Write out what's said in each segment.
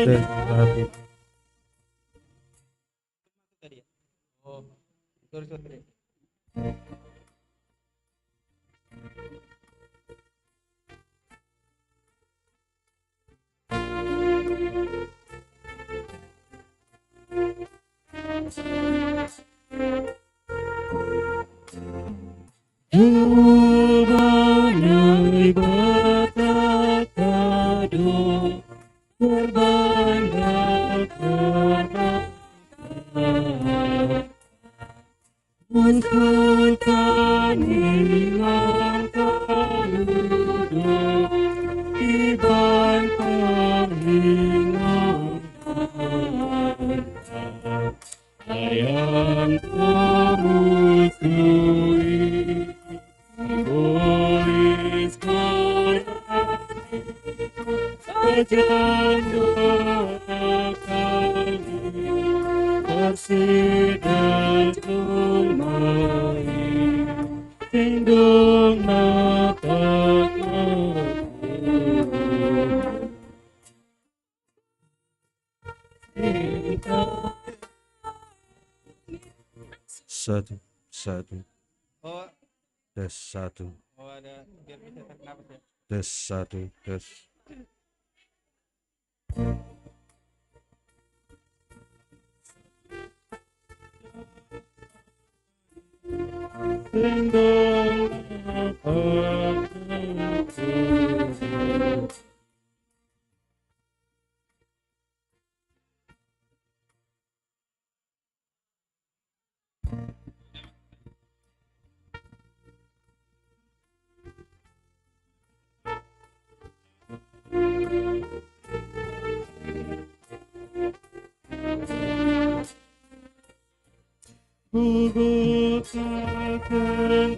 tes satu. Tadi ya? Oh, sorry. Berbanai bata kado, berbangga karena untuk kami langkah duduk di bangkang ingatan ayam memusuhi bolis korani sajang doa kami bersidang tumai tindung mata satu Oh, tes satu ada biar bisa tarik nafas ya. tes satu tes tindung mata Ku takkan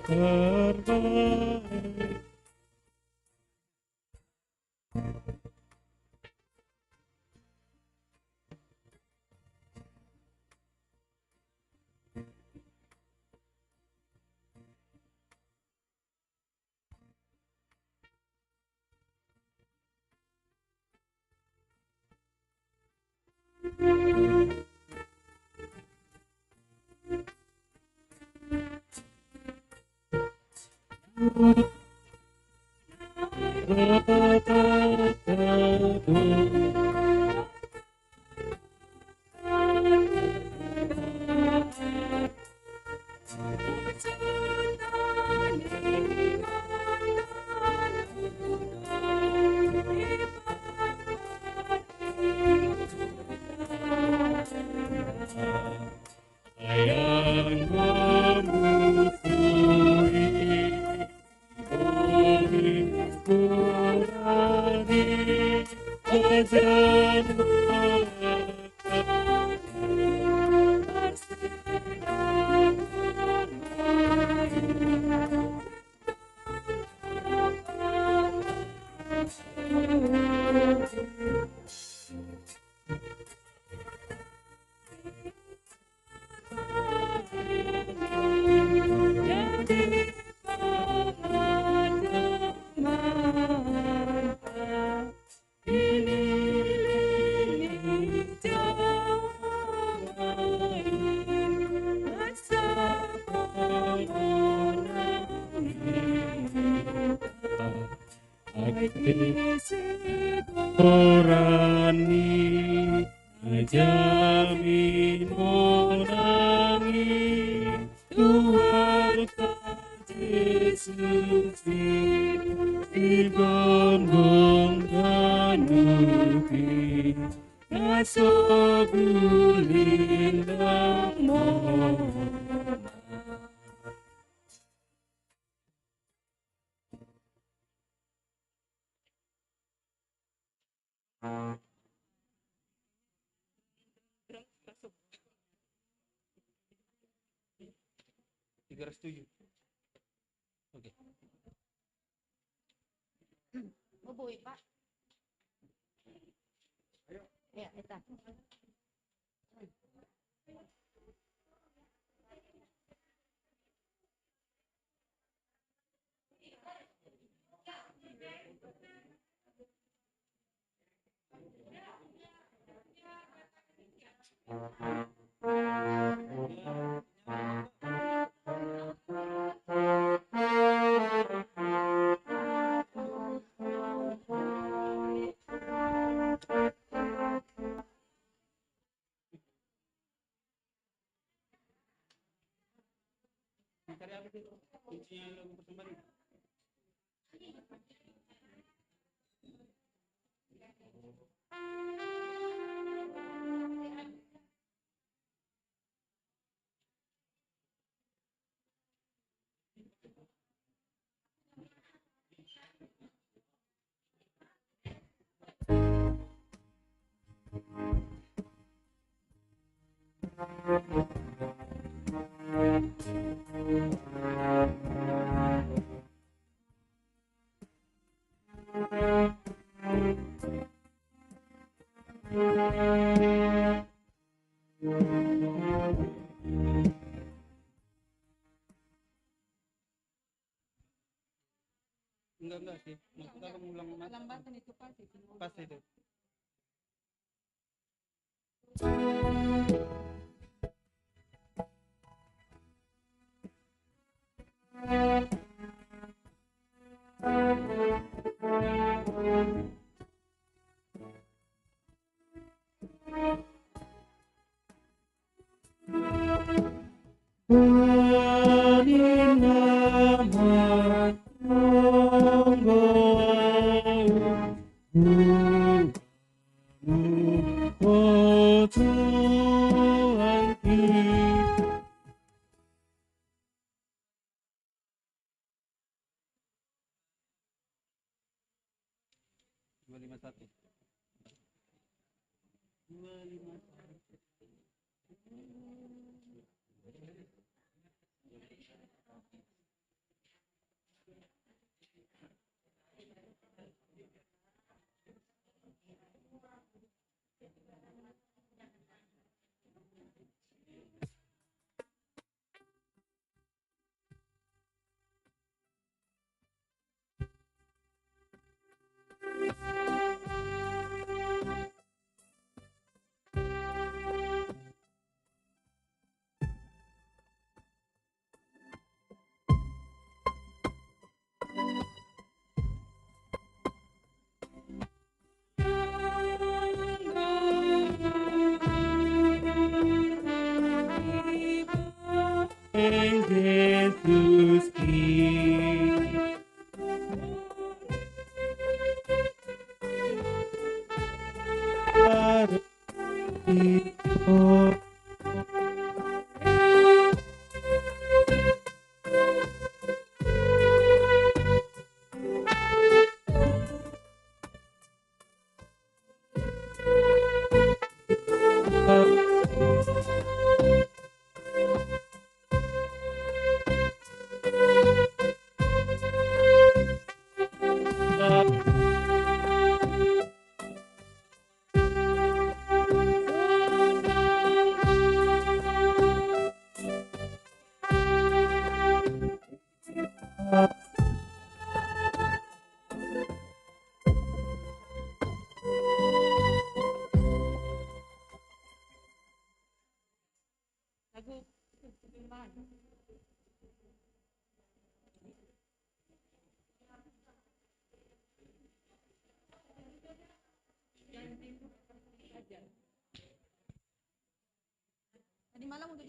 terbaik yang memusuhi bolis korani sajang doa Korani jamin menangi Tuhan Yesus di gonggong ganuki nasobulilang mo. Tiga setuju. Oke. Boboy, Pak. Ya, eta. Cari apa sih? Kunci lagu persembahan. Enggak sih. Maksudnya kamu ulang Lambatan itu pasti. pas itu. Oh Tuhan kita. Dua lima satu. 251. Yesus kita. Lagu persembahan. Tadi malam udah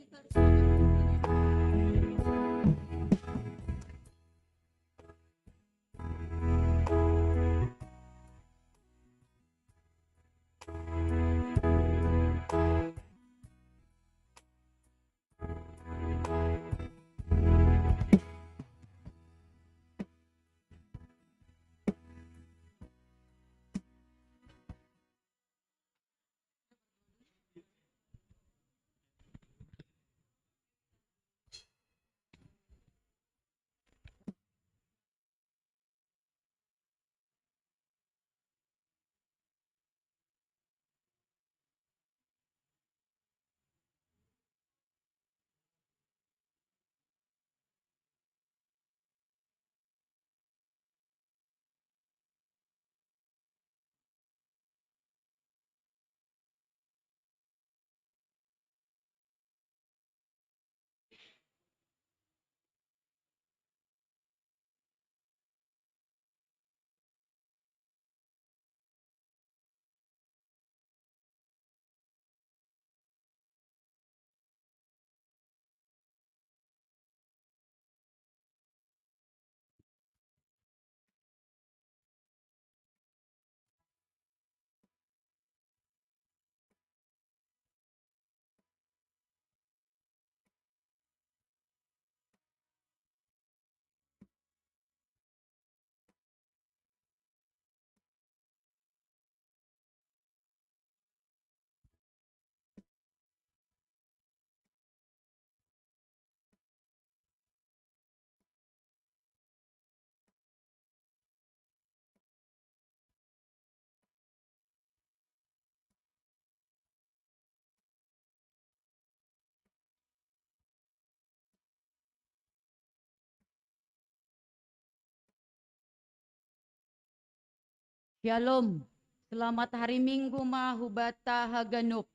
Shalom. Selamat hari Minggu mahubata haganuk.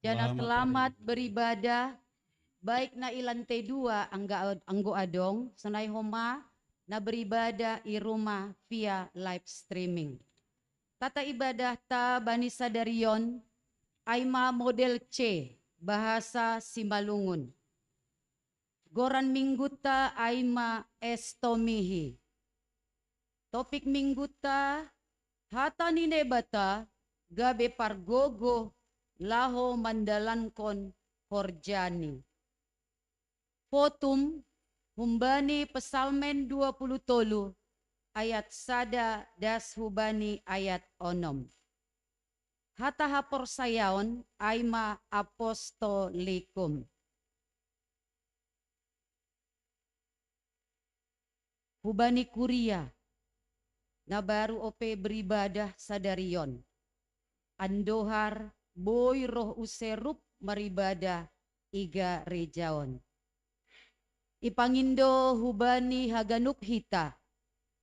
Jana selamat beribadah. Baik na ilantai dua anggo adong. Sanay homa na beribadah i rumah via live streaming. Tata ibadah ta bani sadarion ay ma model C bahasa Simalungun. Goran minggu ta ay ma estomihi. Topik minggu ta hata ninebata gabe pargogo laho mandalankon horjani. Potum humbani pesalmen 20 tolu ayat sada das hubani ayat onom. Hata hapor sayaon aima apostolikum. Hubani kuria na baru ope beribadah sadarion. Andohar boy roh userup maribadah iga rejaon. Ipangindo hubani haganuk hita.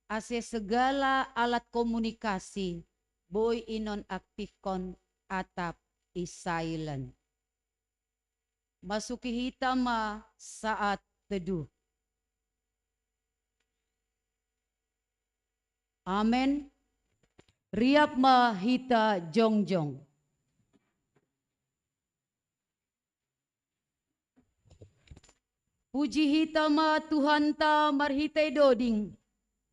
Ase segala alat komunikasi boy inon aktifkon atap silent. Masuki hita ma saat teduh. Amen. Riap ma hita jongjong. Puji hita ma Tuhan ta marhitai doding.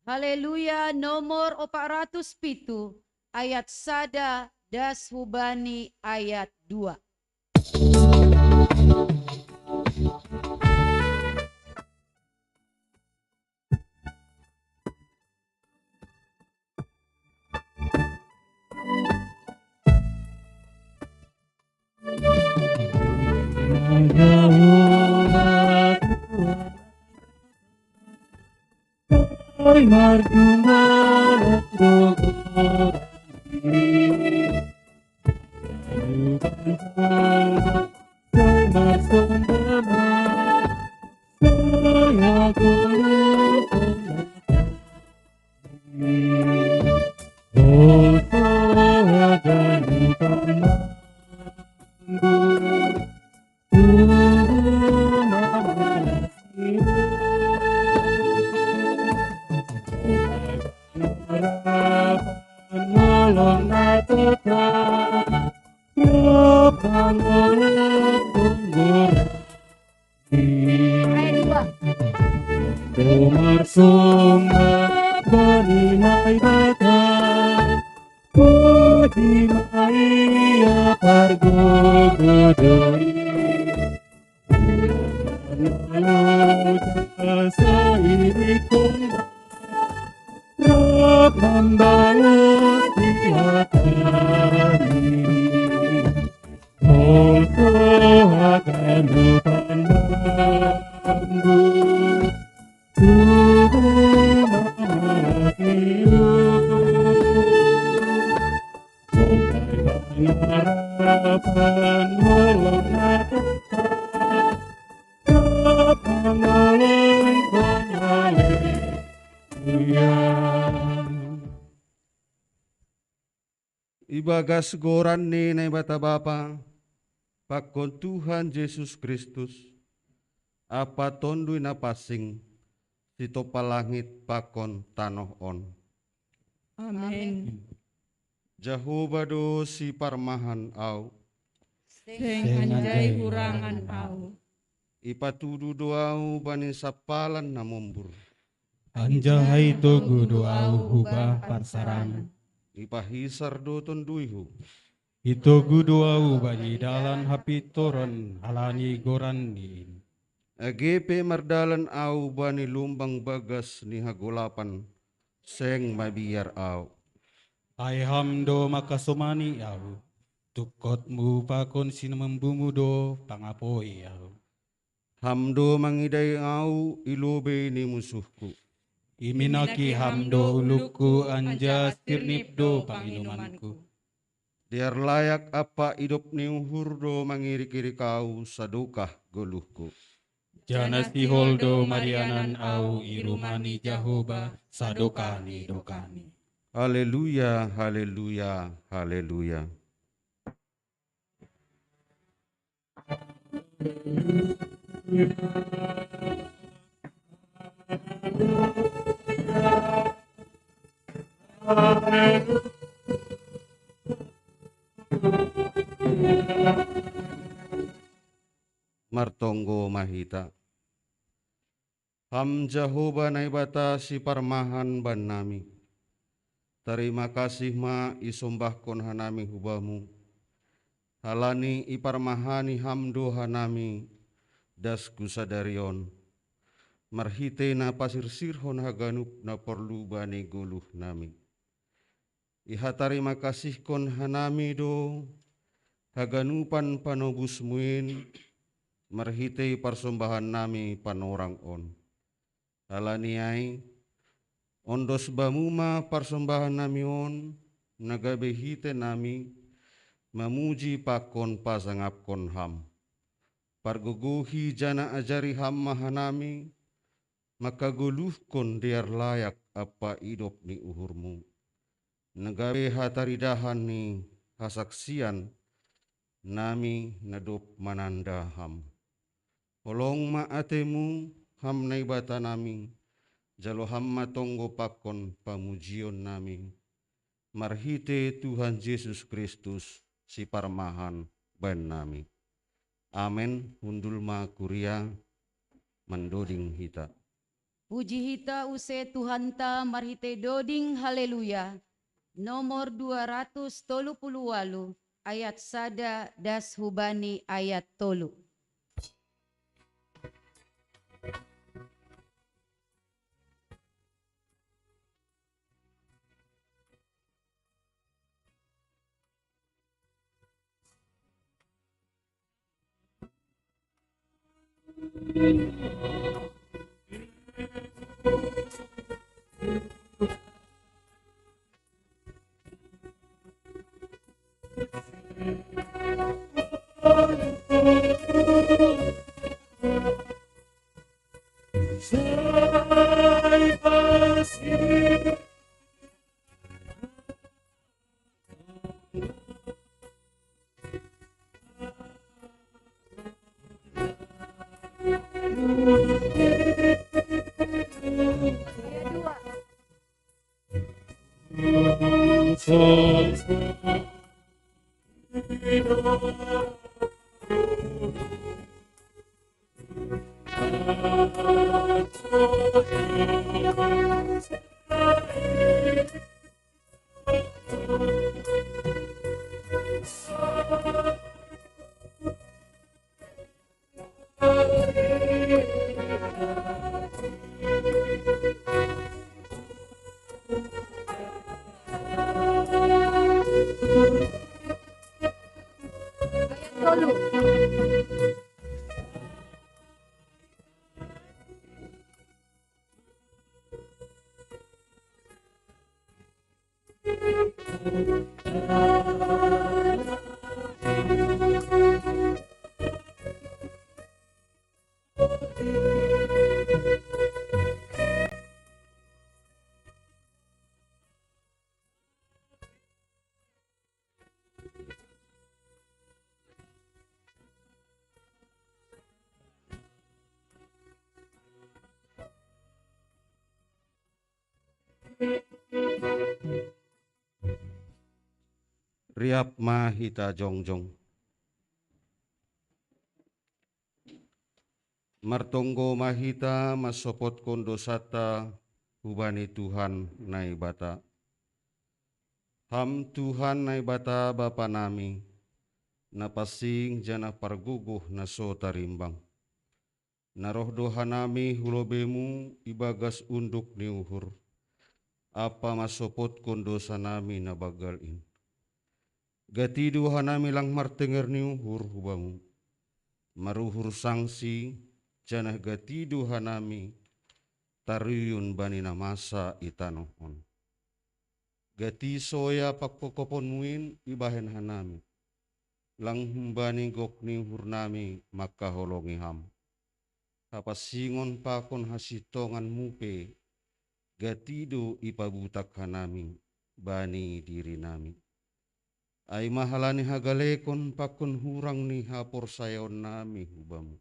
Haleluya nomor 407 ayat sada das hubani ayat 2. Ay marjumalat Say marsondama Saya Oh saya ganutan Ibagas goran ni na bata bapa, pakon Tuhan Yesus Kristus, apa tondui na pasing, sito palangit pakon tanoh on. Amen. Jehovah do si parmahan au, Seng anjay hurangan au. ipatudu doau bani sapalan na mumbur, Anjay togu doau hubah parsarangan. ipahisar do tonduihu, Ito gudoau bani dalan hapitoron halani goran niin. agepe mardalan au bani lumbang bagas ni hagolapan, seng mabiar au. Ay hamdo makasomani au. Tukotmu pakon sinamembumu do pangapoi au. Hamdo mangidai au ilobe ni musuhku. Iminaki hamdo uluku anja stirnip do panginumanku. Diar layak apa hidup ni uhurdo mangiri-kiri kau sadukah goluhku. Jana si holdo marianan au irumani Jahoba sadokani dokani. Haleluya, haleluya, haleluya. Martonggo mahita. Ham Jehovah naibata si parmahan ban nami. Terima kasih ma isombahkon hanami hubamu. Halani iparmahani hamdo hanami das kusadarion. Marhite na pasirsirhon haganup na perlu bani guluh nami. Iha terima kasih kon hanami do haganupan panobus muin. Marhite persembahan nami panorang on. Halaniai ondos bamuma persembahan nami on nagabehite nami mamuji pakon pasangapkon ham. Parguguhi jana ajari ham mahanami maka guluhkon diar layak apa idop ni uhurmu. Nagabe hataridahan ni hasaksian nami nadop mananda ham. Holong maatemu ham naibata nami, jalo ham matonggo pakon pamujion nami. Marhite Tuhan Yesus Kristus si parmahan ban nami. Amen. Hundul ma kuria mendoding hita. Puji hita use Tuhan ta marhite doding haleluya. Nomor 238 ayat sada das hubani ayat tolu. Riap mahita jongjong. Martonggo mahita masopot kondosata hubani Tuhan naibata. Ham Tuhan naibata Bapa nami, napasing jana parguguh na so tarimbang. Naroh doha nami hulobemu ibagas unduk ni uhur. Apa masopot kondosa nami na bagalin. Gati doha nami lang martenger ni uhur hubamu. Maruhur sangsi janah gati doha nami tariyun bani na masa itanohon. Gati soya pakpokopon muin ibahen hanami. Lang humbani gok ni uhur nami maka holongi ham. Hapasingon pakon hasitongan mupe gatido ipabutak hanami bani diri nami. Ai mahalani hagalekon pakon hurang ni hapor sayon nami hubamu.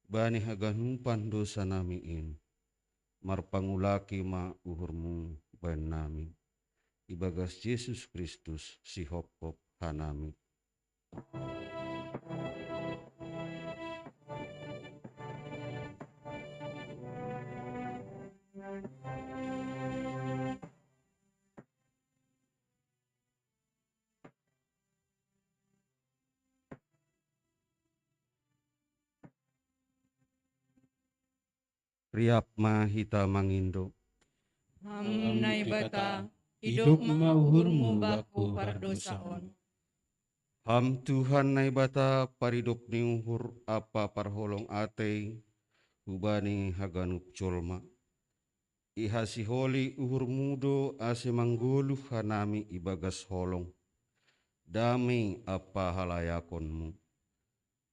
Bani haganupan dosa nami in. Marpangulaki ma uhurmu ban nami. Ibagas Yesus Kristus si hop-hop hanami. Riap ma hita mangindo. Hamnai bata, hidup hidup mahurmu baku pardosaon. Ham Tuhan nai bata paridop ni uhur apa parholong atei hubani haganup colma. Iha si holi uhur mudo ase manggoluh hanami ibagas holong. Damai apa halayakonmu.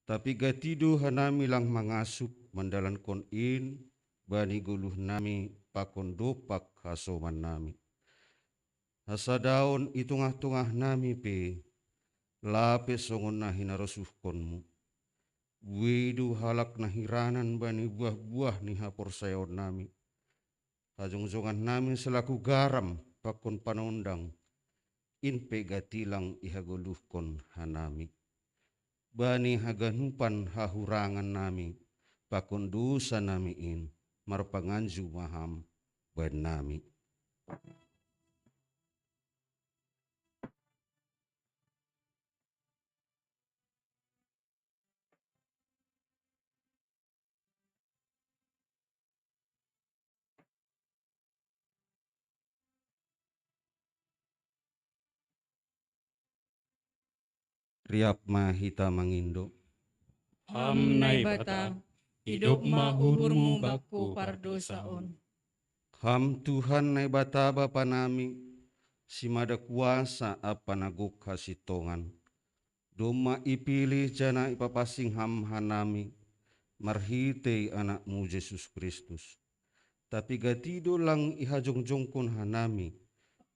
Tapi gatido hanami lang mangasup mandalan kon in bani guluh nami pakon dopak hasoman nami. Hasadaon itungah-tungah nami pe lape songon na hinarosuh konmu. Widu halak na hiranan bani buah-buah ni hapor sayon nami. Hajong-jongan nami selaku garam pakon panondang. In pe gatilang ihagoluh kon hanami. Bani haganupan hahurangan nami. Pakon dosa nami in. Marpanganju maham ban nami. Riap ma hita mangindo. Hamnai bata, hidup mahurmu baku pardosaon. Ham Tuhan nai bata bapa nami, simada kuasa apa naguk hasitongan. Doma ipilih jana ipapasing ham hanami, marhitei anakmu Yesus Kristus. Tapi gatido lang ihajong-jongkon hanami,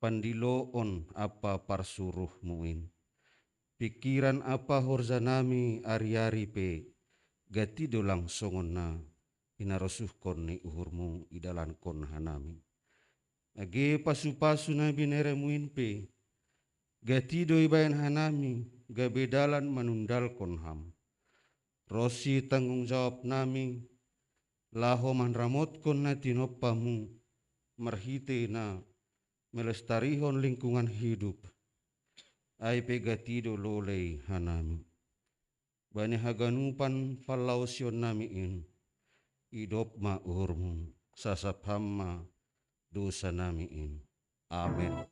pandiloon apa parsuruh muin. Pikiran apa horja nami ari-ari pe, gatido lang songon na, inarosuhkon ni uhurmu idalan kon hanami. Age pasu-pasu na bineremuin pe, gatido ibayan hanami, gabedalan manundal kon ham. Rosi tanggung jawab nami, laho manramot kon na tinopamu, marhite na melestarihon lingkungan hidup. Ai pe gatido lolei hanami. Bani haganupan palausion nami in, idop ma uhurmu, sasap hamma dosa nami in. Amen.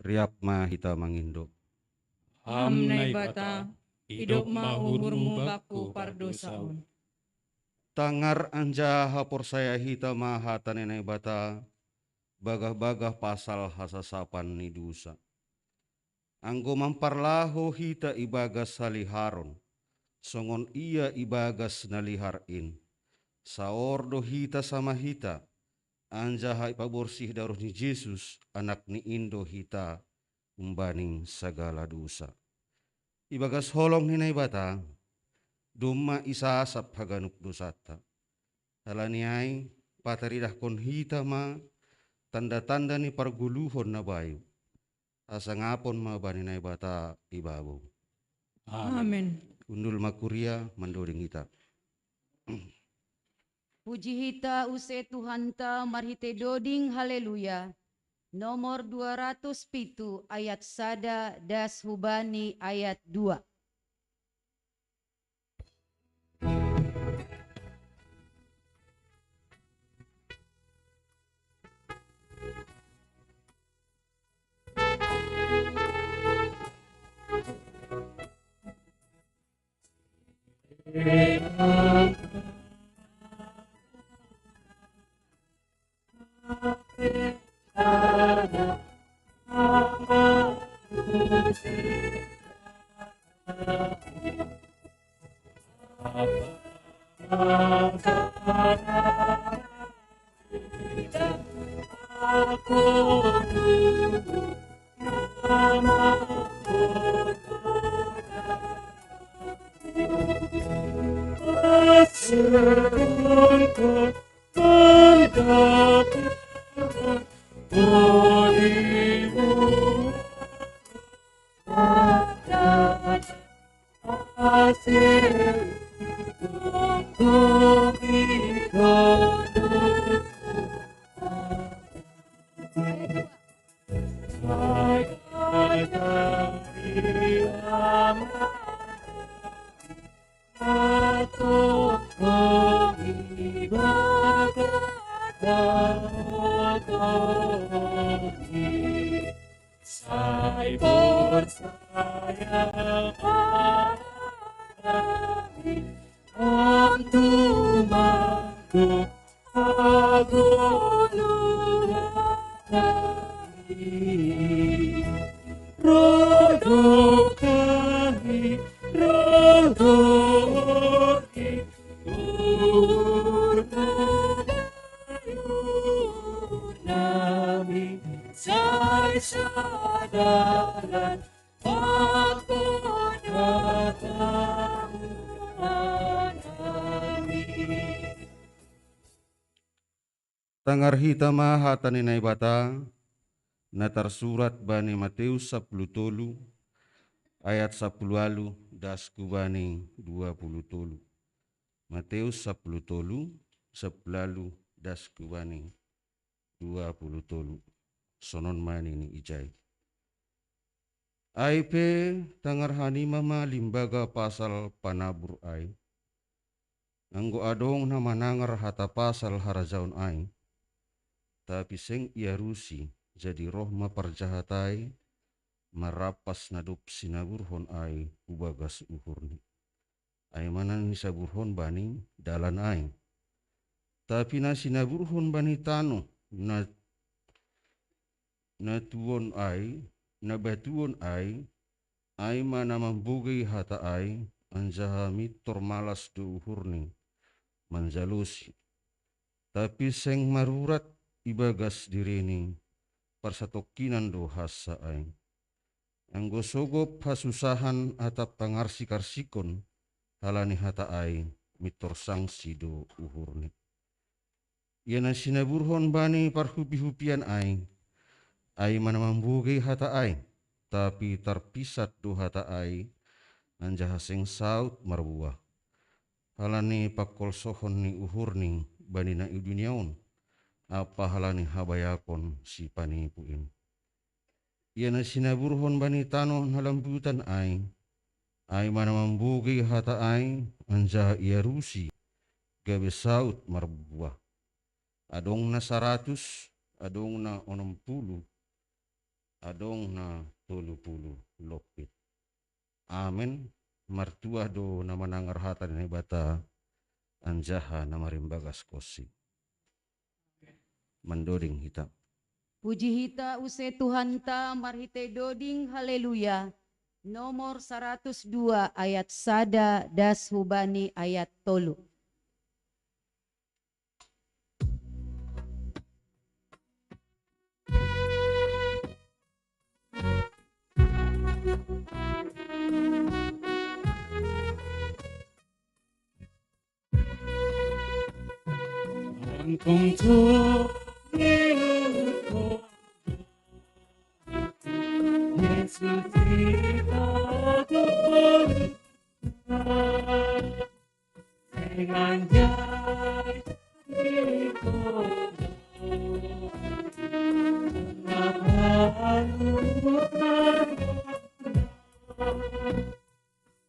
Riap ma hita mangindo. Hamnai bata, hidup mahurmu baku pardosaon. Tangar anja hapor saya hita maha tanenai bata, bagah-bagah pasal hasasapan ni dusa. Anggo mamparlaho hita ibagas saliharon, songon ia ibagas nalihar in. Saordo hita sama hita, anja ipaborsih daruh ni Yesus, anak ni Indo hita, umbaning sagala dosa. Ibagas holong hinay bata, duma isasap haganup dosata. Halaniay pataridah kon hita ma, tanda-tanda ni parguluhon na bayu. Asa ngapon ma baninay bata ibabaw. Amen. Undul makuria mandoring hita. Puji hita use Tuhanta marhite doding haleluya. Nomor 207 ayat sada das hubani ayat 2. Tangar hitama hatani nai bata, na tersurat bani Matius 10 tolu, ayat 10 alu, dasku bani 20 tolu. Matius 10 tolu, 10 alu, dasku bani 20 tolu. Sonon mani ni ijai. Ai pe tangar hani mama limbaga pasal panabur ai. Anggo adong na manangar hata pasal harajaun ai. Tapi seng ia rusi jadi roh ma parjahatai marapas nadup sinaburhon ai ubagas uhurni. Ai manan ni saburhon bani dalan ai. Tapi na sinaburhon bani tano na tuon ai na batuon ai mana mambugai hata ai anjaha mitor malas do uhurni manjalusi. Tapi seng marurat ibagas dirini persatokinan do hasa ai. Anggo sogop hasusahan atap pangarsi-karsikon halani hata ai mitor sangsi do uhurni. Iana sinaburhon bani parhupi-hupian ai mana mambugai hata ai tapi terpisat do hata ai anjaha seng saut marbuah. Halani pakol sohon ni uhurni bani na iduniaon apa halani habayakon si panipuin. Iana sinaburhon bani tano halambutan ai mana mambugai hata ai anjaha ia rusi gabe saut marbuah. Adong na 100, adong na 60, adong na 30 lopit. Amen. Martua do na manangar hata ni bata anjaha na marimbagas kosi. Mandoding hita. Puji hita use Tuhan ta marhite doding haleluya. Nomor 102 ayat sada das hubani ayat tolu. Angkong Tuhan Yesus kita Tuhan dengan jai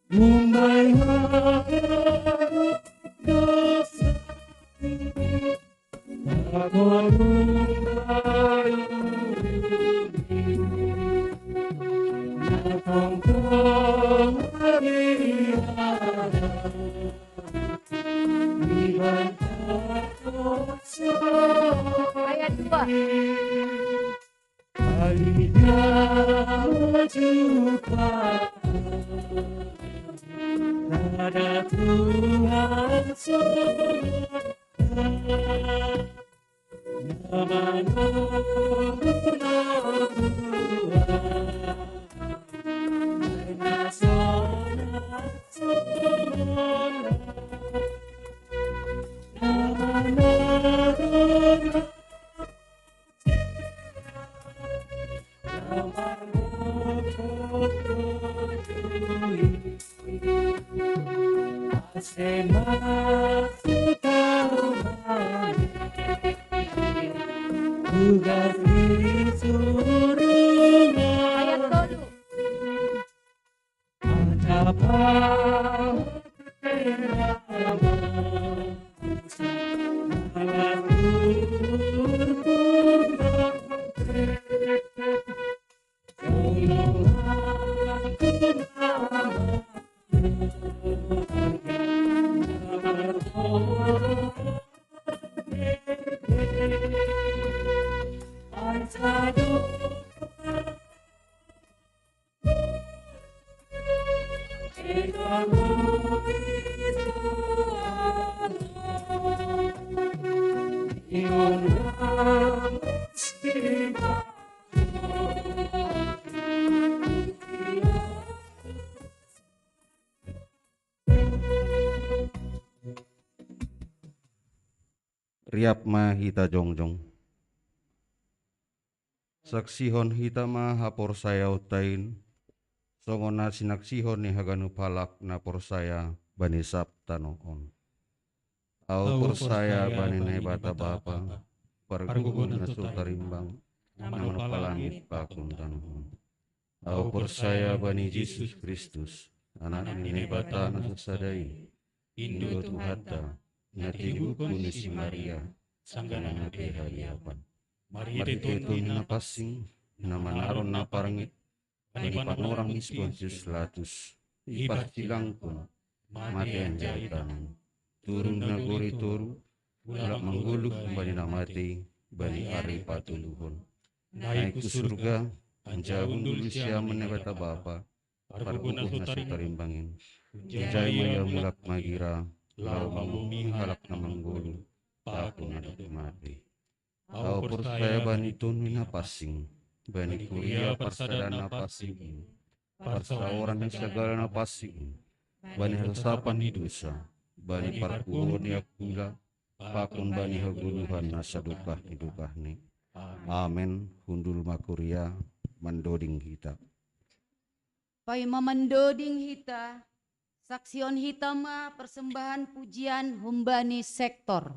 Mumbai dosa aku Mumbai Ayat 2. Ada Tuhan Ayat tolu. Riap ma hita jongjong. Saksihon hita ma hapor saya utain. Songona sinaksihon ni haganu palak na porsaya bani sabta noon. Au porsaya bani ne bata bapa. Pargugun na sutarimbang. Namun palangit pakun tanuhon. Au porsaya bani Yesus Kristus. Anak ni bata na sasadai. Indo Tuhata. Ngati hukum ni si Maria. Sanggana ngati hariapan. Mari itu na pasing. Namanaron na parangit. Bani panorang Pontius Latus. Ipat silang pun. Mati anjaitan. Turun na gori turu. Ulak mengguluh bani namati. Bani ari patuluhon. Naik ke surga. Anjahun dulu siya menebata bapa. Pargugun na sutarimbangin. Jai maya mulak magira. Lau mangumi halak na manggulu. Paku na mati. Au persaya bani tunu na pasing. Bani kuria persada na pasing. Persaoran segala na pasing. Bani resapan di dosa. Bani parkuon ya kula. Pakun bani haguluhan na sadukah hidupah ni. Amen. Hundul makuria mandoding kita. Pai mamandoding hita. Saksion hitama persembahan pujian humbani sektor.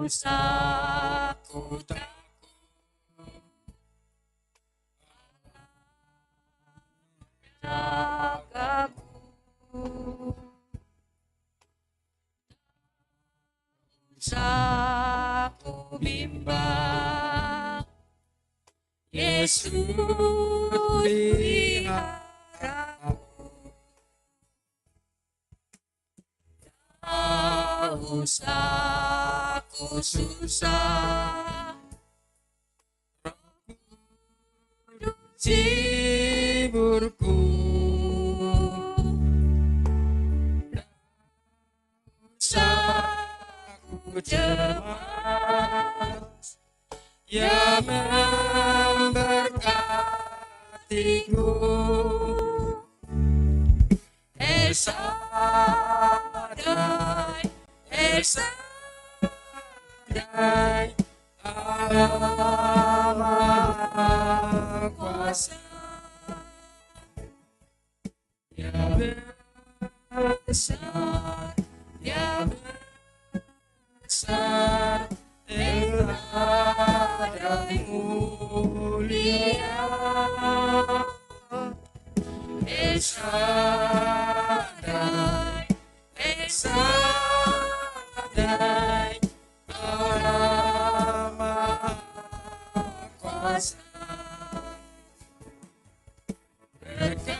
Dosaku jagaku, dosaku bimbang, Yesus peliharaku. Tak usah ku susah, hiburku. Tak usah ku cemas, yang memberkatiku. Esadai, Esadai, Allah Maha Kuasa, Ya besar, Ya besar, dan mulia. Esadai, Esadai, Allah Maha Kuasa, berkatnya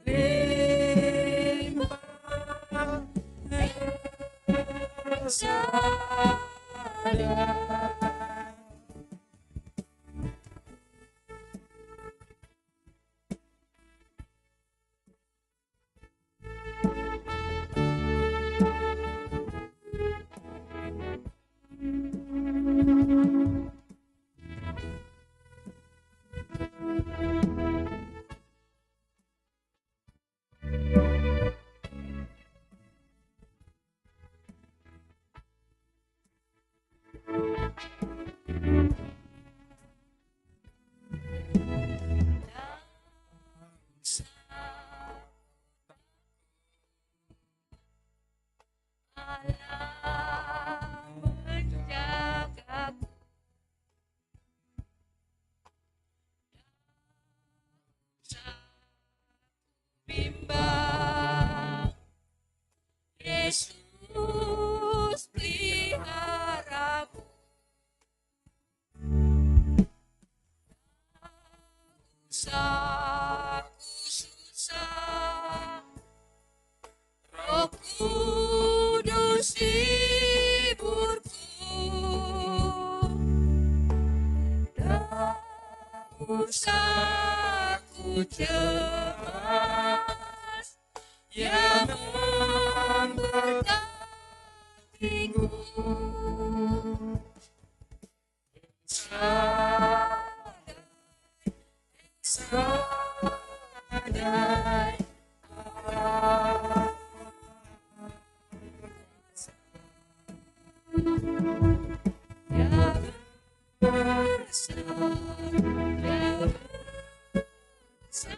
melimpah. Esadai. Allah menjagaku, bimbang. Yesus peliharaku, susah ku susah, Roh Kudus hiburku. Tak usah ku cemas, yang memberkatiku. Sadai, sadai, Allah. Ya besar, Ya besar,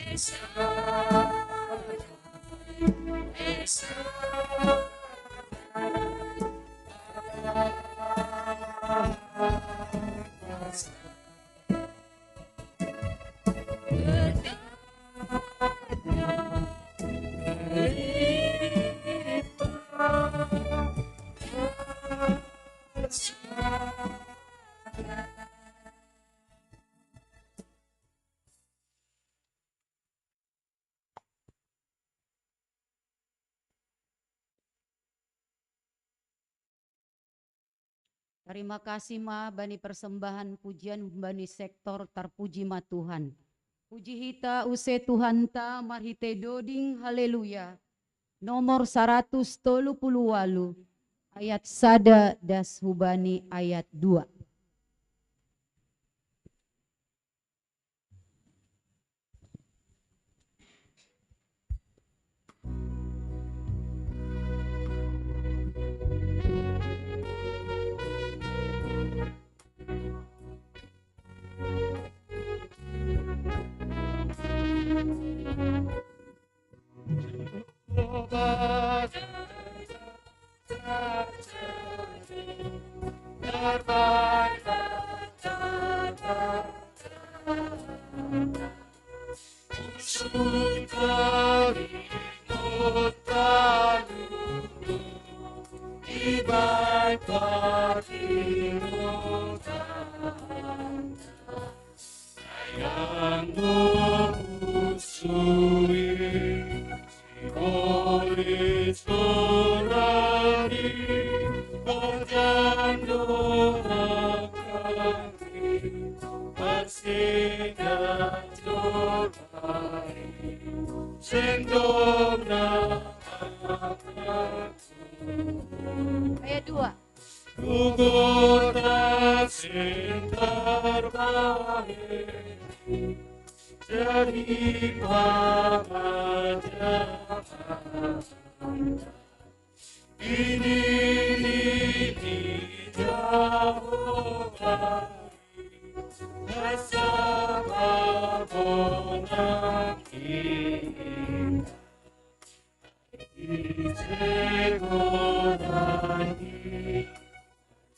Esadai, Esadai, Allah Kuasa, berkatnya melimpah. Terima kasih ma bani persembahan pujian bani sektor terpuji ma Tuhan. Puji hita use Tuhan ta marhite doding haleluya. Nomor 138 ayat sada das hubani ayat 2. Suka Tibai pagi yang memusuhi oleh sorani berjandora kami bersihkan jorai sendona Ayat 2. gugur sing terbaik jadi pengajaran ini jauh dari rasa babonang kita Isegonani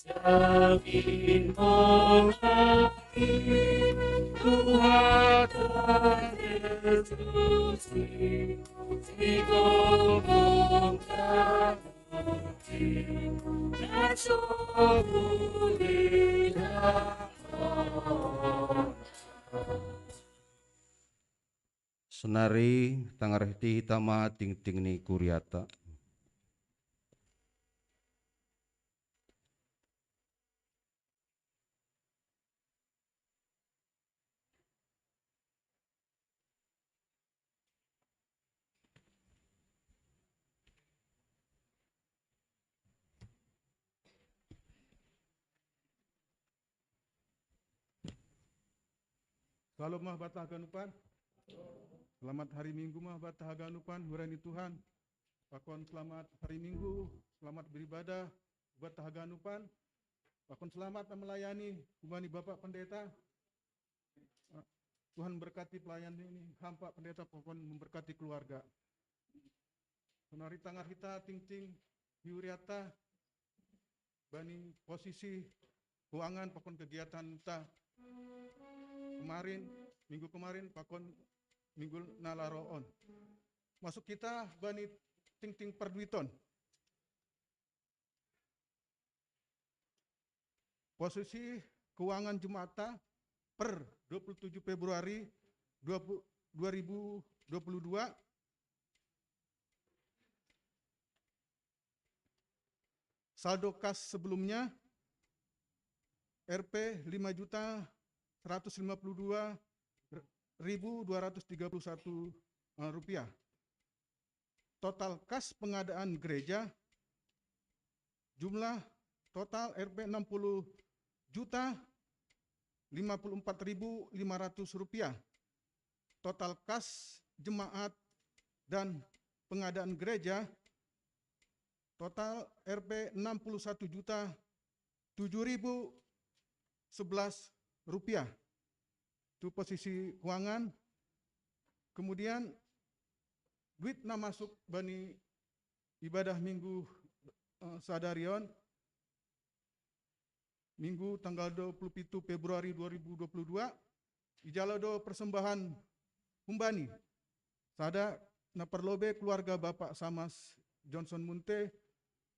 Jamin mengerti Tuhan Yesus si ngomong terhenti dan sebuli Senari tangarehti hitama ting-ting ni kuriata. Salam mah batah ganupan. Selamat hari Minggu mah batah ganupan hurani Tuhan. Pakon selamat hari Minggu, selamat beribadah batah ganupan. Pakon selamat melayani humani Bapak Pendeta. Tuhan berkati pelayan ini, hampa pendeta pakon memberkati keluarga. Senari tangar kita ting-ting hiuriata bani posisi keuangan pakon kegiatan kita kemarin, minggu kemarin pakon minggu nalaroon. Masuk kita bani ting-ting perduiton. Posisi keuangan Jumata per 27 Februari 2022 saldo kas sebelumnya Rp 5.152.231 rupiah. Total kas pengadaan gereja jumlah total Rp 60.054.500 rupiah. Total kas jemaat dan pengadaan gereja total Rp 61.007.011 rupiah. Itu posisi keuangan. Kemudian duit na masuk bani ibadah minggu sadarion minggu tanggal 27 Februari 2022 ijalodo persembahan humbani sada na perlobe keluarga Bapak Samas Johnson Munte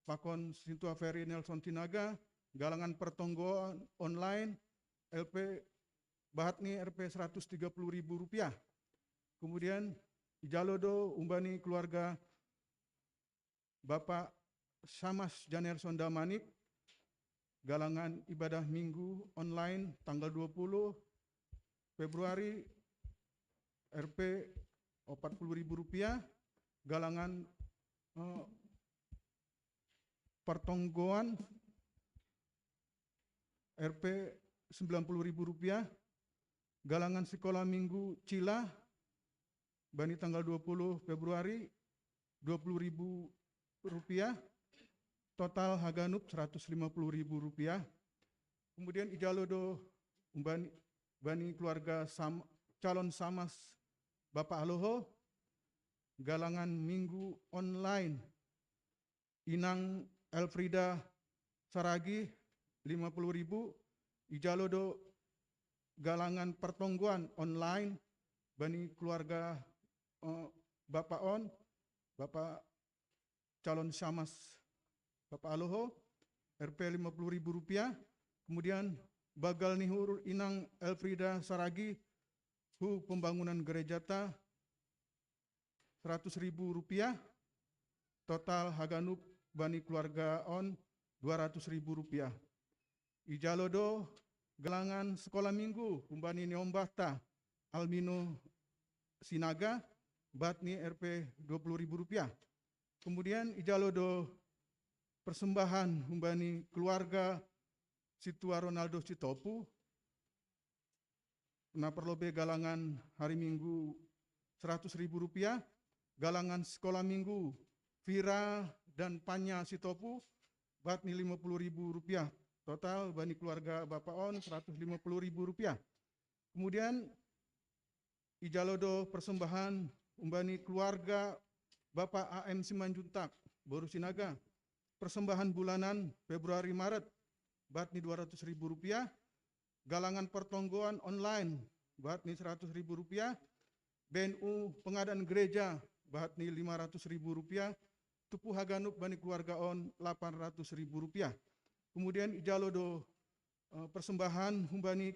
pakon Sintua Ferry Nelson Tinaga galangan pertonggoan online LP Bahatni Rp 130.000 rupiah. Kemudian ijalodo umbani keluarga Bapak Samas Janerson Damanik galangan ibadah minggu online tanggal 20 Februari Rp 40.000 rupiah. Galangan pertonggoan Rp 90.000 rupiah. Galangan sekolah minggu Cila bani tanggal 20 Februari 20.000 rupiah. Total haganuk 150.000 rupiah. Kemudian ijalodo bani keluarga calon Samas Bapak Aloho galangan minggu online Inang Elfrida Saragi 50.000. Ijalodo galangan pertonggoan online bani keluarga Bapak calon Samas Bapak Aloho Rp 50.000. Kemudian Bagal Nihur Inang Elfrida Saragi Hu Pembangunan Gerejata Rp100.000. Total Haganuk Bani Keluarga On Rp200.000. Ijalodo Gelangan Sekolah Minggu Umbani Neombahta Almino Sinaga Batni Rp 20.000. Kemudian Ijalodo persembahan Umbani Keluarga Situa Ronaldo Sitopu Naperlobe galangan hari Minggu Rp100.000. Galangan sekolah minggu Vira dan Panya Sitopu Batni Rp50.000. Total Bani Keluarga Bapak On Rp150.000. Kemudian Ijalodo persembahan Umbani Keluarga Bapak AM Simanjuntak Boru Sinaga. Persembahan bulanan Februari Maret Batni Rp200.000. Galangan pertonggoan online Batni Rp100.000. BNU pengadaan gereja Batni Rp500.000. Tupu Haganuk Bani Keluarga On Rp800.000. Kemudian Ijalodo persembahan Humbani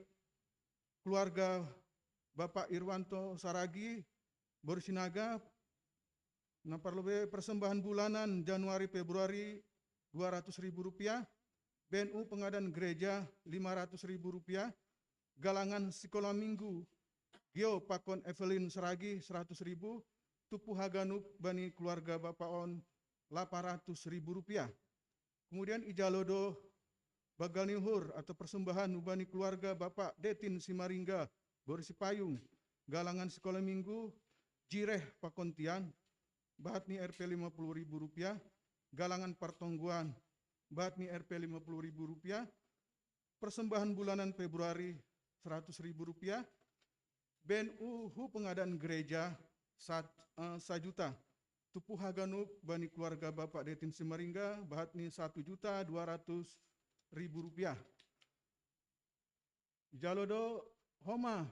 Keluarga Bapak Irwanto Saragi Borsinaga. Naparlobe persembahan bulanan Januari Februari Rp200.000. BNU pengadaan gereja Rp500.000. Galangan sekolah minggu Gio Pakon Evelyn Saragi Rp100.000. Tupu Haganuk Bani Keluarga Bapak On Rp800.000. Kemudian Ijalodo Bagal Nihur atau persembahan Bani Keluarga Bapak Detin Simaringga Borsipayung. Galangan sekolah minggu Jireh Pakontian Batni Rp 50.000. Galangan pertongguan Batni Rp 50.000. Persembahan bulanan Februari Rp100.000. BNU Hu pengadaan gereja 1 juta. Tupu Haganuk Bani Keluarga Bapak Detin Simaringga Batni Rp1.200.000. Jalodo Homa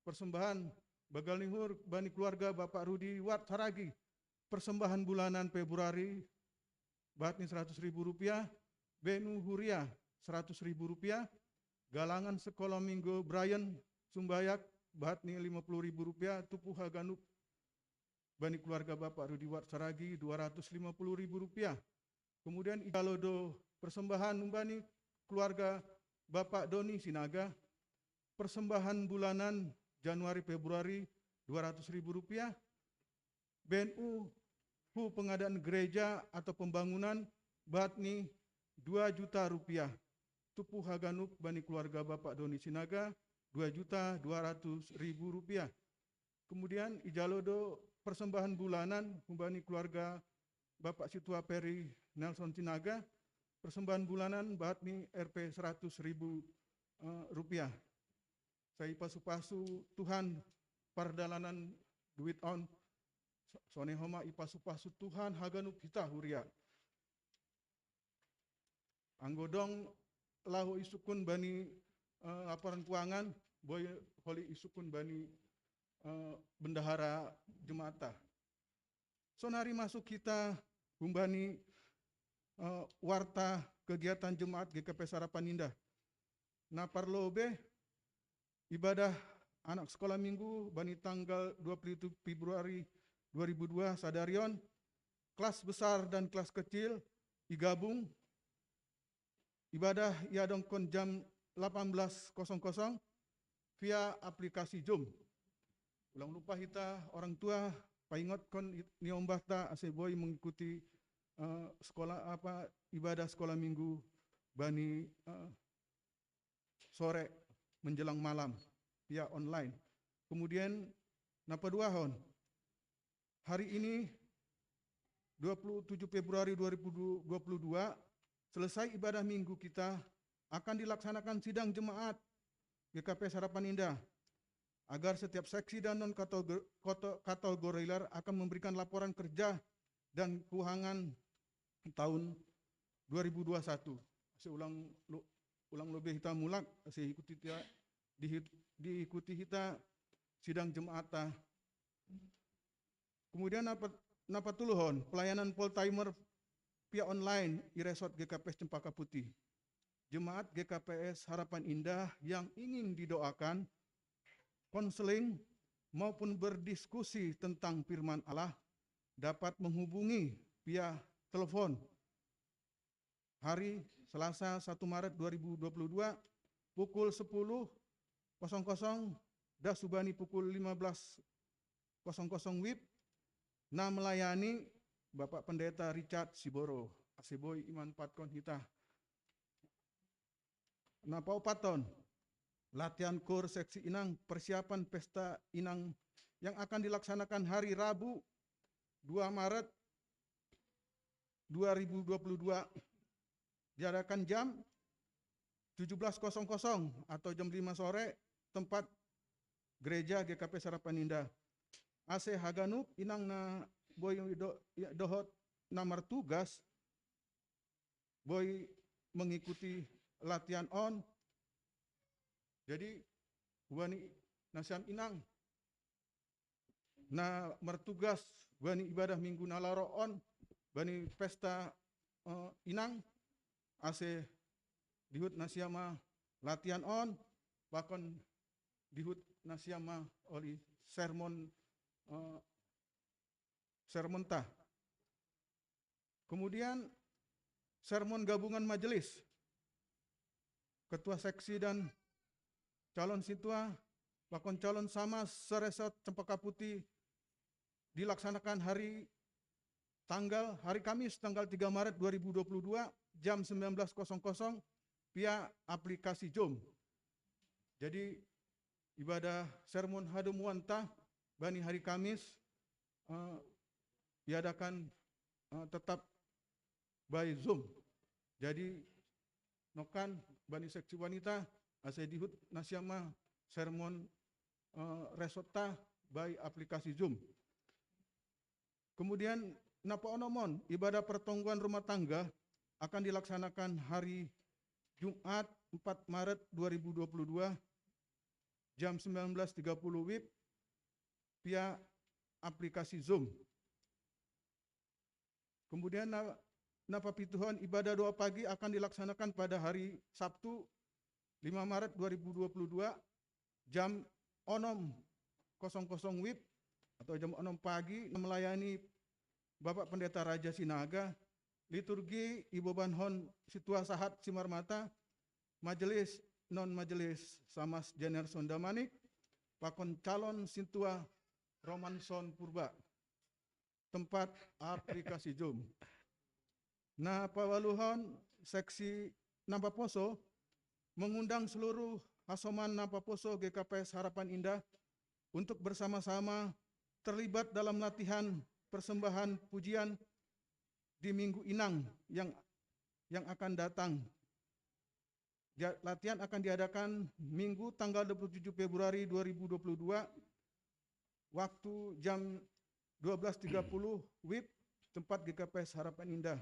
persembahan Bagal Nihur Bani Keluarga Bapak Rudi Wat Saragi. Persembahan bulanan Februari Batni Rp100.000. BNU Huria Rp100.000. Galangan sekolah minggu Brian Sumbayak Batni Rp50.000. Tupu Haganuk Bani Keluarga Bapak Rudi Wat Saragi Rp250.000. Kemudian Ijalodo persembahan Bani Keluarga Bapak Doni Sinaga. Persembahan bulanan Januari Februari Rp200.000. BNU Hu pengadaan gereja atau pembangunan Batni Rp2 juta. Tupu Haganuk Bani Keluarga Bapak Doni Sinaga Rp2.200.000. Kemudian Ijalodo persembahan bulanan Bani Keluarga Bapak Situa Peri Nelson Sinaga. Persembahan bulanan Batni Rp 100.000. Saya pasu-pasu Tuhan pardalanan duit on sonehoma ipasu-pasu Tuhan Haganuk kita huria. Anggodong lahu isukun Bani laporan keuangan boy holi isukun Bani bendahara jemaata. Sonari masuk kita Bumbani warta kegiatan jemaat GKP Sarapan Indah. Naparlobe ibadah anak sekolah minggu Bani tanggal 27 Februari 2002 Sadarion. Kelas besar dan kelas kecil digabung. Ibadah iadongkon jam 18.00 via aplikasi Zoom. Ulang lupa kita orang tua paingot kon niombahta aseboy mengikuti sekolah ibadah sekolah minggu Bani sore menjelang malam via online. Kemudian napa duahon hari ini 27 Februari 2022 selesai ibadah minggu kita akan dilaksanakan sidang jemaat GKP Sarapan Indah agar setiap seksi dan non kategoriler akan memberikan laporan kerja dan keuangan tahun 2021. Seulang lebih kita mulak diikuti kita sidang jemaat. Kemudian napa tuluhon pelayanan full timer via online e-resort GKPS Cempaka Putih. Jemaat GKPS Harapan Indah yang ingin didoakan, konseling, maupun berdiskusi tentang firman Allah dapat menghubungi via telepon hari Selasa 1 Maret 2022 pukul 10.00 Subani pukul 15.00 WIB. Nah, melayani Bapak Pendeta Richard Siboro, Aseboy Iman Patkon Hita. Nah, paupaton latihan kur seksi inang persiapan pesta inang yang akan dilaksanakan hari Rabu 2 Maret 2022 diadakan jam 17.00 atau jam 5 sore, tempat gereja GKP Harapan Indah. AC Haganup inang na boy dohot namar tugas boy mengikuti latihan on. Jadi wani nasiam inang na mertugas wani ibadah minggu nalaro on bani pesta inang ase dihut nasiama latihan on, bahkan dihut nasiama oli sermon sermon tah. Kemudian sermon gabungan majelis, ketua seksi dan calon situa, bahkan calon sama seresot Cempaka Putih dilaksanakan hari Kamis tanggal 3 Maret 2022 jam 19.00 via aplikasi Zoom. Jadi ibadah sermon Hadumuanta bani hari Kamis diadakan tetap by Zoom. Jadi nokan bani seksi wanita asa dihut nasiama sermon resota by aplikasi Zoom. Kemudian napa onomon ibadah pertongguan rumah tangga akan dilaksanakan hari Jumat 4 Maret 2022 jam 19.30 WIB via aplikasi Zoom. Kemudian napa pituhan ibadah doa pagi akan dilaksanakan pada hari Sabtu 5 Maret 2022 jam 6.00 WIB atau jam 6 pagi melayani Bapak Pendeta Raja Sinaga, liturgi Ibu Banhon Situa Sahat Simarmata, majelis non majelis Samas Jenerson Damanik, pakon calon Situa Romanson Purba, tempat aplikasi Zoom. Nah, pawaluhon seksi Nampa Poso mengundang seluruh hasoman Nampa Poso GKPS Harapan Indah untuk bersama-sama terlibat dalam latihan persembahan pujian di Minggu Inang yang akan datang. Latihan akan diadakan Minggu tanggal 27 Februari 2022 waktu jam 12.30 WIB tempat GKPS Harapan Indah.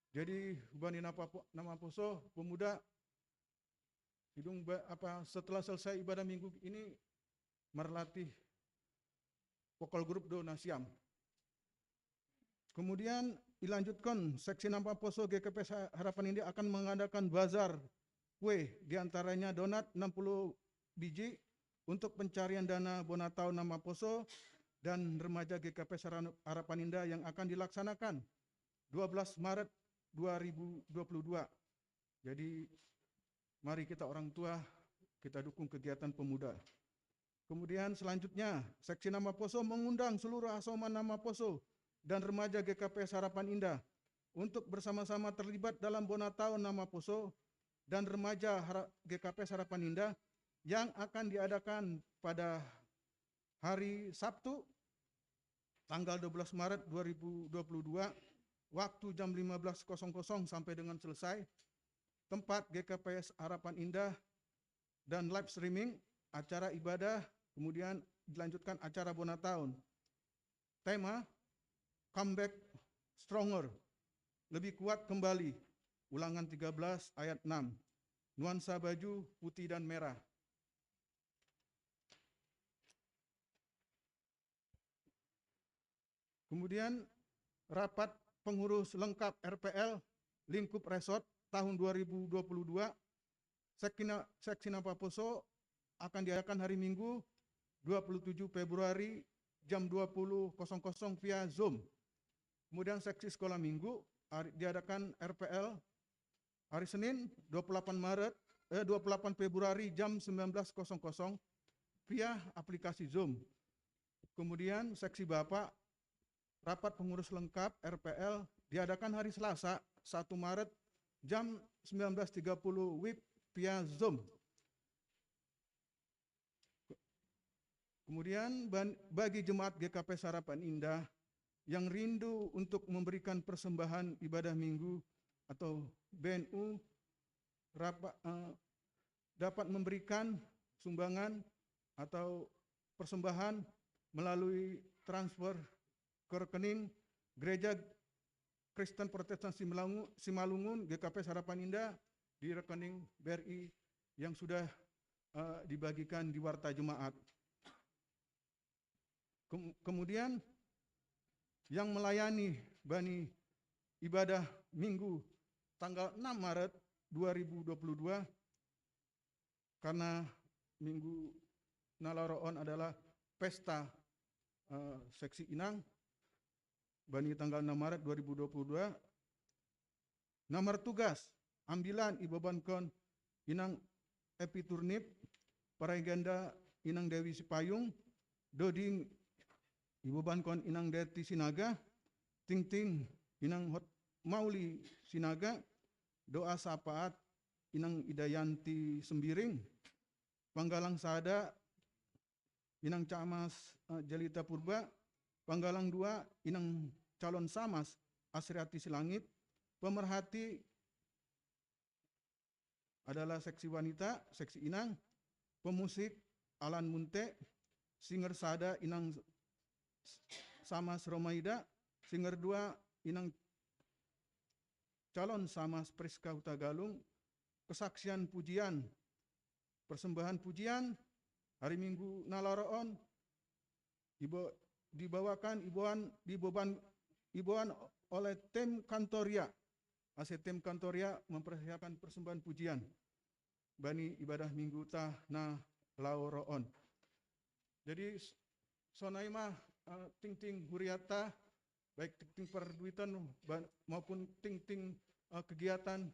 Jadi bani nama poso pemuda hidung setelah selesai ibadah minggu ini merlatih vokal grup do nasiam. Kemudian dilanjutkan seksi Nampa Poso GKPS Harapan Indah akan mengadakan bazar kue, diantaranya donat 60 biji untuk pencarian dana Bonatau Nampa Poso dan remaja GKPS Harapan Indah yang akan dilaksanakan 12 Maret 2022. Jadi mari kita orang tua kita dukung kegiatan pemuda. Kemudian selanjutnya seksi Nampa Poso mengundang seluruh asoman Nampa Poso dan remaja GKPS Harapan Indah untuk bersama-sama terlibat dalam Bonatau Nampa Poso dan remaja GKPS Harapan Indah yang akan diadakan pada hari Sabtu tanggal 12 Maret 2022 waktu jam 15.00 sampai dengan selesai, tempat GKPS Harapan Indah dan live streaming acara ibadah, kemudian dilanjutkan acara Bonataun. Tema Comeback Stronger, lebih kuat kembali. Ulangan 13 ayat 6. Nuansa baju putih dan merah. Kemudian rapat pengurus lengkap RPL Lingkup Resort tahun 2022 Seksi Napa Poso akan diadakan hari Minggu 27 Februari jam 20.00 via Zoom. Kemudian seksi sekolah minggu diadakan RPL hari Senin 28 Februari jam 19.00 via aplikasi Zoom. Kemudian seksi Bapak rapat pengurus lengkap RPL diadakan hari Selasa 1 Maret jam 19.30 WIB via Zoom. Kemudian bagi jemaat GKP Sarapan Indah yang rindu untuk memberikan persembahan ibadah minggu atau BNU dapat memberikan sumbangan atau persembahan melalui transfer ke rekening Gereja Kristen Protestan Simalungun GKP Sarapan Indah di rekening BRI yang sudah dibagikan di warta jemaat. Kemudian yang melayani bani ibadah minggu tanggal 6 Maret 2022 karena Minggu Nalaroon adalah pesta seksi Inang bani tanggal 6 Maret 2022. Nomor tugas ambilan ibabankon Inang Epi Turnip Paraiganda Inang Dewi Sipayung Doding ibabankon Inang Deti Sinaga Ting Inang Hot Mauli Sinaga doa sapaat Inang Idayanti Sembiring Panggalang Sada Inang Camas Jelita Purba Panggalang 2 Inang Calon Samas Asriati Silangit. Pemerhati adalah seksi wanita, seksi Inang. Pemusik Alan Munte, singer Sada Inang Samas Romaida, singer 2 Inang Calon Samas Priska Hutagalung. Kesaksian pujian, persembahan pujian hari Minggu Nalaroon dibawakan ibuan oleh tim Kantoria. Tim Kantoria mempersiapkan persembahan pujian bani ibadah Minggu Tahna Laoroon. Jadi sonaima ting huriata baik ting perduitan maupun ting kegiatan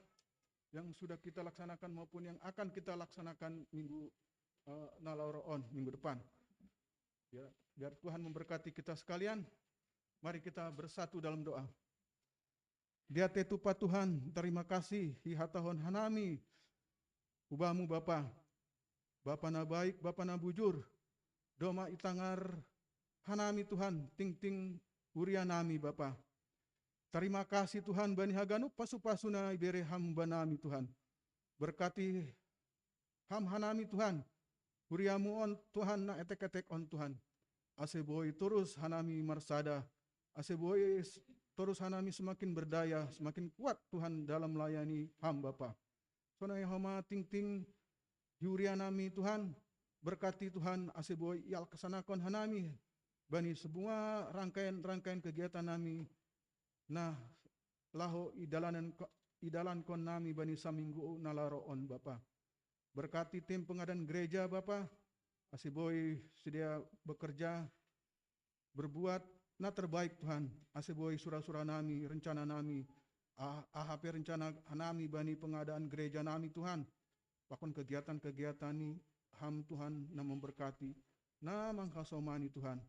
yang sudah kita laksanakan maupun yang akan kita laksanakan Minggu Nalaoroon minggu depan. Ya, biar Tuhan memberkati kita sekalian. Mari kita bersatu dalam doa. Dia tetupa Tuhan, terima kasih hihatahon hanami. Ubamu Bapa, Bapa na baik, Bapa na bujur. Doma itangar hanami Tuhan, ting urianami Bapa. Terima kasih Tuhan bani haganu pasu-pasuna ibere hamba nami Tuhan. Berkati ham hanami Tuhan. Uriamu on Tuhan na etek-etek on Tuhan. Aseboy terus hanami marsada. Aseboy terus hanami semakin berdaya, semakin kuat Tuhan dalam melayani hamba Bapa. Sonai hama ting urianami Tuhan. Berkati Tuhan aseboy yal kesanakan hanami. Bani semua rangkaian kegiatan nami. Nah, laho idalan kon nami bani saminggu nalaroon Bapa. Berkati tim pengadaan gereja Bapa, aseboy sedia bekerja, berbuat na terbaik Tuhan. Aseboy surah-surah nami, rencana nami, AHP rencana nami bani pengadaan gereja nami Tuhan. Pakon kegiatan-kegiatan ni ham Tuhan na memberkati, na mangkasomani Tuhan.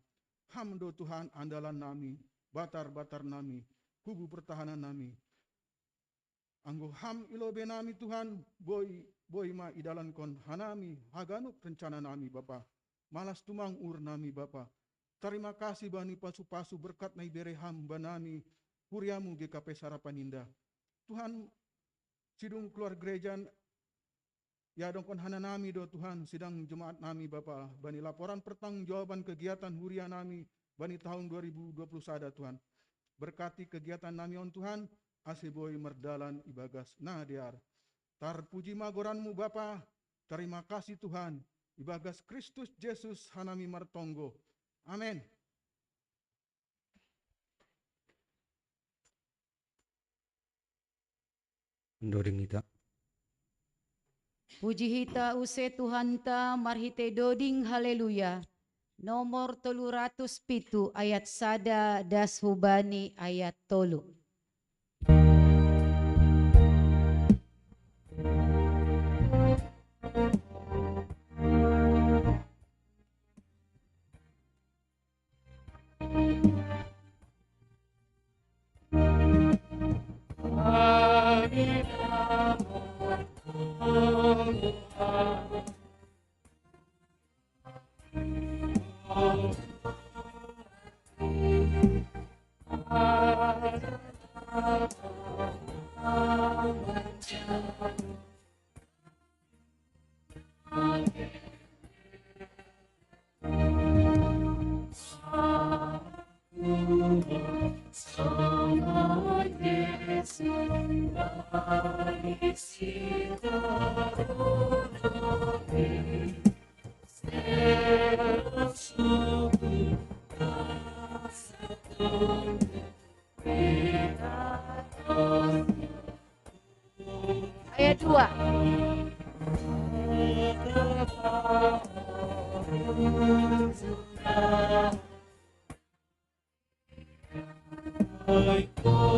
Ham do Tuhan andalan nami, batar-batar nami, kubu pertahanan nami. Anggo ham ilobe nami Tuhan, boy ma idalan kon hanami, haganuk rencana nami Bapa. Malas tumang ur nami Bapa. Terima kasih bani pasu-pasu berkat na ibere hamba nami, kuriamu GKP Sarapan Indah. Tuhan, sidung keluar gereja, ya dong kon hana nami do Tuhan, sidang jemaat nami Bapa. Bani laporan pertanggungjawaban kegiatan huria nami, bani tahun 2021 Tuhan. Berkati kegiatan nami on Tuhan, aseboy merdalan ibagas nadiar. Tarpuji magoranmu Bapa, terima kasih Tuhan. Ibagas Kristus Yesus hanami martonggo. Amin. Doding ita. Puji hita use Tuhanta marhite doding haleluya. Nomor 307 ayat sada das hubani ayat tolu. Ayat 2. Ayat 10.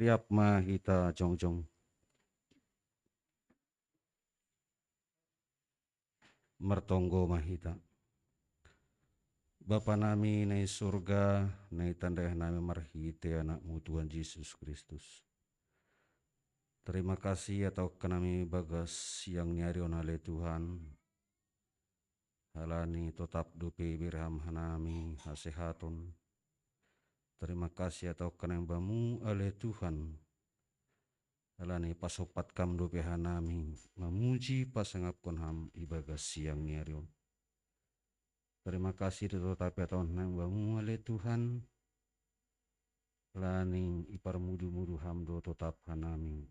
Riap mahita jongjong. Mertonggo mahita. Bapa nami nai surga, nai tandai nami marhite anakmu Tuhan Yesus Kristus. Terima kasih atau kenami bagas yang niarion ale Tuhan. Halani tetap dupi birham hanami hasehaton. Terima kasih atau kenang bamu ale Tuhan. Halani pasopat kam dupi hanami memuji pasangapkon ham ibagas siang niarion. Terima kasih tetapi atau nang bamu ale Tuhan. Halani iparmudu-mudu ham do tetap hanami.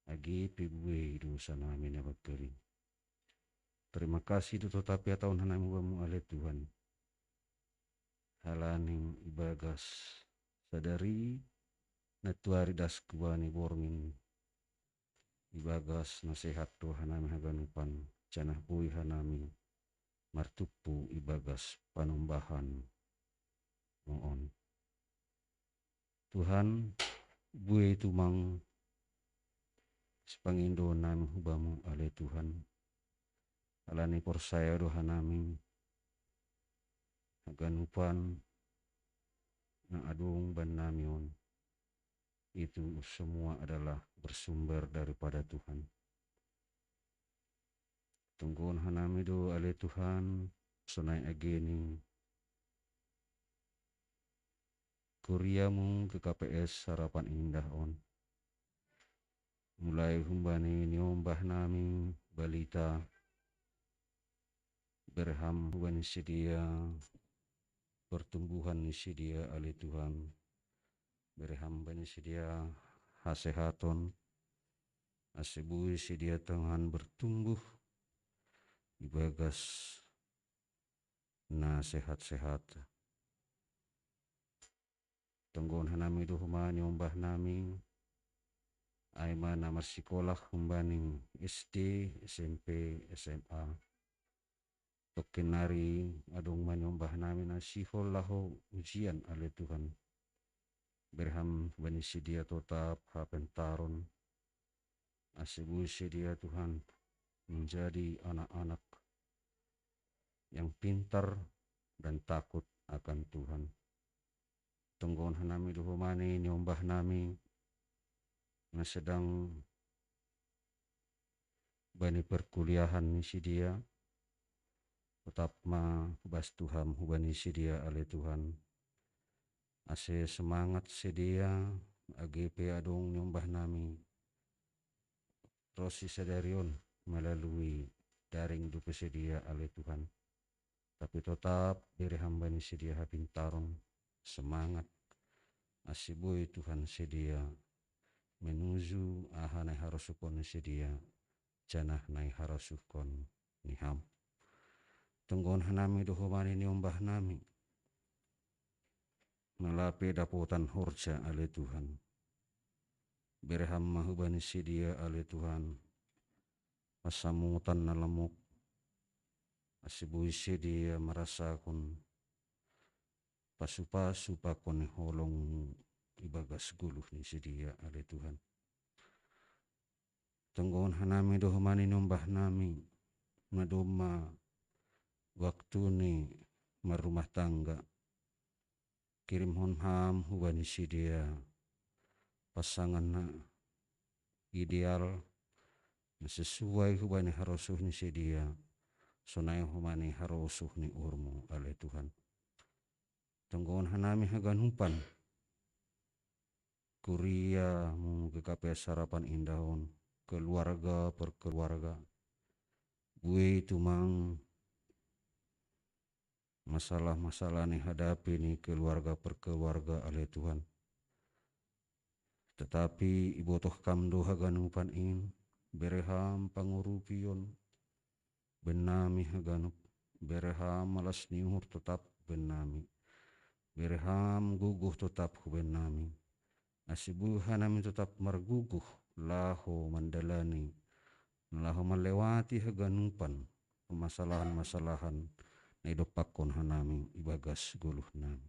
Agi pibue dosa nami nabakeri. Terima kasih tetapi atau hanami bamu ale Tuhan. Halaning ibagas sadari natuari das kubani borngin ibagas nasihat Tuhan hanami haganupan canah bui hanami martupu ibagas panumbahan mohon Tuhan bui tumang sepangindo nami hubamu ale Tuhan alani persaya doha nami haganupan na adung ban namion itu semua adalah bersumber daripada Tuhan. Tungguan hanami do ale Tuhan sonai ageni kuriamu ke KPS Harapan Indah on. Mulai humbani niombah nami balita berham humbani sedia pertumbuhan sedia ale Tuhan berham bani sedia hasehaton Asibui sedia Tuhan bertumbuh ibagas na sehat-sehat. Tunggon hanami duhumani umbah nami ay mana marsikolah humbaning SD, SMP, SMA. Tokenari adong manyumbah namin na sihol laho ujian ale Tuhan. Berham bani sedia tetap hapentaron. Asibui sedia Tuhan menjadi anak-anak yang pintar dan takut akan Tuhan. Tunggon hanami duhumani nyumbah nami na sedang bani perkuliahan ni sedia. Tetap ma bas Tuhan hubani sedia ale Tuhan. Ase semangat sedia AGP adong nyumbah nami. Rosi sadarion melalui daring dupe sedia ale Tuhan. Tapi tetap beri hamba ni sedia hapintaron semangat. Asibui Tuhan sedia menuju ahanai harusukon ni sedia. Janah nai harusukon ni ham. Tunggon hanami duhumani nyumbah nami. Melape dapotan horja ale Tuhan. Berham mahubani sedia ale Tuhan. Pasamutan na lamok. Asibui sedia merasakan pasu-pasu pakon holong ibagas guluh ni sedia ale Tuhan. Tunggon hanami duhumani nyumbah nami. Madoma waktu ni merumah tangga. Kirim honham hubani sedia pasangan na ideal na sesuai hubani harosuh ni sedia. Sonai humani harosuh ni urmu ale Tuhan. Tunggon hanami haganumpan. Kuria mu kekape sarapan indahon. Keluarga per keluarga. Gue tumang masalah-masalah ni hadapi ni keluarga per keluarga ale Tuhan. Tetapi ibotoh kamdo haganupan in bereham pangurupion benami haganup bereham malas niuhur tetap benami bereham guguh tetap benami asibu hanami tetap marguguh laho mandalani laho melewati haganupan permasalahan-masalahan na idopakon hanami ibagas guluh nami.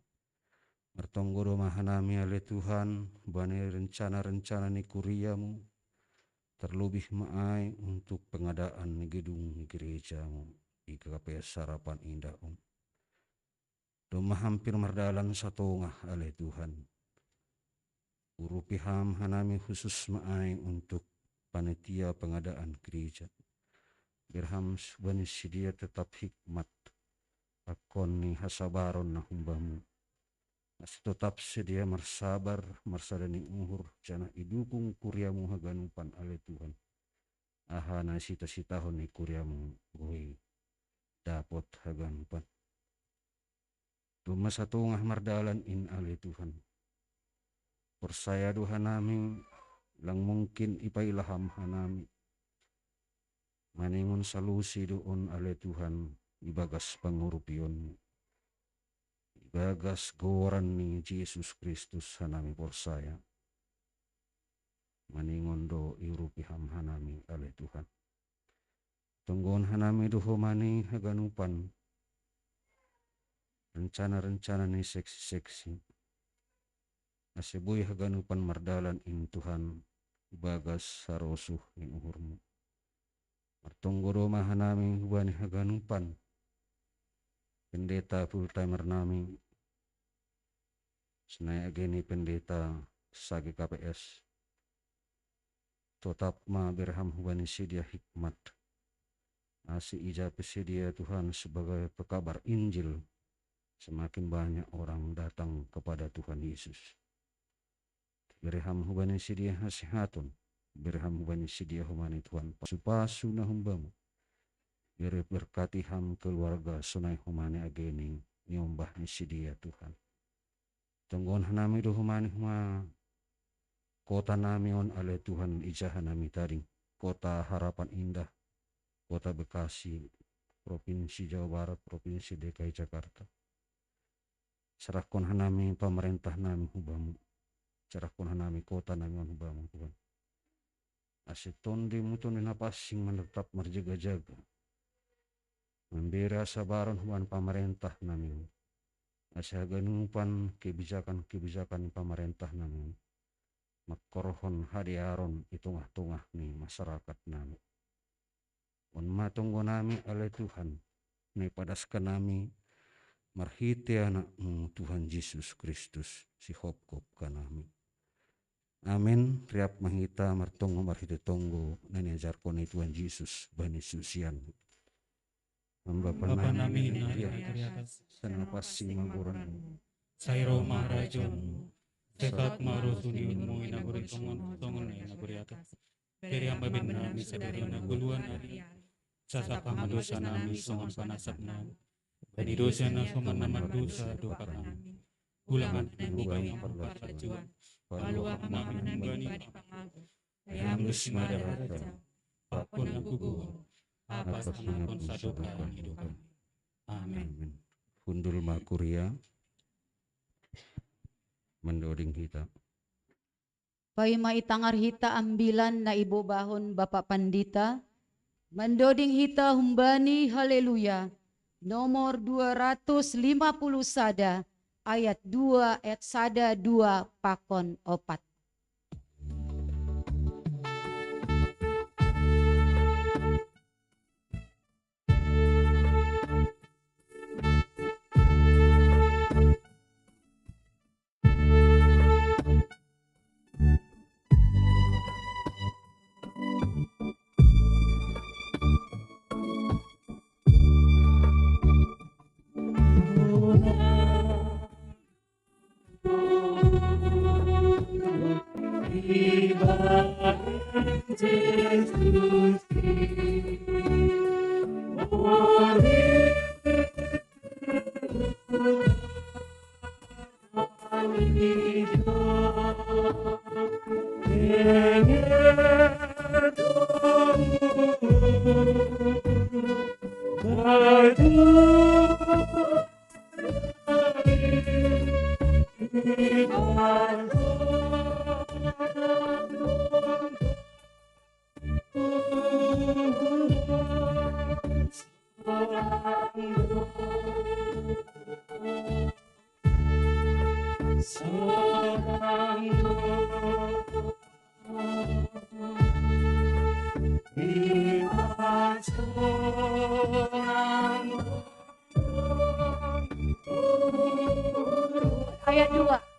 Martonggoro mahanami ale Tuhan bani rencana-rencana ni kuriamu terlebih maai untuk pengadaan ni gedung ni gerejamu di KKP Sarapan Indah Doma hampir mardalan satongah ale Tuhan. Urupiham hanami khusus maai untuk panitia pengadaan gereja. Berham bani sedia tetap hikmat akon ni hasabaron na humbamu. As tetap sedia marsabar marsadani uhur jana idukung kuriamu haganupan ale Tuhan. Ahana sita-sitahon ni kuriamu gue dapot haganupan. Tuma satongah mardalan in ale Tuhan. Persaya doha nami lang mungkin ipailaham hanami. Maningon salusi doon ale Tuhan ibagas pangurupion. Ibagas goran ni Jesus Kristus hanami persaya. Maningon do irupiham hanami ale Tuhan. Tunggon hanami dohomani haganupan. Rencana-rencana ni seksi-seksi. Asibui haganupan mardalan in Tuhan ibagas harosuh ni uhurmu. Martonggoro mahanami hubani haganupan. Pendeta full timer nami. Senai ageni pendeta sagi KPS. Tetap ma berham hubani sedia hikmat. Asi ija pesedia Tuhan sebagai pekabar Injil. Semakin banyak orang datang kepada Tuhan Yesus. Berham hubani sedia hasihatun. Berham hubani sedia humani Tuhan. Pasu-pasu na humbamu. Beri berkati ham keluarga sunai humani ageni. Nyombah ni sedia Tuhan. Tunggon hanami do humani huma. Kota nami on ale Tuhan ijahan nami taring. Kota Harapan Indah, Kota Bekasi, Provinsi Jawa Barat, Provinsi DKI Jakarta. Serahkan hanami pemerintah nami hubamu, serahkan hanami kota nami hubamu Tuhan. Asitondi mutun napasing menetap marjaga-jaga, memberi sabaran huban pemerintah nami. Asaganupan kebijakan-kebijakan pemerintah nami. Makorohon hadiaron itungah-tungah ni masyarakat nami. On matunggo nami oleh Tuhan, ni padaskan nami marhiti anakmu Tuhan Yesus Kristus si hopkop kanami. Amin. Riap mahita martonggo marhiti tonggo nani ajarkon Tuhan Yesus bani susian. Bapa nami na atas Sanapasing maguran. Sairo maharajon sekat marusuni unmu inaguri tongon na inaguri atas. Kiri ang babin nami sa diri na guluan nari. Sasaka madosa nami songon panasap nami. Panidosa na suman naman dosa doka nami. Ulangan bubay ang pagkakajuan. Paluak namin ang gani pangago. Ayam lusimadarata. Pakon ang guguho. Apas ang sa doka ang hidupan. Amin. Amin. Hundul makuria mendoding kita. Pay maitangar hita ambilan na ibobahon Bapak Pandita. Mendoding hita humbani haleluya. Nomor 250 sada ayat 2 ayat sada 2 pakon 4. Ayat 2.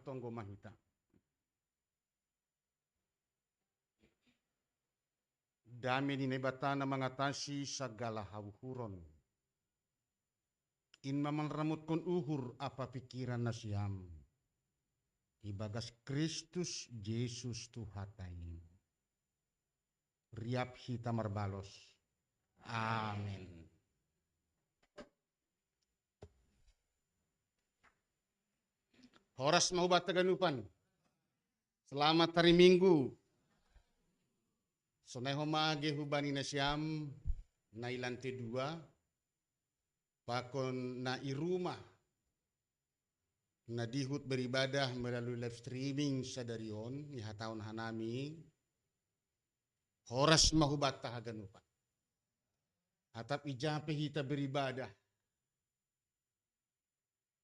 tonggo mahita. Dami ni nebatana mengatasi segala hauhuron. In mamang kon uhur apa pikiran nasiam. Ibagas Kristus Yesus Tuhatain. Riap hita marbalos. Amin. Horas mau bataganupan. Selamat hari Minggu. Sonai homage hubani na siyam na ilante dua. Pakon na irumah. Na dihut beribadah melalui live streaming sa darion. Ihataon hanami. Horas mahubat tahaganupan. Atap ijape hita beribadah.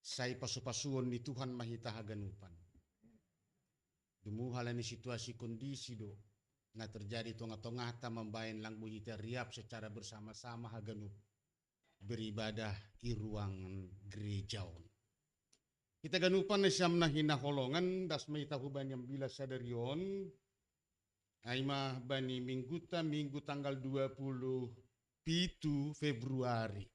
Say pasupasuon ni Tuhan mahita haganupan. Dumuhala ni situasi kondisi do. Na terjadi tengah-tengah ta membayan lang buhita riap secara bersama-sama haganup beribadah i ruangan gerejaon. Kita ganupan na siyam na hinaholongan das may tahuban yang bila sadarion ay mah bani minggu tanggal 27 Februari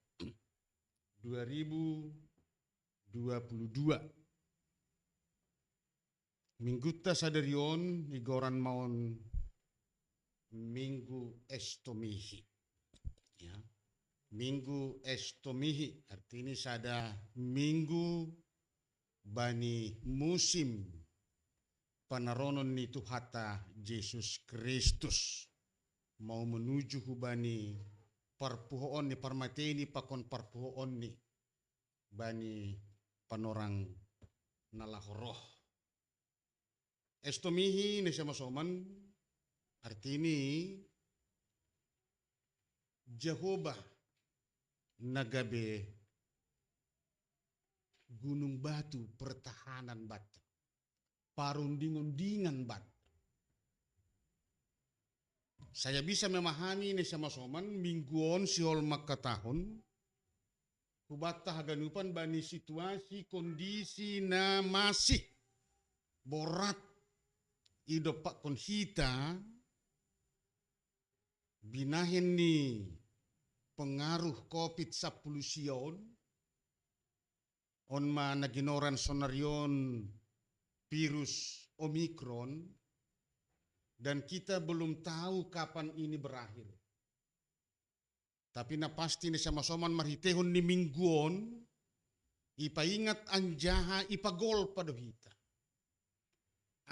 2022. Minggu ta sadarion igoran maon Minggu Estomihi. Ya. Minggu Estomihi artinya sada minggu bani musim panaronon ni Tuhata Yesus Kristus mau menuju hubani parpuhoon ni parmateni pakon parpuhoon ni bani panorang nalahoroh. Estomihi ni sama-soman artini Jehovah nagabe gunung batu pertahanan bat parunding-undingan bat. Saya bisa memahami ni sama-soman mingguon siol makatahon hubata haganupan bani situasi kondisi na masih borat hidup pak konhita binahin ni pengaruh COVID-19 on ma naginoran sonarion virus Omicron dan kita belum tahu kapan ini berakhir. Tapi na pasti ni sama-sama marhitehon ni mingguon ipaingat anjaha ipagol padohita.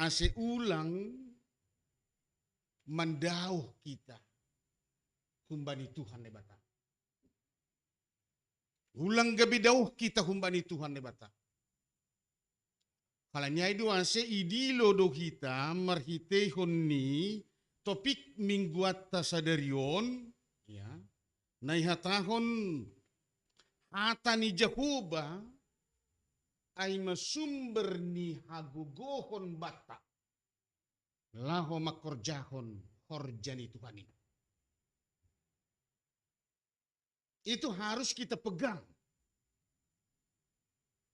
Ase ulang mandauh kita humbani Tuhan ne bata. Ulang gabi dauh kita humbani Tuhan ne bata. Kalanya itu ase idilo do kita marhitehon ni topik mingguat tasadarion ya. Naihatahon hata ni Jehovah ay masumber ni hagugohon bata. Laho makorjahon horjani Tuhanin. Itu harus kita pegang.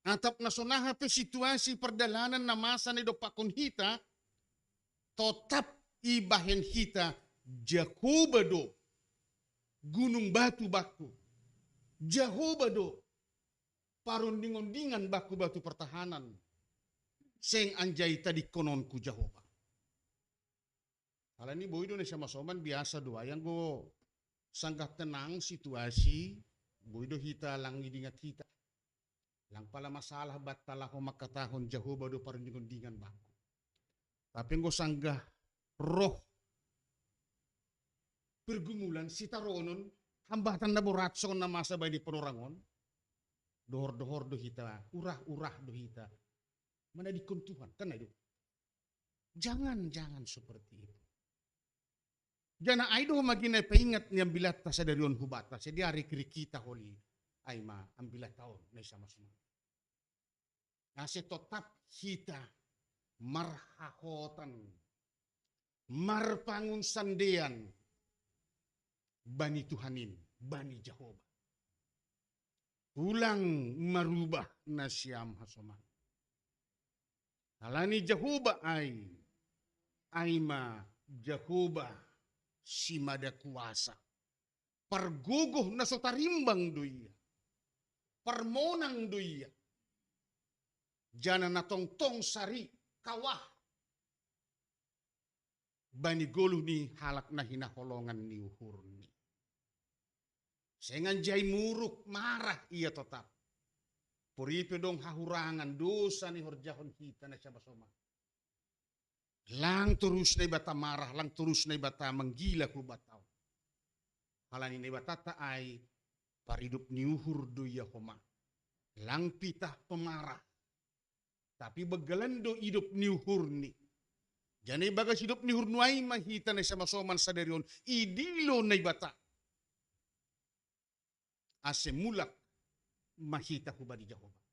Atap nasonaha pe situasi perdalanan na masa ni dopakon hita, tetap ibahen hita Jehovah do. Gunung batu baku. Jehovah do. Parunding-undingan baku batu pertahanan. Seng anjay tadi kononku Jehovah. Kalau ini boy do na siya masoman biasa doa yang go sanggah tenang situasi boy do hita lang idingat hita. Lang pala masalah batala ko makatahon Jehovah do parunding-undingan baku. Tapi go sanggah roh pergumulan sitaronon hambatan na boratson na masa bay di penorangon. Dohor-dohor do hita, urah-urah do hita. Mana dikuntuhan, kan itu. Jangan seperti itu. Jana aido magina paingat niyang bilat ta sa darion hubata. Sa diari kiri kita holi ay ma ang bilat taon na sama-sama. Kasi tetap kita marhahotan, marpangun sandean, bani Tuhanin, bani Jehovah. Ulang marubah na siyam hasoman. Halani Jehovah ai ma Jehovah si mada kuasa. Perguguh na sotarimbang doya. Permonang doya. Jana na tongtong sari kawah. Bani golu ni halak na hinaholongan ni uhur ni. Sengan jay muruk marah ia tetap. Puripe dong hahurangan dosa ni horjahon kita na siya basoma. Lang terus na ibata marah, lang terus na ibata menggila ku bataw. Halani na ibata taay paridup ni uhur do ya homa. Lang pitah pemarah. Tapi begalando hidup ni uhur ni. Jani bagas hidup ni hurnuay mahita na siya masoman sa derion. Idilo na ibata. Ase mulak mahita ko ba di Jehovah.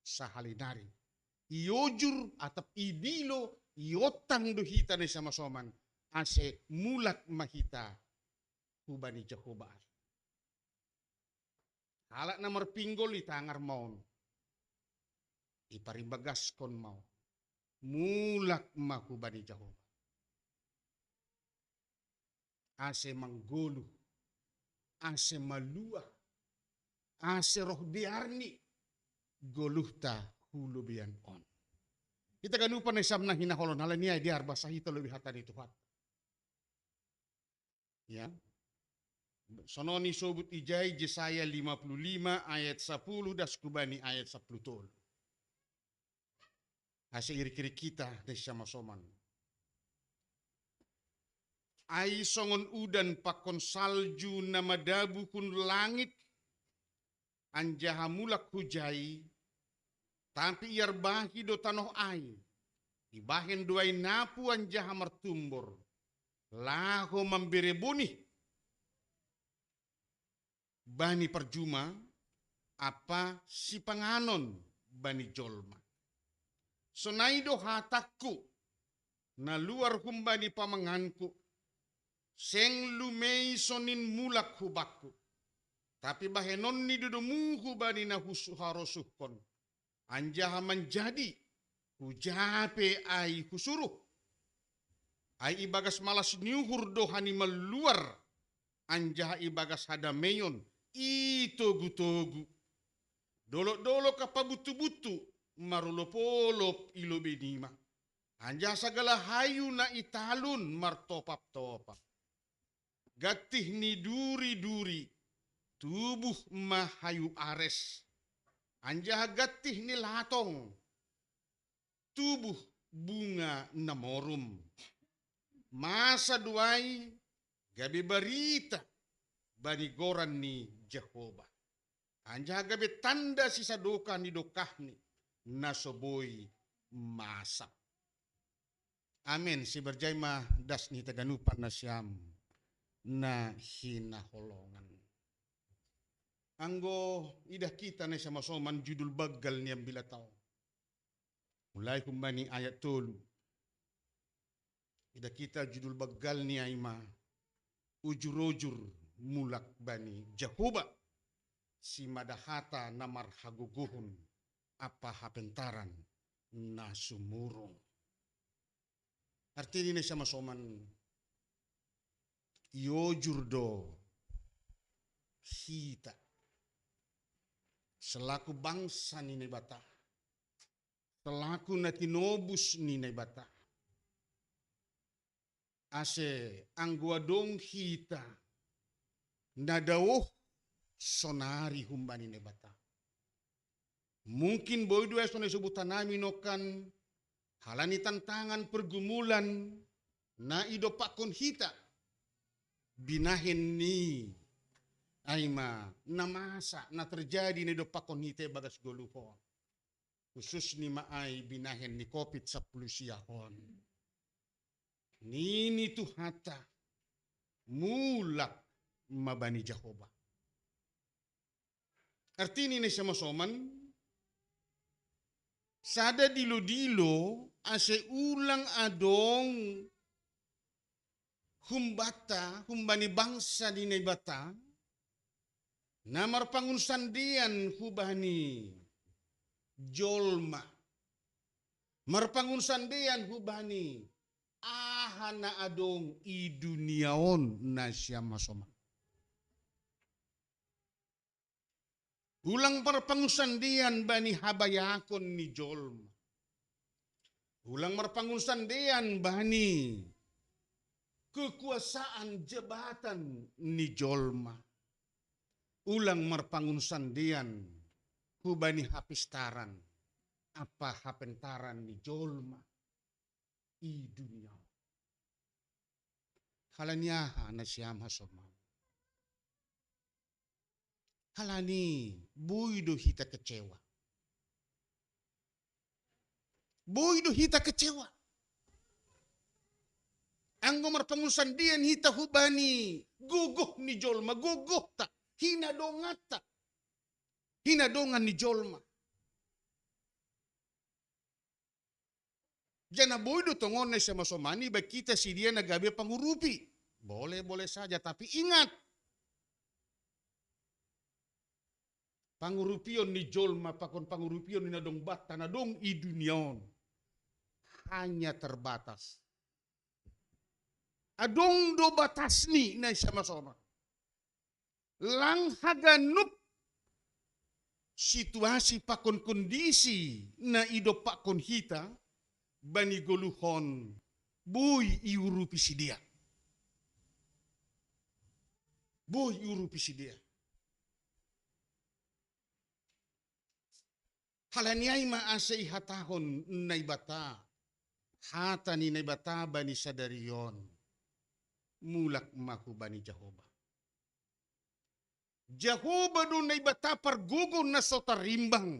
Sa halinarin. Iojur atap idilo iotang duhita ni sama soman. Ase mulak mahita ko ba ni Jehovah. Halak na marpinggol itangar maun. Iparibagas kon mau. Mulak maku ba ni Jehovah. Ase manggulu. Ase malua. Ase roh biarni. Goluhta hulubian on. Kita ganupan na isam na hinaholon. Hala niya diar basahita lebih hatan itu hat. Ya. Sononi sobut ijay Yesaya 55 ayat 10 das kubani ayat 10 tol. Hasil iri-kiri kita dari sama soman. Ai songon udan pakon salju nama dabu kun langit. Anjaha mulak hujai. Tapi iar bahi do tanoh ai. Ibahen duai napu anjaha martumbor. Laho membere buni. Bani perjuma. Apa si panganon bani jolma. Sonaido hatakku. Na luar humbani pamanganku. Seng lumei sonin mulak hubakku. Tapi bahenon ni dudumu hubani na harosuhkon. Anjaha menjadi. Hujape ai husuruh. Ai ibagas malas niuhur dohani meluar. Anjaha ibagas hadameyon. Itogu-togu. Dolok-dolok apa butu-butu. Marulopolop ilo benima. Anjaha segala hayu na italun martopap-topap. Gatih ni duri-duri. Tubuh mahayu ares. Anjaha gatih ni latong. Tubuh bunga namorum. Masa duai gabi barita bani goran ni Jehovah. Anjaha gabi tanda sisa doka ni dokahni nasoboi masak. Amin. Si berjay mah das ni taganupan na siyam na hinaholongan. Anggo idah kita na siya masoman judul bagal niyang bilataw. Mulai kumbani ayat 3. Ida kita judul bagal ni ay ma ujur-ujur mulak bani Jehovah si madahata namar haguguhun apa hapentaran na sumurong. Artinya ni siya masoman iojur do kita selaku bangsa ni bata. Selaku natinobus ni bata. Ase angguadong hita nadawuh sonari humbani ni bata. Mungkin boy dua sonay subutan namin nokan halani tantangan pergumulan na idopakon hita. Binahin ni ay ma namasa na terjadi ni idopakon hita bagas goluhon. Khusus ni maay binahin ni COVID sa pulusyahon. Nini tu hata mulak mabani Jehovah. Artinya ni siya masoman, sada dilo-dilo ase ulang adong humbani bangsa di bata, namar pangunsandian hubani jolma. Marpangun sandean hubani ahana adong i duniaon na siya masoma. Ulang marpangun sandean bani habayakon ni jolma. Ulang marpangun sandean bani kekuasaan jabatan ni jolma. Ulang marpangun sandean hubani hapistaran apa hapentaran ni jolma i dunia. Halaniaha na siyam hasoma. Halani boydo hita kecewa. Boydo hita kecewa. Anggo marpangusan dian hita hubani guguh ni jolma, guguh ta, hinadongat ta. Hinadongan ni jolma. Jana boydo tongon na siya masomani ba kita si dia nagabi pangurupi. Boleh saja tapi ingat. Pangurupion ni jolma pakon pangurupion ni nadong bata nadong i duniaon. Hanya terbatas. Adong do batas ni na siya masoma. Lang haganup situasi pakon kondisi na ido pakon hita bani goluhon boy iurupi si dia. Boy iurupi si dia. Halaniay maasay hatahon naibata. Hata ni naibata bani sadarion. Mulak maku bani Jehovah. Jehovah do naibata pargugon na sotarimbang.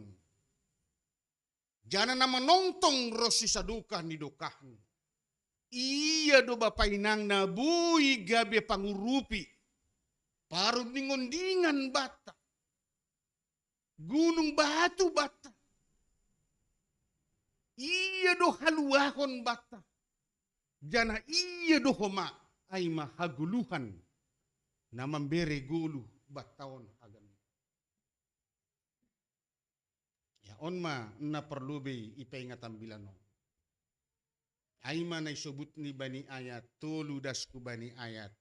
Jana na manongtong rosi saduka ni dokahan. Iya do bapainang na buhi gabi pangurupi. Parang ningondingan bata. Gunung batu bata. Iya do haluahon bata. Jana iya do homa ay mahaguluhan na mambere gulu bataon agan. Ya on ma na perlubi ipaingatan bilano. Ay man ay subut ni bani ayat tuludas ku bani ayat.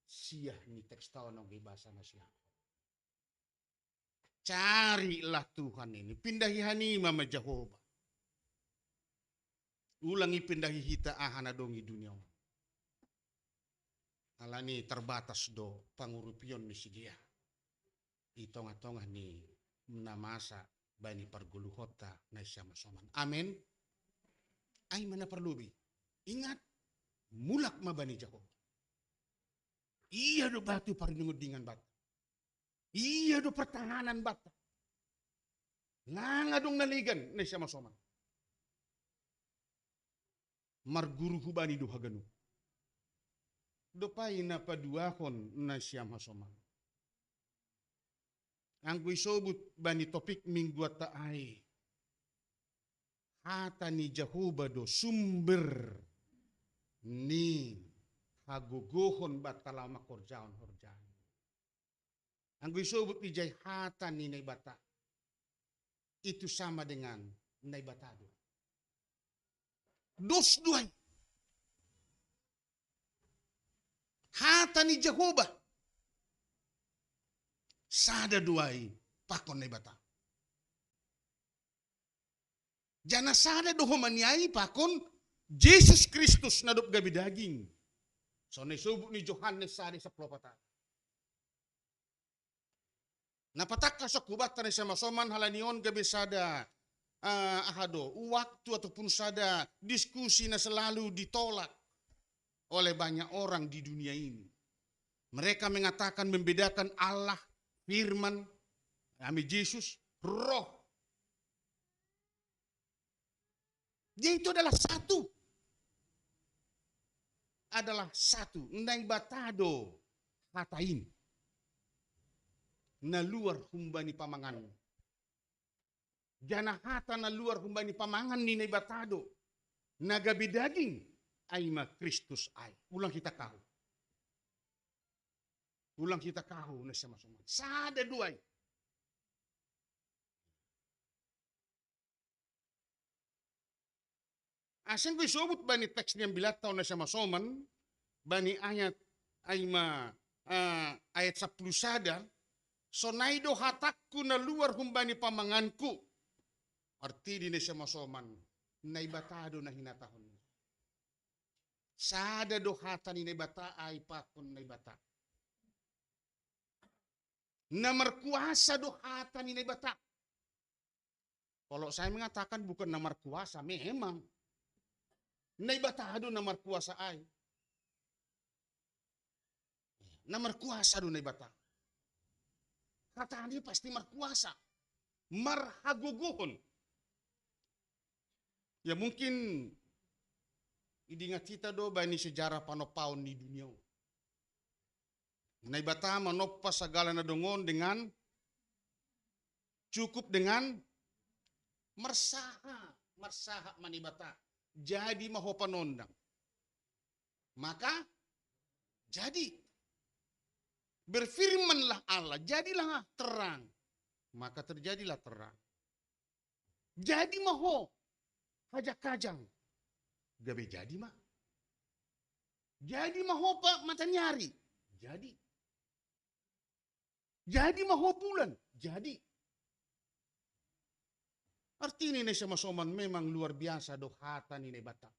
Siyah ni tekstawan ng ibasa na siya. Carilah Tuhan ini. Pindahi hanima ma Jehovah. Ulangi pindahi hita ahana dongi dunia. Alani terbatas do pangurupion ni si dia. Itong-atongah ni namasa bani parguluhota na siya masoman. Amen. Ay mana perlubi. Ingat. Mulak mabani Jehovah. Iya do batu parinungudingan bata. Iya do pertahanan bata. Nga dong naligan na siya masoman. Marguru hubani do haganu. Dopay na paduahon na siya masoman. Ang guisobut bani topik minggu taay. Hata ni Jehovah do sumber ni haguguhon batala makorjaon-horjaon. Ang guisobut ni jay hata ni naibata. Itu sama dengan naibatado. Dos duay. Hata ni Jehovah. Sada duay pakon naibata. Jana sada dohomanyai pakon Jesus Kristus nadup gabi daging. So naisubok ni Johannes sari sa propata. Napatak sa kubat na siya masoman halanion gabi sada ahado, waktu ataupun sada diskusi na selalu ditolak oleh banyak orang di dunia ini. Mereka mengatakan membedakan Allah, firman, kami Yesus, roh. Dia itu adalah satu. Adalah satu. Naibatado hatain. Na luar humbani pamangan. Jana hata na luar humbani pamangan ni naibatado. Nagabi daging ay ma Kristus ay. Ulang kita kaho. Ulang kita kaho na siya masama. Sada duay. Asen ko isubot bani teks niyang bilataw na siya masoman, bani ayat ay ayat 10 sada, so naido hatakku na luar humbani pamanganku. Arti di na siya masoman, naibatado na hinatahon. Sada dohata ni naibata ay pakon naibata. Na markuasa dohata ni naibata. Kalau saya mengatakan bukan na markuasa, memang. Naibatado na markuasa ay. Na markuasa do naibata. Kata dia pasti markuasa. Marhaguguhon. Ya mungkin idingat kita do bani sejarah panopaon di dunia. Naibata manoppa segala nadongon dengan cukup dengan marsaha manibata. Jadi maho panondang. Maka jadi berfirmanlah Allah, jadilah terang. Maka terjadilah terang. Jadi maho kajang-kajang. Gabe jadi mah. Jadi maho pak matanyari. Jadi. Jadi maho bulan. Jadi. Artinya ini sama soman memang luar biasa dohata ni bata.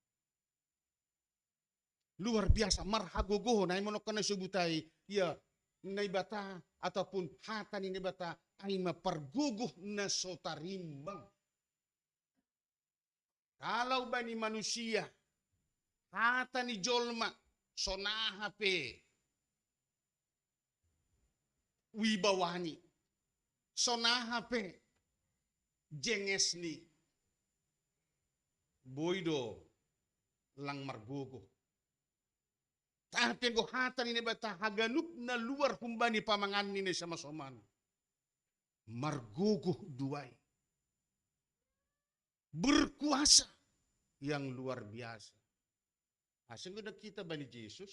Luar biasa marhagogoh na imono kana subutai ya naibata ataupun hata ni bata ay maparguguh na sotarimbang. Kalau bani manusia, hata ni jolma, sonahape, wibawani, sonahape, jengesni, boydo, lang margugo. Tapi ang hata ni bata haganup na luar humbani pamangan ni sa masoman. Margugo duay. Berkuasa yang luar biasa. Asing udah kita bani Yesus,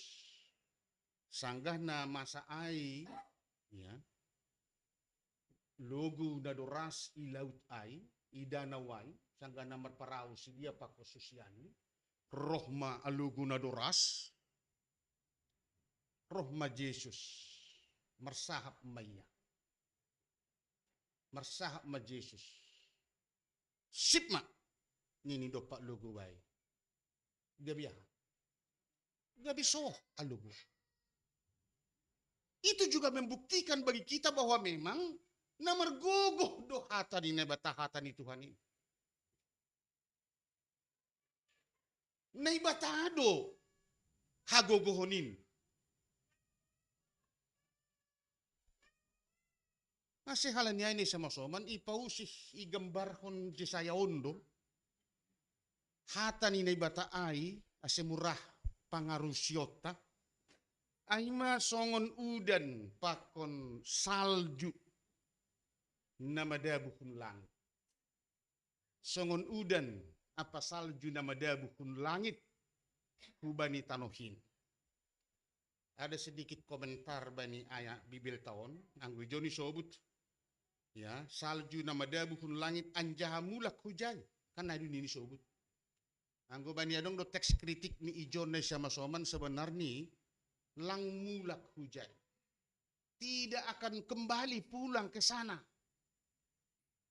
sanggah na masa ay, ya, logo na doras ilaut ay, idanaway, sanggah na marparao si dia pakosusyan, rohma alugo na doras, rohma Yesus, marsahap maya, marsahap ma Yesus. Sipma nini do pak lugu bay. Gabi so alugu. Itu juga membuktikan bagi kita bahwa memang na marguguh dohata ni naibata ni Tuhan ini. Naibatado hagogohonin. Kasi halan niya ini sama soman ipausih igambarhon Jesaya ondo. Hata ni naibata ay asemurah pangarusyota ay masongon udan pakon salju na madabuhun langit. Songon udan apa salju na madabuhun langit hubani tanohin. Ada sedikit komentar bani ayat Bibil tahun anggo Joni sobut. Ya, salju na madabuhun langit anjaha mulak hujan. Kan ada ini sobut. Anggo bani adong do teks kritik ni ijon na siya masoman sebenarnya lang mulak hujan. Tidak akan kembali pulang ke sana.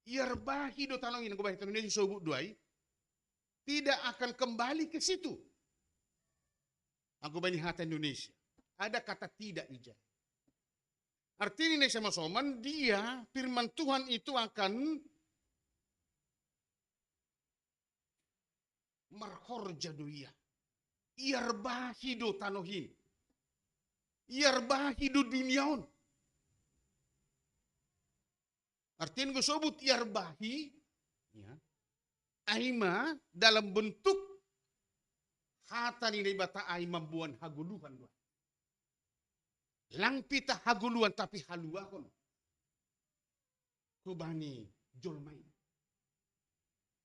Yarbahi do tanongin anggo bani Indonesia sobut duai. Tidak akan kembali ke situ. Anggo bani hata Indonesia. Ada kata tidak ijaz. Artinya sama soman dia firman Tuhan itu akan marhorja duia. Iarbahido tanohin. Iarbahido duniaon. Artinya gue sebut iarbahi ya, aima dalam bentuk hata ni bata aima buan haguluhan dua. Lang pita haguluan tapi haluahon. Kubani jolmai.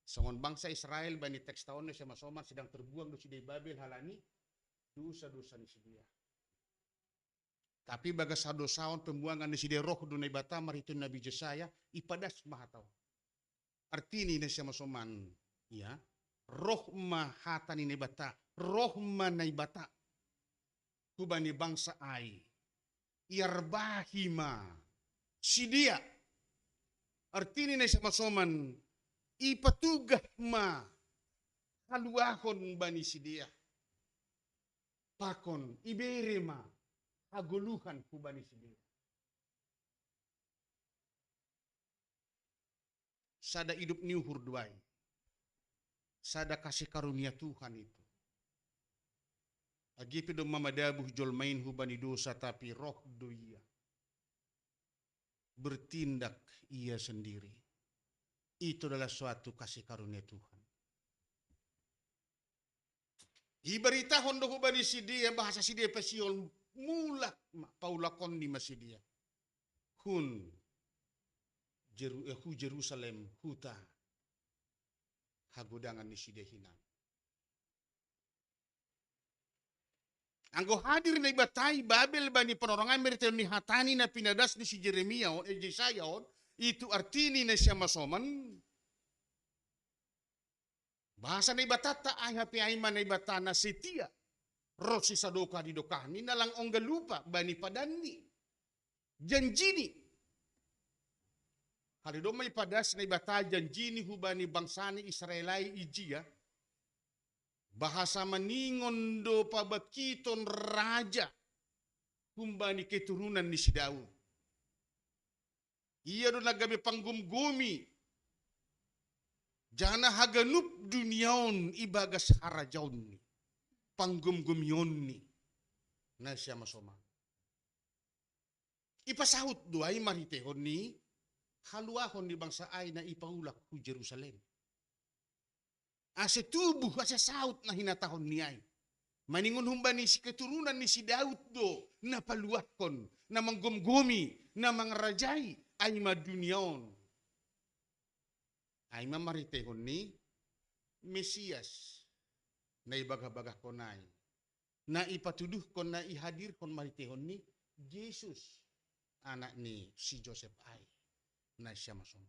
Songon bangsa Israel bani teks tahun sama soman sedang terbuang do sidai Babel halani dosa-dosa ni sidia. Tapi bagas dosaon pembuangan ni sidai roh do bata maritun Nabi Jesaya ipadas mahatau. Artini ni sama soman ya rohma hatani ni bata, rohma na bata, kubani bangsa ai, iarbahima, sidia, artini na masoman, ipatugah ma, haluahon bani sidia, pakon, ibere ma, haguluhan kubani sidia. Sada hidup niuhur duai. Sada kasih karunia Tuhan itu. Agipi do mamadabuh jolmain hubani dosa tapi roh do ia. Bertindak ia sendiri. Itu adalah suatu kasih karunia Tuhan. Ibaritahon do hubani sidia bahasa sidia pesion mula paulakon di masidia. Hun Jerusalem huta hagodangan ni sidehinan. Anggo hadir na ibatay Babel bani penorongan merita ni hatani na pinadas ni si Jeremia on Yesaya on itu artini na siya masoman. Bahasa na ibatata ay hapi ayman na ibatana setia. Rosi sadoka di dokani nalang onggalupa bani padani. Janjini. Halido may padas na ibatajan jini hubani bangsani Israelai ijia. Bahasa maningon do pabakiton raja humbani keturunan ni si Daud. Ia do nagabi panggumgumi. Jana haganup duniaon ibagas harajaon ni. Panggumgumion ni. Na siya masoma. Ipasahut doay maritehon ni. Haluahon di bangsa ay na ipaulak ku Jerusalem. Ase tubuh, ase saut na hinatahon ni ay. Maningon humbani si keturunan ni si Daud do, na paluakon, na manggumgumi, na mangrajay, ay madunyaon. Ay mamaritehon ni Mesias, na ibagabagah konay. Na ipatuduh kon na ihadir kon maritehon ni Jesus, anak ni si Joseph ay. Na siya masoma.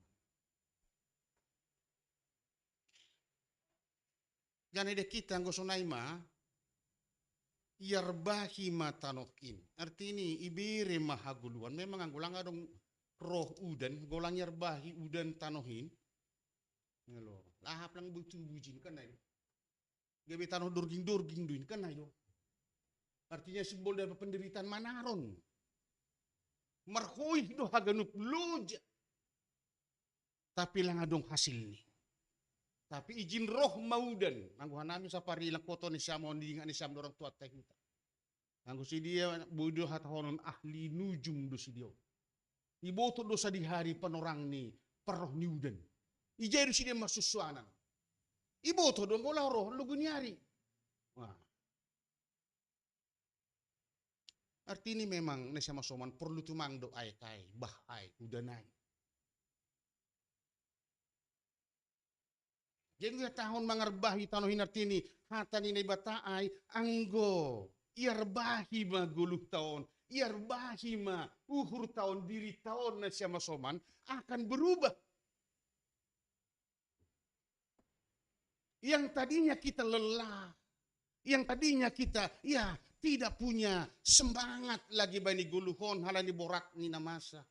Yan ide kita ang gusto na ima, yarbahi matanokin. Artini, ibire mahaguluan. Memang ang gulang adong roh udan, gulang yarbahi udan tanohin. Lahap lang butuh bujin kan na ito. Gabi tanoh dorging-dorging duin kan na ito. Artinya simbol dari penderitaan manaron. Marhoy do haganup loja. Tapi lang adong hasil ni. Tapi izin roh maudan. Nangguhan namin sa parilang koto ni Siam, hindi nga ni Siam dorang tuat tayo kita. Nanggu si dia, bodo hatahonon ahli nujum do si dia. Iboto do sa di hari panorang ni paroh ni udan. Ijay do si dia masusuanan. Iboto do ngolah roh, lugo niyari. Wah. Arti ini memang na siya masoman perlu tumang do ay kay, bahay, udanay. Jadi tahun mangarbahi tanohin artini hatan ini bataay anggo iarbahi maguluh taon iarbahi ma uhur taon diri taon na siya masoman akan berubah. Yang tadinya kita lelah, yang tadinya kita ya tidak punya semangat lagi bani guluhon halani borak ni namasa.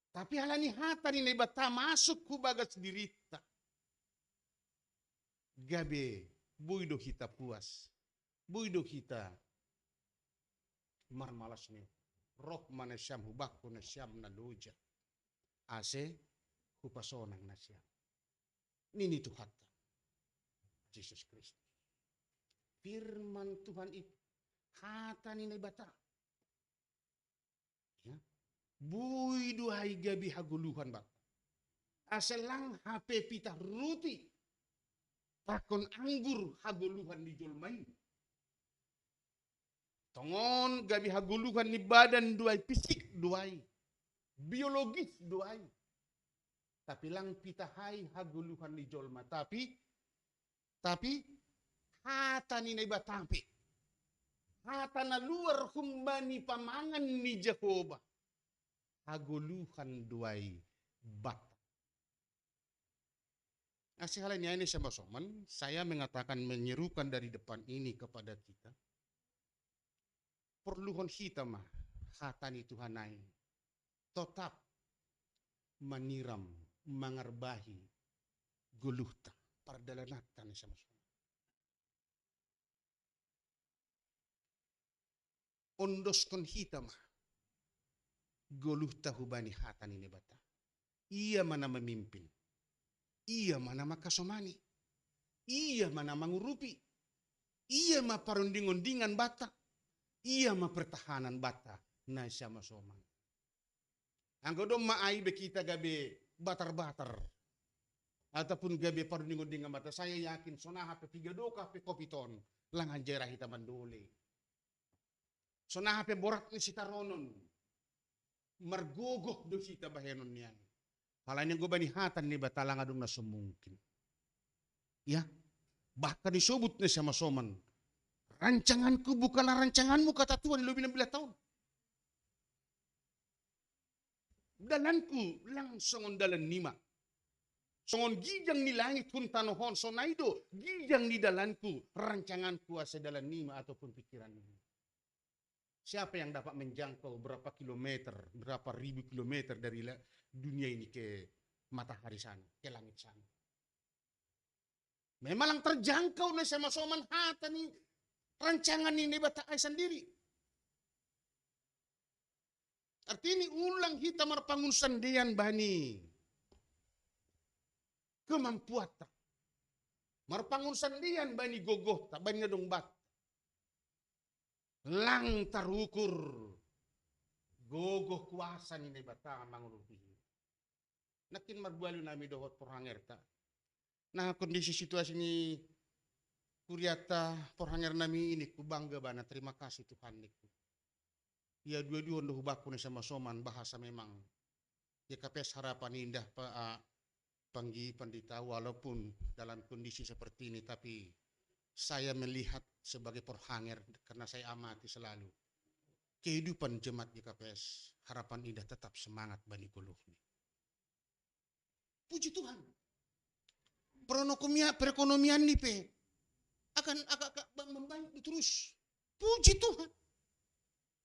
Tapi halani hatan ini bata masuk ku bagas dirita. Gabe, buido kita puas. Buido kita marmalas ni. Roh mana syam hubakku na syam na loja. Ase hupasonang na syam. Nini Tuhan. Yesus Kristus. Firman Tuhan itu hata ni bata. Ya. Buido hai gabi haguluhan bata. Aselang HP pita ruti. Takon anggur haguluhan di jolmain. Tongon gabi haguluhan ni badan duai fisik duai. Biologis duai. Tapi lang pitahai haguluhan ni jolma. Tapi hata ni naiba tampi. Hata na luar kumbani pamangan ni Jehovah. Haguluhan duai bat. Asihalnya ini sama soman, saya mengatakan menyerukan dari depan ini kepada kita. Perluhon kita mah hatani Tuhanai tetap meniram, mengarbahi guluhta pardalanatan sama soman. Ondoskon kita mah guluhta hubani hatani nebata. Ia mana memimpin. Ia mana makasomani. Ia mana mengurupi. Ia ma parunding-undingan bata. Ia ma pertahanan bata. Na sama soman. Anggo dong maai be kita gabe batar-batar. Ataupun gabe parunding-undingan bata. Saya yakin sonaha pe pigadoka pe kopiton. Langan jerah hita mandole. Sonaha pe borak ni sitaronon. Margogok do kita bahenon niyan. Halanya gue banihatan nih batalang adung na semungkin. Ya, bahkan disebut nih sama soman. Rancanganku bukanlah rancanganmu kata Tuhan lebih 16 tahun. Dalanku langsung dalan nima. Songon gijang ni langit kun tanohon sonaido gijang ni dalanku rancanganku asa dalan nima ataupun pikiranmu. Siapa yang dapat menjangkau berapa kilometer, berapa ribu kilometer dari dunia ini ke matahari sana, ke langit sana. Memang terjangkau nih sama soman hata nih rancangan ini batakai sendiri. Artinya ulang kita marpangun sandian bani kemampuan tak. Marpangun sandian bani gogoh tak bani dong bat. Lang tarukur gogoh kuasa ni bata mangurupi. Nakin marbualu nami dohot porhanger ta. Nah kondisi situasi ini kuriata porhanger nami ini ku bangga bana terima kasih Tuhan niku. Ya dua-dua ndoh baku ni sama soman bahasa memang. Ya KPS harapan indah panggi pandita walaupun dalam kondisi seperti ini tapi saya melihat sebagai porhanger karena saya amati selalu kehidupan jemaat di KPS harapan indah tetap semangat bani kuluh. Puji Tuhan. Perekonomian nih pe akan membaik terus. Puji Tuhan.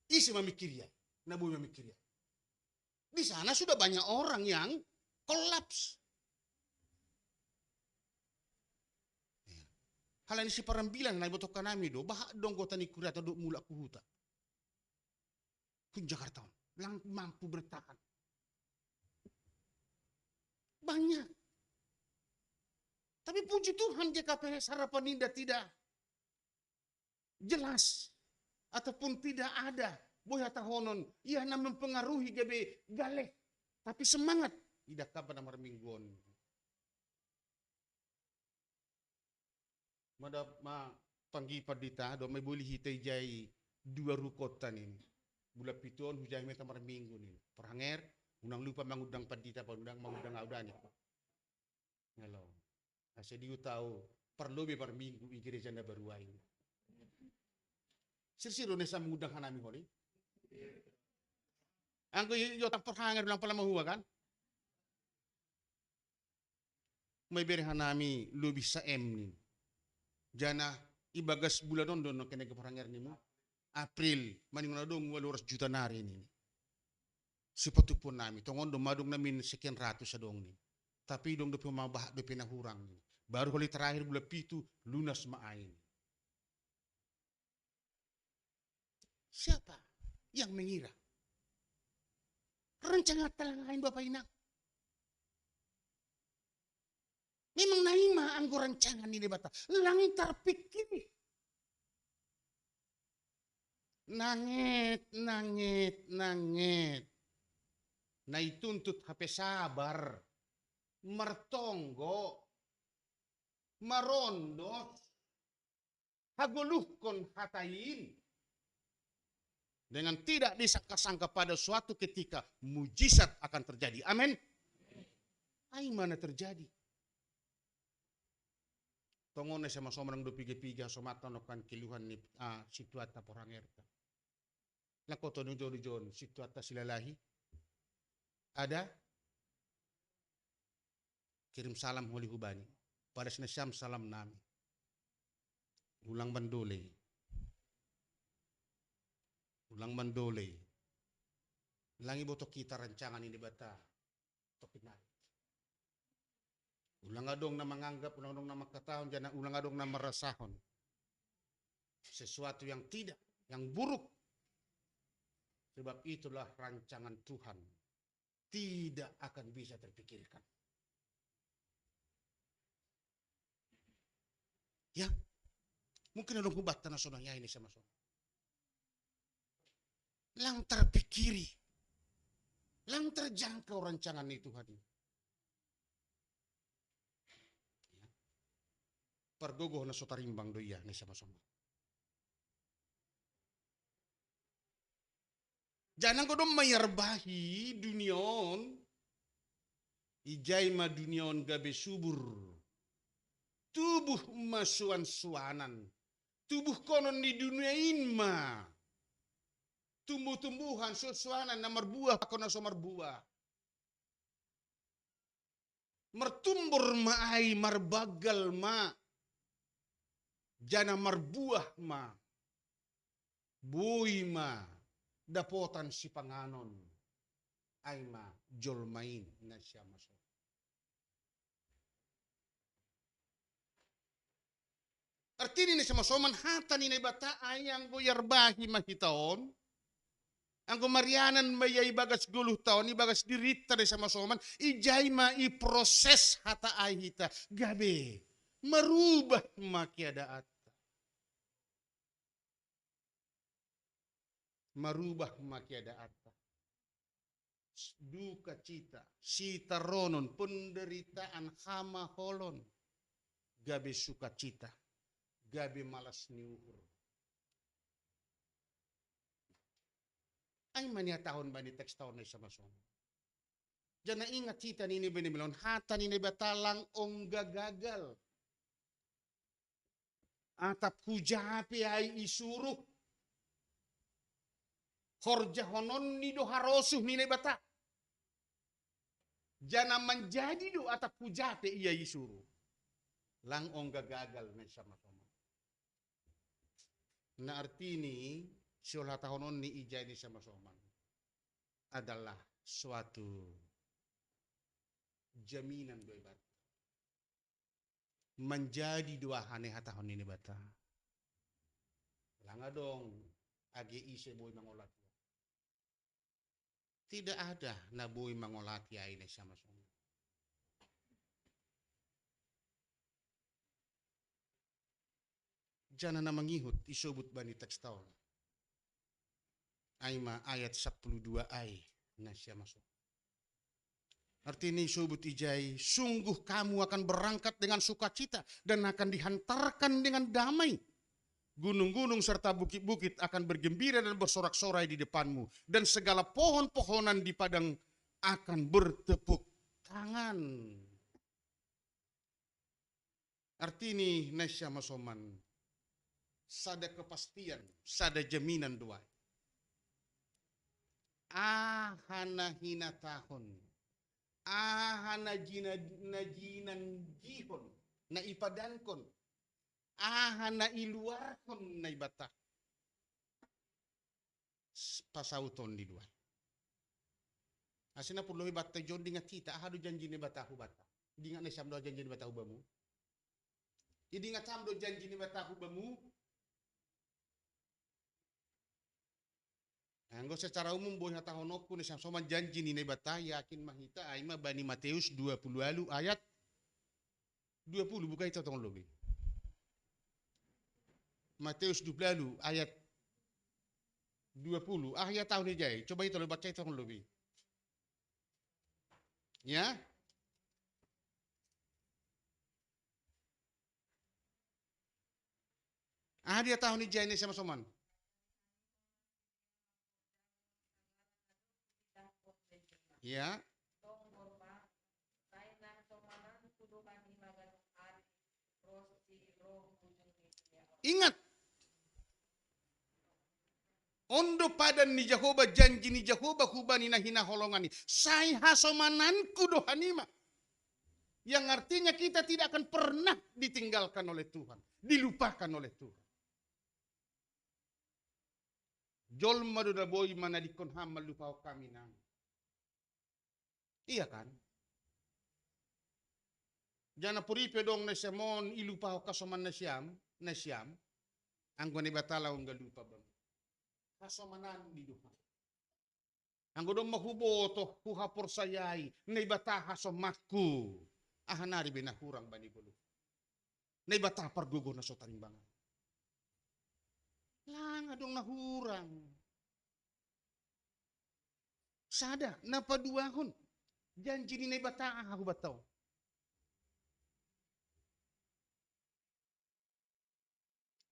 Isi memikir ya, nabu memikir ya. Di sana sudah banyak orang yang kolaps. Hal ini si parambilan na ibotok kanami do, bahak dong kota ni kurata do mulak kuhuta. Kun Jakarta, lang mampu bertahan. Banyak. Tapi puji Tuhan JKP harapan indah tidak jelas ataupun tidak ada boya tahonon ia na mempengaruhi gabe galeh tapi semangat tidak kapan nomor mingguan. Madap ma panggi padita do may buli hitay jay dua rukotan ini. Bula piton hujay may tamar minggu ini. Perhanger unang lupa mangudang padita pangudang mangudang audan itu. Ngalo. Kasi diyo tahu perlu be par minggu igreja na baruay. Sirsiro na sa mangudang hanami holi. Ang ko yotang perhanger lang pala mahuwa kan? May beri hanami lubi sa M ni. Jana ibagas bulan doon no kena keperangar ni mo. April maning na dong 800 juta na rin ini. Sipatupon nami tongon dumadong namin sekian ratus sa dong ni. Tapi dong do pumabah do pinahurang ni. Baru kali terakhir bulan pitu lunas maain. Siapa yang mengira? Rencana talangain Bapak Inang. Memang naima anggo rancangan ini bata. Langit terpikir. Nangit. Na ituntut HP sabar. Mertonggo. Marondos. Haguluhkon hatain. Dengan tidak disangka-sangka pada suatu ketika mujizat akan terjadi. Amin. Ay mana terjadi? Tongon na sama somarang do piga-piga somata no kan kiluhan ni situata porangerta. Nakoto no Jon situata silalahi. Ada kirim salam holi hubani. pada senasyam salam nami. Ulang bandole. Ulang bandole. Langi botok kita rancangan ini bata. Topik nari. Ulang adong na menganggap, ulang adong na makatahon, jangan ulang adong na merasahon. Sesuatu yang tidak, yang buruk. Sebab itulah rancangan Tuhan. Tidak akan bisa terpikirkan. Ya, mungkin ada hubat tanah sonanya ini sama-sama. Lang terpikiri. Lang terjangkau rancangan itu Tuhan. Ya. Pergogoh na sotarimbang doya ini sama-sama. Jangan kau dong mayarbahi dunion. Ijai ma dunion gabe subur. Tubuh masuan-suanan. Tubuh konon di dunia inma. Tumbuh-tumbuhan suanan na marbuah pakona so marbuah. Mertumbur maai marbagal ma. Jana marbuah ma. Boy ma. Dapotan si panganon. Ay ma jolmain na siya masuk. Artini ni sa masoman hata ni bata ay ang goyarbahi mahitaon. Ang gumarianan mayay bagas guluh taon, ibagas dirita ni sa masoman, ijay ma iproses hata ay hita. Gabi, marubah makiadaat. Marubah makiadaat. Duka cita, sita ronon, penderitaan hama holon. Gabi sukacita. Gabi malas niuhur. Ay mania tahun bani teks tahun na sama sama. Jangan ingat cita nini bani melon hata nini batalang ong gagagal. Atap hujapi ay isuruh. Horja honon ni do harosuh nini bata. Jangan menjadi do atap hujapi iya isuruh. Lang ong gagagal na sama sama. Na artini siolah tahonon ni ijay ni sama soman adalah suatu jaminan dua ibarat. Menjadi dua hane hatahon ini bata. Langa dong agi ise boy mangolat. Tidak ada na boy mangolat ya ini sama soman. Jangan na mangihut isobut bani teks tahun. Aima ayat 12 ay na siya masuk. Artinya isobut ijay, sungguh kamu akan berangkat dengan sukacita dan akan dihantarkan dengan damai. Gunung-gunung serta bukit-bukit akan bergembira dan bersorak-sorai di depanmu. Dan segala pohon-pohonan di padang akan bertepuk tangan. Artinya na siya masoman. Sada kepastian, sada jaminan dua. Ahana hina tahun. Ahana jinan jihon. Na ipadankon. Ahana iluarkon na ibata. Pasauton di dua. Asina puluh ibata jon dinga kita. Ahadu janji ni bata hubata. Dinga na siyam do janji ni bata hubamu. Idinga tam do janji ni bata hubamu. Anggo secara umum boy hatahonokku ni samsoman janji ni nebata yakin mahita aima bani Matius 20 lalu ayat 20 buka itu tong lebih. Matius 20 lalu ayat 20 ayat tahun ini jai. Coba itu baca itu tong lebih. Ya. Dia tahun ini jai ni sama soman. Ya. Ingat. Ondo padan ni Jehovah janji ni Jehovah hubani na hina holongani. Sai hasomananku dohanima. Yang artinya kita tidak akan pernah ditinggalkan oleh Tuhan, dilupakan oleh Tuhan. Jol maduda boy mana dikon hamal lupau kami nang. Iya kan? Jana puripe dong na semon ilupau kasoman na siyam, anggo ni batala ang galupa bang. Kasomanan di duha. Anggo dong mahuboto, huhapor sayay, na ibata hasomaku. Ahanari binahurang bani gulo. Na ibata pargugo na so tarimbangan. Lang adong nahurang. Sada, napaduahon. Janji ni na ibata ako bataw.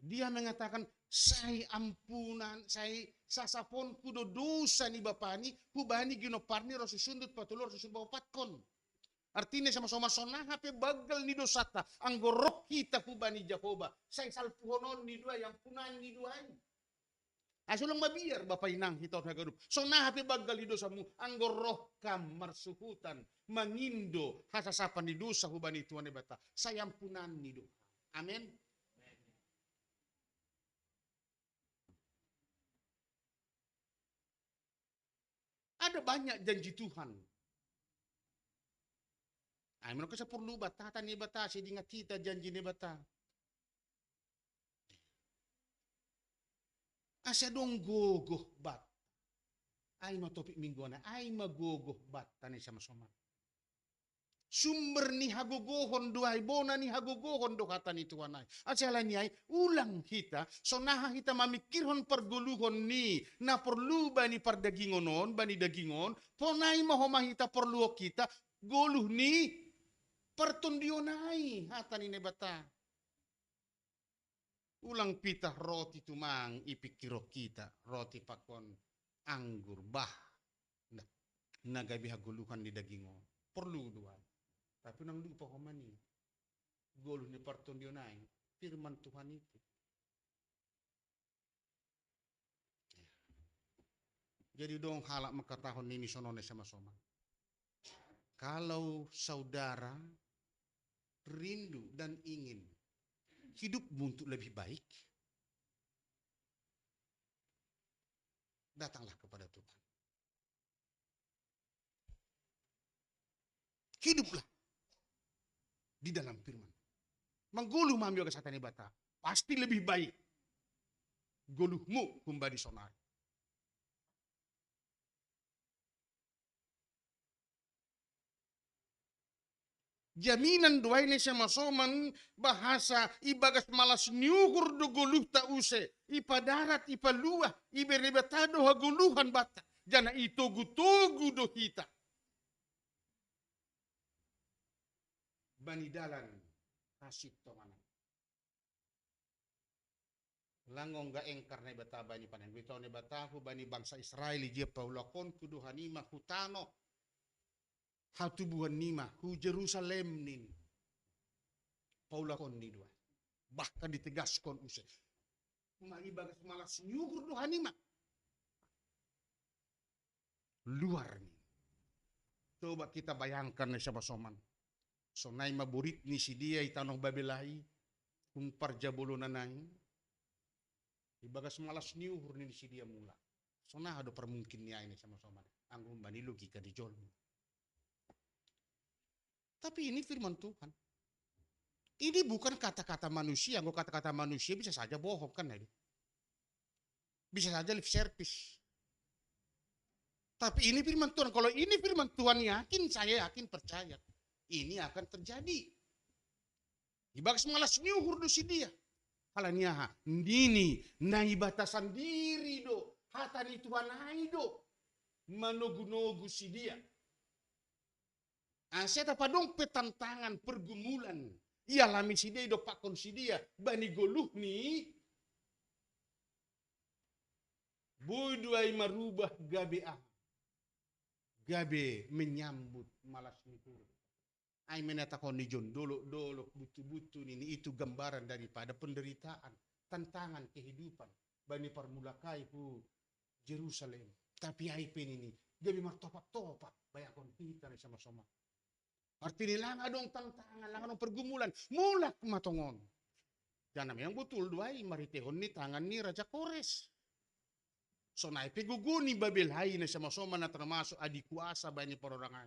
Dia mengatakan, saya ampunan, saya sasapon kudo dosa ni bapani, hubani ginoparni rosusundut patulor susubau patkon. Artinya sama-sama sonah hape bagal ni dosata, anggorok kita hubani Jehovah. Saya salpuhonon ni dua yang punan ni dua ini. Asulang mabiar bapak inang hitaw na gadup. Sonah hape bagal ni dosamu, anggorok kam marsuhutan, mangindo hasasapan ni dosa hubani Tuhan ni bata. Saya ampunan ni dua. Amin. Ada banyak janji Tuhan. Ay, menurut saya perlu bata ni bata, si dingat kita janji ni bata. Asa dong gogoh bat. Ay matopik minggu na, ay magogoh bat tani sama-sama. Sumber ni hagogohon duay, bona ni hagogohon do kata ni Tuhan ay. Asala ni ay, ulang kita, so naha kita mamikirhon perguluhon ni, na perlu bani pardagingonon, bani dagingon, ponay mahomahita perlu kita, goluh ni, pertundionai hata ni nebata. Ulang pitah roti tumang ipikiro kita, roti pakon anggur bah. Nagabi haguluhan ni dagingon. Perlu dua. Tapi nang lupa komani. Goluh ni pertundionai. Firman Tuhan itu. Jadi dong halak makatahon ini sonone sama-sama. Kalau saudara rindu dan ingin hidupmu untuk lebih baik, datanglah kepada Tuhan. Hiduplah di dalam firman. Mengguluh mamio kesatani bata, pasti lebih baik. Guluhmu kumbadi sonari. Jaminan doa ini sama-soman bahasa ibagas malas nyugur do guluh ta use. Ipa darat, ipa luah, iberebatado haguluhan bata. Jana itogu-togu do hita. Bani dalan hasip tomanan. Langong ga engkar na bata bani panen. Bitaw ni bata ko bani bangsa Israel dia paulakon kudu hanima hutano. Hatubuhan nima hu Jerusalem nin. Paulakon ni dua. Bahkan ditegaskon usai. Maibagas malas nyugur do hanima. Luar nih. Coba kita bayangkan na siya basoman. So nay maburit ni si dia itanoh babelai. Kung parjabulo na nay. Ibagas malas nyugur ni si dia mula. So na ada permungkin niya ini sama soman. Ang umbani logika di jol. Tapi ini firman Tuhan. Ini bukan kata-kata manusia. Kalau kata-kata manusia bisa saja bohong kan. Bisa saja lip service. Tapi ini firman Tuhan. Kalau ini firman Tuhan yakin, saya yakin percaya. Ini akan terjadi. Ibagas malas nyuhur do si dia. Halanya ndini naibatasan diri do. Hatani Tuhan do. Manogu-nogu si dia. Saya tapadong petantangan pergumulan. Ialami si dia do pakon si dia. Bani goluh ni. Buduai marubah gabe ah. Gabe menyambut malas nyuhur. Ay menatakon ni John dolok butu-butu ini itu gambaran daripada penderitaan, tantangan kehidupan bani parmulakai hu Jerusalem. Tapi ay pen ini gabe martopak-topak bayakon kita ni sama-sama. Artinya lang adong tantangan, lang adong pergumulan, mulak matongon. Jangan yang betul duai maritehon ni tangan ni Raja Kores. So naik piguguni Babel hai na sama-sama na termasuk adik kuasa bani perorangan.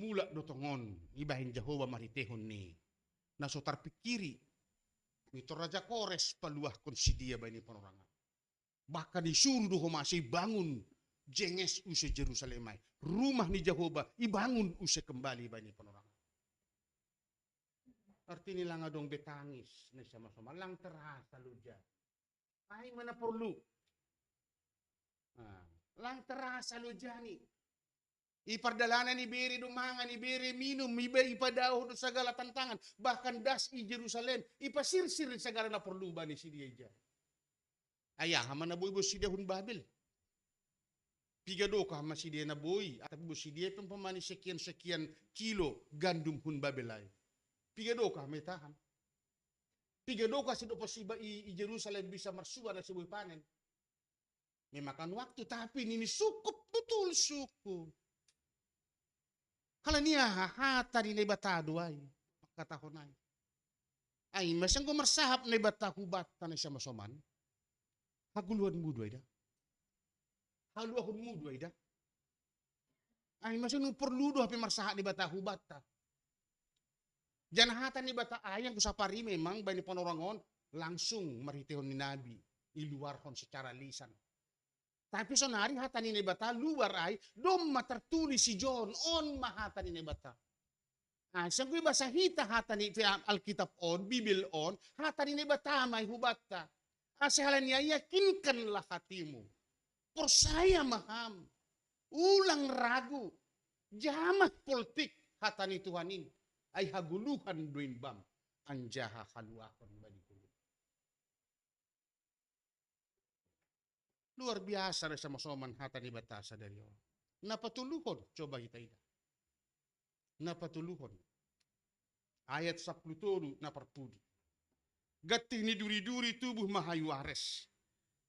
Mulak dotongon ibahin Jehovah maritehon ni. Na so terpikiri itu Raja Kores paluah kon si dia bani perorangan. Bahkan disuruh doh masih bangun jenges usai Jerusalem. Rumah ni Jehovah ibangun usai kembali bani perorangan. Artinya lang adong betangis na sama-sama lang terasa luja. Ay mana perlu. Lang terasa luja ni. Ipardalanan ni beri dumangan, ni beri minum, ipadaw do segala tantangan. Bahkan das i Jerusalem, ipasirsir segala na perlu ba ni si dia ija. Ayah, hama na boy si dia hun Babel. Pigado ka hama si dia na boy. At si dia itong pamani sekian kilo gandum hun Babel ay. Pigado ka may tahan. Pigado ka si do posiba i Jerusalem bisa marsua na si boy panen. May makan waktu tapi nini sukup betul sukup. Kala niya hahata ni batado ay makatahon ay. Ay masang kumarsahap na bata hubata na siya masoman. Haguluhan mo doy da. Haluahon mo doy da. Ay masang perludo hapi marsahat ni bata hubata. Janahatan ni bata ayang kusapari memang bani panorangon langsung maritehon ni Nabi iluarhon secara lisan. Tapi sonari hatan ni bata luar ay dom matertulis si John on mahatan ni bata. Siyang ko basa hita hatan ni Alkitab on, Bibil on, hatan ni bata may hubata. Asahalan niya yakinkanlah hatimu. Persaya maham. Ulang ragu. Jamak politik hatan ni Tuhanin. Ay haguluhan duin bam anjaha haluakon bani kulit. Luar biasa na sama-saman hata ni batasa dari orang. Napatuluhon, coba kita ida. Napatuluhon. Ayat 10 naparpudi. Gati ni duri-duri tubuh mahayu ares.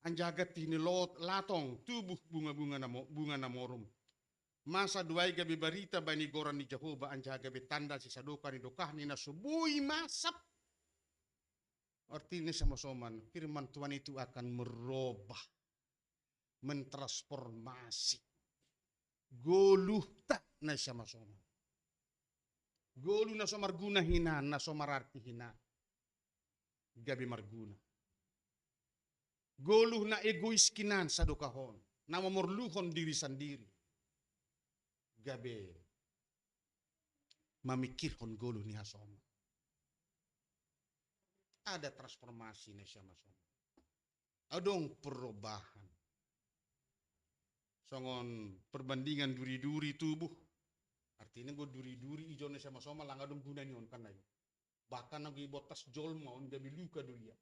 Anjagati ni latong tubuh bunga-bunga na morum. Masa duai gabi barita bani goran ni Jehovah anja gabi tanda si sadoka ni dokah ni nasubui masap. Artinya sama-sama firman Tuhan itu akan merubah, mentransformasi. Goluh tak na sama-sama. Golu na somarguna hina, na somararti hina. Gabi marguna. Goluh na egois kinan sa dokahon, na mamorluhon diri sendiri. Gabe mamikirkan golu ni hasoma. Ada transformasi na siya masoma. Adong perubahan. Songon perbandingan duri-duri tubuh. Artinya gue duri-duri ijo na siya masoma lang adong guna niyon kan na yun. Bahkan nag ibotas jolma on gabi luka doya.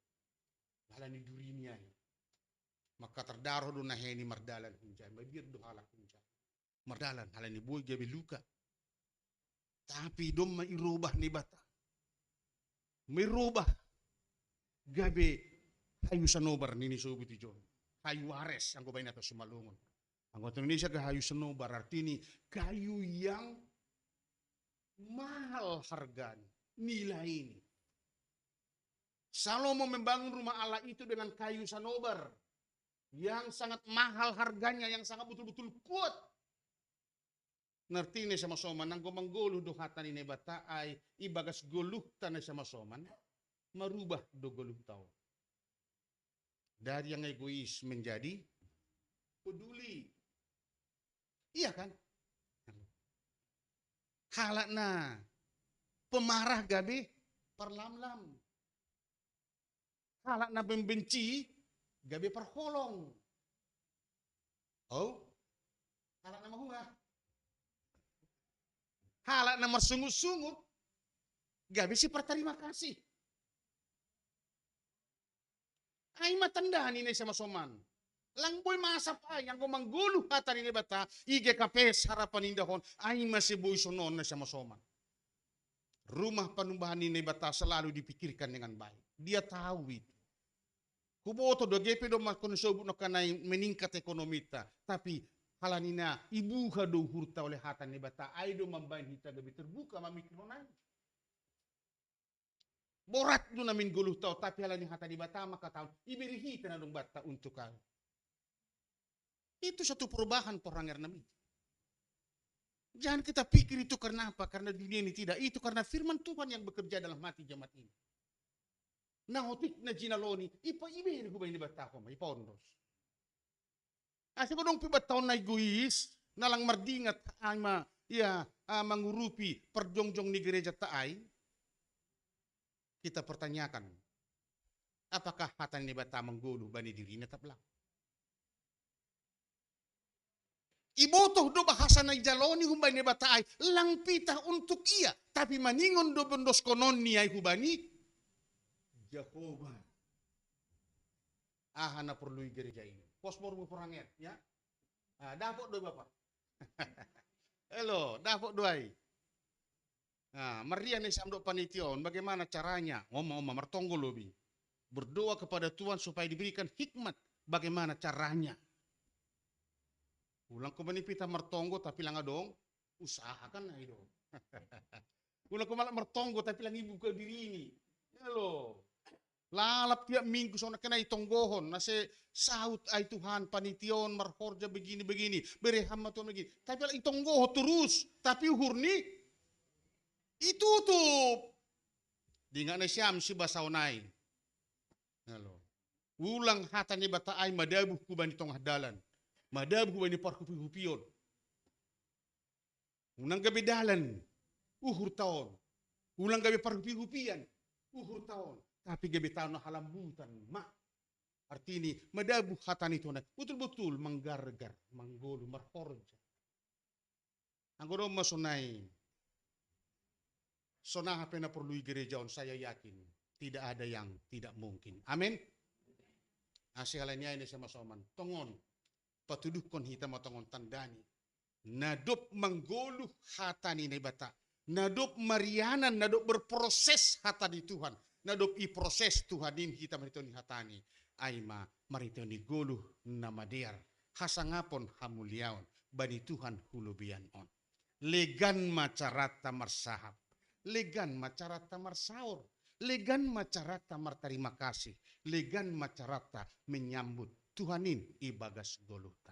Hala ni duri niya. Maka terdaro do na heni mardalan hunjan. Mabir do halak hunjan. Mardalan hala ni boy gabi luka. Tapi dom mairubah ni bata. Mairubah. Gabi hayu sanobar nini sobut ijon. Hayu ares ang kubayin nato sumalungon. Ang Indonesia ka hayu sanobar artini kayu yang mahal harganya, nilai ini. Salomo membangun rumah Allah itu dengan kayu sanobar yang sangat mahal harganya, yang sangat betul-betul kuat. Ngerti ni sama soman nang gumangguluh do hatan ni bata ay ibagas guluh tanay sama soman marubah do guluh tao. Dari yang egois menjadi peduli. Iya kan? Halak na pemarah gabi perlamlam. Halak na pembenci gabi perholong. Oh, halak na mahunga. Halak na marsungut-sungut, gabi si perterima kasih. Ay matanda ni sama soman. Lang boy masap ay, ang gumangguluh hata ni bata, ige kapes harapan indahon, ay masih boy sonon na sama soman. Rumah panumbahan ni bata selalu dipikirkan dengan baik. Dia tahu itu. Kuboto do gepe do makonsobu no kanay meningkat ekonomi ta, tapi halanina ibu do hurta oleh hatan ni bata aido mambain hita gabi terbuka mamikronan. Borat do namin guluh tau tapi halani hata di bata maka tahu iberi hita na dong bata untuk kau. Itu satu perubahan poranger namin. Jangan kita pikir itu karena apa? Karena dunia ini tidak. Itu karena firman Tuhan yang bekerja dalam hati jemaat ini. Nah, otik na jinaloni, ipa iberi ko ba ini bata ko, may pondos. Asi ko dong pibat taon na egois, nalang mardingat ang mangurupi perjongjong ni gereja taay, kita pertanyakan, apakah hatan ni bata mengguluh bani diri na tablang? Ibotoh do bahasa na jaloni humbay ni bata ay lang pitah untuk iya, tapi maningon do bendos konon ni ay hubani Jehovah. Na perlu gereja ini. Posmor mo perangnya, ya. Dapot do bapak. Halo, dapot do ay. Maria ni samdo panition, bagaimana caranya? Ngomong-ngomong mertonggo lobi. Berdoa kepada Tuhan supaya diberikan hikmat bagaimana caranya. Ulang ko manipita mertonggo tapi lang dong usahakan na ito. Ulang ko malah mertonggo tapi lang ibu ke diri ini. Halo. Lalap tiap minggu so kena itonggohon nase saut ay Tuhan panition marhorja begini-begini bereham Tuhan begini. Tapi lang itonggoho terus tapi uhurni itutup. Di nga na siyam si basawnay. Halo. Ulang hata ni bataay madabuh ko ba nitong hadalan. Madab ko ba ni parkupi-hupiyon. Unang gabi dalan, uhur taon. Ulang gabi parkupi-hupiyan, uhur taon. Tapi gabi taon na halambutan, Artini, madabu hatan ito na betul-betul menggargar, manggolo, marhorja. Ang gano'n masunay, sonaha na perlu gereja on saya yakin, tidak ada yang tidak mungkin. Amin. Asihalannya ini sama soman, tongon. Patuduh kon hita matongon tandani. Nadop menggoluh hatani ni bata. Nadop marianan, nadop berproses hatani Tuhan. Nadop i proses Tuhanin hita maritoni hatani. Aima maritoni goluh nama diar. Hasangapon hamuliaon. Bani Tuhan hulubian on. Legan macarata marsahap. Legan macarata marsaur. Legan macarata martarima kasih. Legan macarata menyambut Tuhanin ibagas goluta.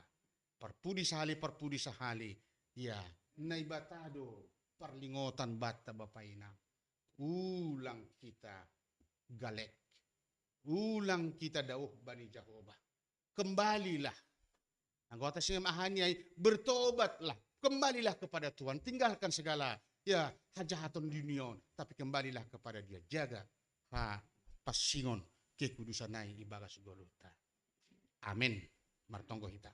Perpudi sahali, ya, naibatado, perlingotan bata bapaina. Ulang kita galek. Ulang kita dauh bani Jehovah. Kembalilah. Anggota sing mahani ay bertobatlah. Kembalilah kepada Tuhan. Tinggalkan segala hajahaton dunia. Tapi kembalilah kepada dia. Jaga pasingon kekudusan ay ibagas goluta. Amin. Martonggo hita.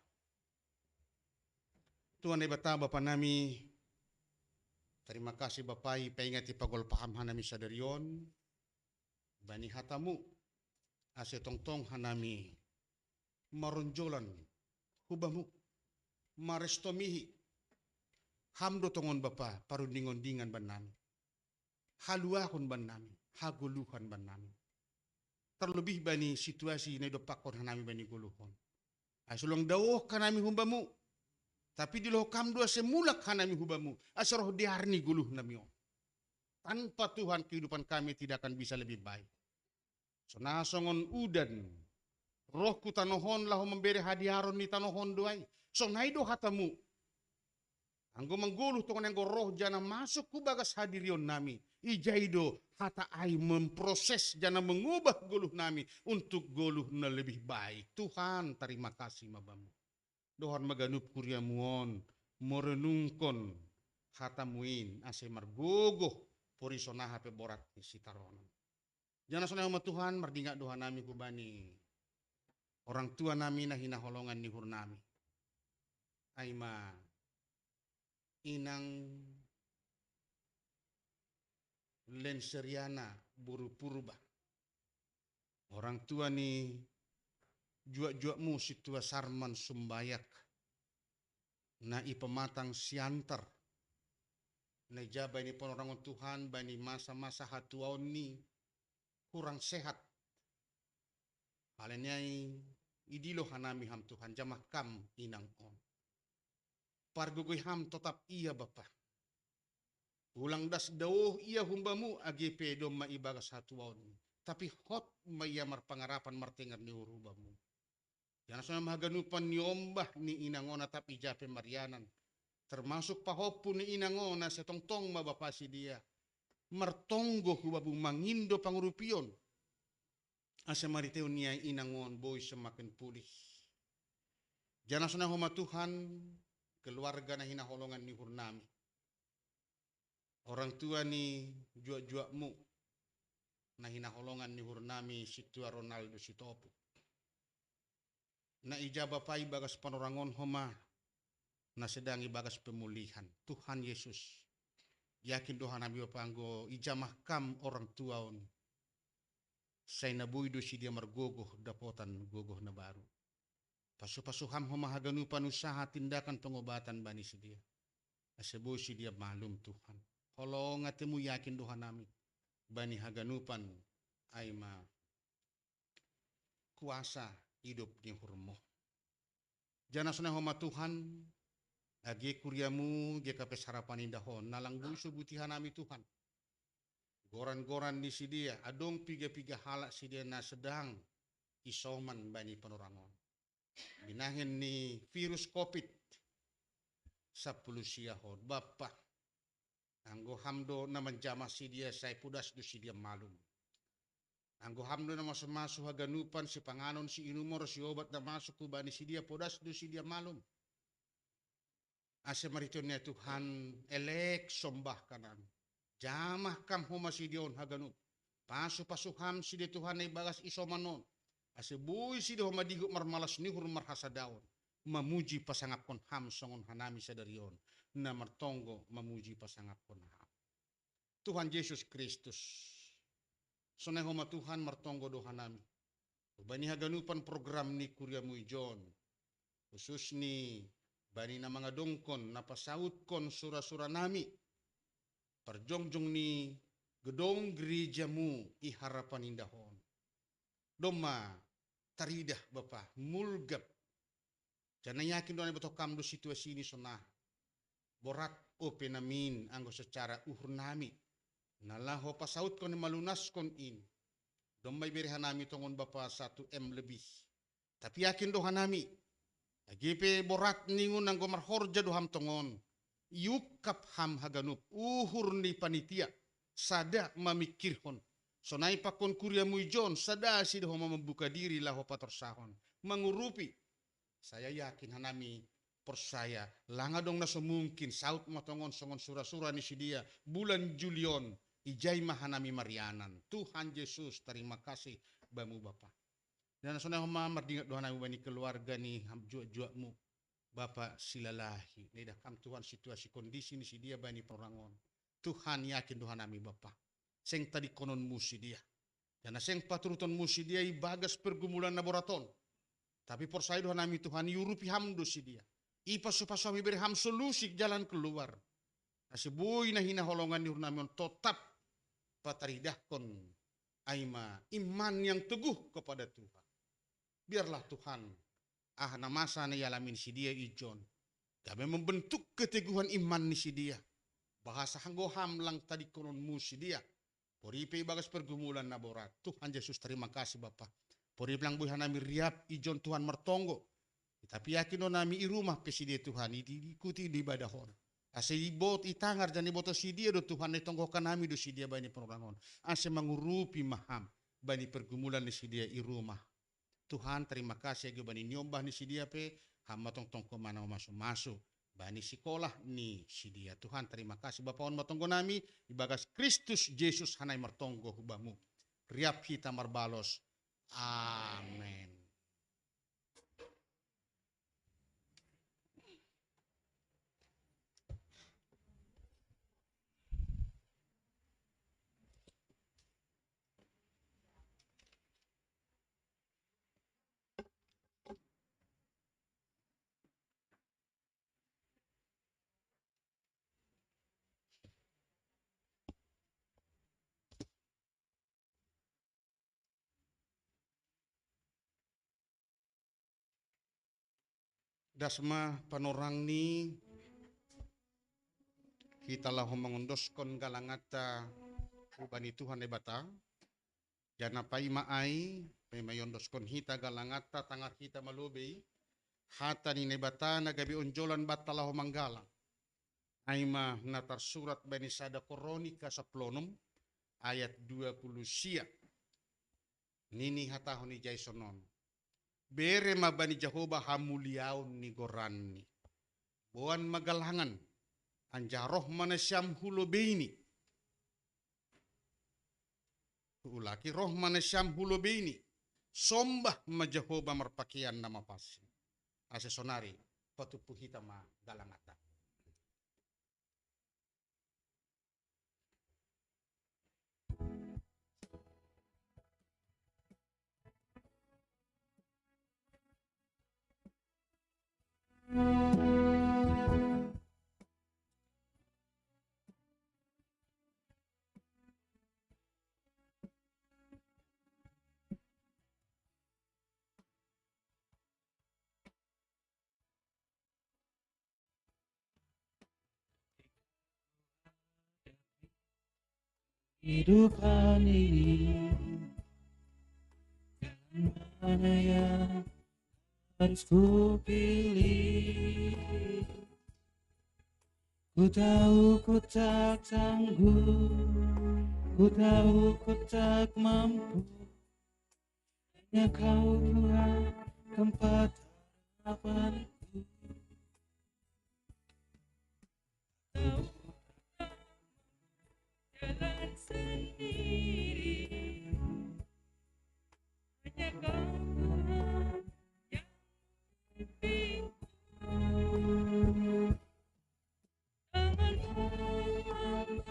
Tuhan ay bata Bapa nami. Terima kasih Bapak paingati pagol paham hanami sadarion. Bani hatamu. Ase tongtong hanami. Maronjolan. Hubamu. Marestomihi. Hamdo tongon Bapa parundingon-dingan ban nami. Haluahon ban nami. Haguluhan ban nami. Terlebih bani situasi na idopakon hanami bani guluhon. Ay sulong dawah kanami humbamu. Tapi di lohkam dua semulak hanami humbamu. Asaroh diharni guluh nami on. Tanpa Tuhan kehidupan kami tidak akan bisa lebih baik. So nasongon udan. Rohku tanohon lahu memberi hadiaron ni tanohon doay. So naido hatamu. Anggo mengguluh tongon anggo roh jana masuk ku bagas hadirion nami. Ijaido hata ay memproses jana mengubah guluh nami untuk guluh na lebih baik. Tuhan terima kasih mabamu. Dohan maganup kuryamuon merenungkon hatamuin ase margogoh porisonaha pe borat ni sitaronon. Jana sonah sama Tuhan mardinga doha nami kubani. Orang tua nami na hinaholongan ni hurnami. Aima inang Lenseriana buru purba. Orang tua ni juak-juakmu si tua Sarman Sumbayak. Na ipematang siantar. Na jaba ini pun orang Tuhan bani masa-masa hatuaon ni kurang sehat. Halenya idilo hanami ham Tuhan jamah kam inang on. pargogoy ham tetap iya Bapa. Ulang das dawuh iya humbamu agi pedom maibaga satuan. Tapi hot mayamar pangarapan martengar ni urubamu. Yan sa mahaganupan ni ombah ni inangona tapi jape marianan. Termasuk pahopu ni inangona sa tongtong mabapasi dia. Martonggo hubabu mangindo pangurupion. Asa mariteo niya inangon boy semakin pulih. Jana sa nahuma Tuhan keluarga na hinaholongan ni hurnami. Orang tua ni jua-juamu na hinaholongan ni hurnami si tua Ronaldo Sitopo. Na ijaba pa ibagas panorangon homa na sedang ibagas pemulihan. Tuhan Yesus. Yakin doha nabi panggo ijamah kam orang tuaon. Say nabuido si dia margogoh dapotan gogoh na baru. Pasu-pasuham humahaganupan usaha tindakan pengobatan bani si dia. Asebo si dia malum Tuhan. Kalau ngatemu yakin doha nami. Bani haganupan ay ma kuasa hidup ni hurmo. Jana sunah homa Tuhan. Agi kuryamu ge kapes harapan indahon. Nalang buiso butihan nami Tuhan. Goran-goran di si dia. Adong piga-piga halak si dia na sedang isoman bani penorangon. Binahin ni virus COVID 10 siyahon. Bapak. Anggo hamdo na manjama si dia say pudas do si dia malum. Anggo hamdo na masuk haganupan si panganon si inumor si obat na masuk kubani si dia pudas do si dia malum. Asa mariton niya Tuhan elek sombah kanan. Jamah kam huma si dion haganup. Pasu-pasuham si dia Tuhan ay bagas isomanon. Asa buy si dia huma digo marmalas ni hurmar hasadaon. Mamuji pasangap kon ham songon hanami sadarion. Na martonggo mamuji pasangap kon ham. Tuhan Yesus Kristus. Sonay homa Tuhan martonggo do hanami. Bani haganupan program ni Kuryamu Ijon. Khusus ni bani na mga dongkon napasaut kon sura-sura nami. Parjongjong ni gedong gerejamu iharapan indahon. Doma taridah Bapa mulgap. Jangan yakin doon beto kam do situasi ini sonah. Borat o penamin anggo secara nami. Nalaho pasaut kon malunas kon in. Domay berihan nami tongon Bapa 1M lebih. Tapi yakin dohan nami. Agipe borat ningun anggo marhorja doham tongon. Yukap ham haganup uhur ni panitia. Sada mamikirhon. Sonay pakon Kuryamu Ijon sada si doho membuka diri laho patorsahon. Mengurupi. Saya yakin hanami persaya langadong na semungkin saut matongon songon sura-sura ni si dia bulan Julion ijay mahanami Marianan. Tuhan Yesus terima kasih bamu Bapa. Dan sonay humamar dingat dohan nami bani keluarga ni jua-juamu Bapa silalahi. Nida kam Tuhan situasi kondisi ni si dia bani perangon. Tuhan yakin dohan nami Bapa. Seng tadi kononmu si dia. Karena seng paturutonmu si dia ibagas pergumulan laboraton. Tapi persaya dohan nami Tuhan yurupi hamdo si dia. Ipasu-pasu beri ham solusi jalan keluar. Asibuy na hinaholongan ni hurnamion tetap pataridahkon aima iman yang teguh kepada Tuhan. Biarlah Tuhan na masa na yalamin si dia Ijon. Kami membentuk keteguhan iman ni si dia. Bahasa hanggoham lang tadi kononmu si dia. Poripe bagas pergumulan na borat. Tuhan Yesus terima kasih Bapak. Poripe lang buhay nami riap Ijon Tuhan martonggo. Tapi yakin no nami irumah pesidi Tuhan diikuti di badahon. Ase ibot itangar dan iboto si dia do Tuhan itonggokan nami do si dia bani perorangon. Ase mengurupi maham bani pergumulan ni si dia irumah. Tuhan terima kasih agi bani nyombah ni si dia pe hamba tong-tong komana masuk-masuk bani sekolah ni si dia. Tuhan terima kasih Bapaon matonggo nami ibagas Kristus Yesus hanay martonggo hubamu. Riap kita marbalos. Amen. Dasma panorang ni Kita lah mengundoskan galangata ubani Tuhan ebata. Jana pai maai, pai mayondoskon hita galangata tangah kita malubei. Hata ni nebata na gabi onjolan batalah manggala. Aima natar surat bani sada koronika saplonom ayat 20 sia. Nini hata honi jaisonon. Bere mabani Jehovah hamuliaun ni gorani. Boan magalangan. Anjaroh mana syam hulo beini. Ulaki roh mana syam hulo beini. Sombah ma Jehovah merpakian nama pasi. Asesonari patupu hita ma galangata. Hidupan ini jalan mana yang harus ku pilih. Ku tahu ku tak sanggup, ku tahu ku tak mampu. Hanya Kau Tuhan tempat harapanku. Jalan sendiri, hanya Kau Tuhan yang membimbingku. Tangan-Mu membolehku,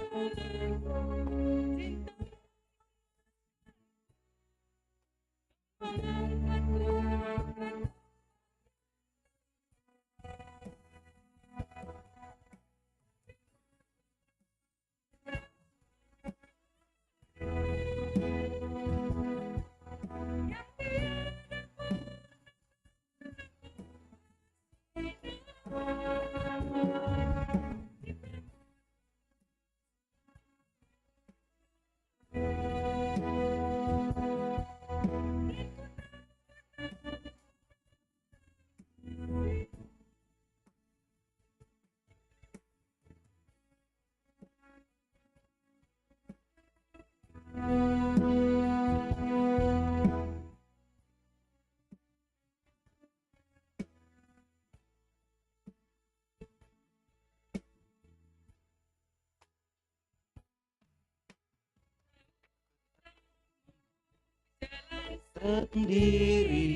cinta-Mu mengangkatku. Sendiri,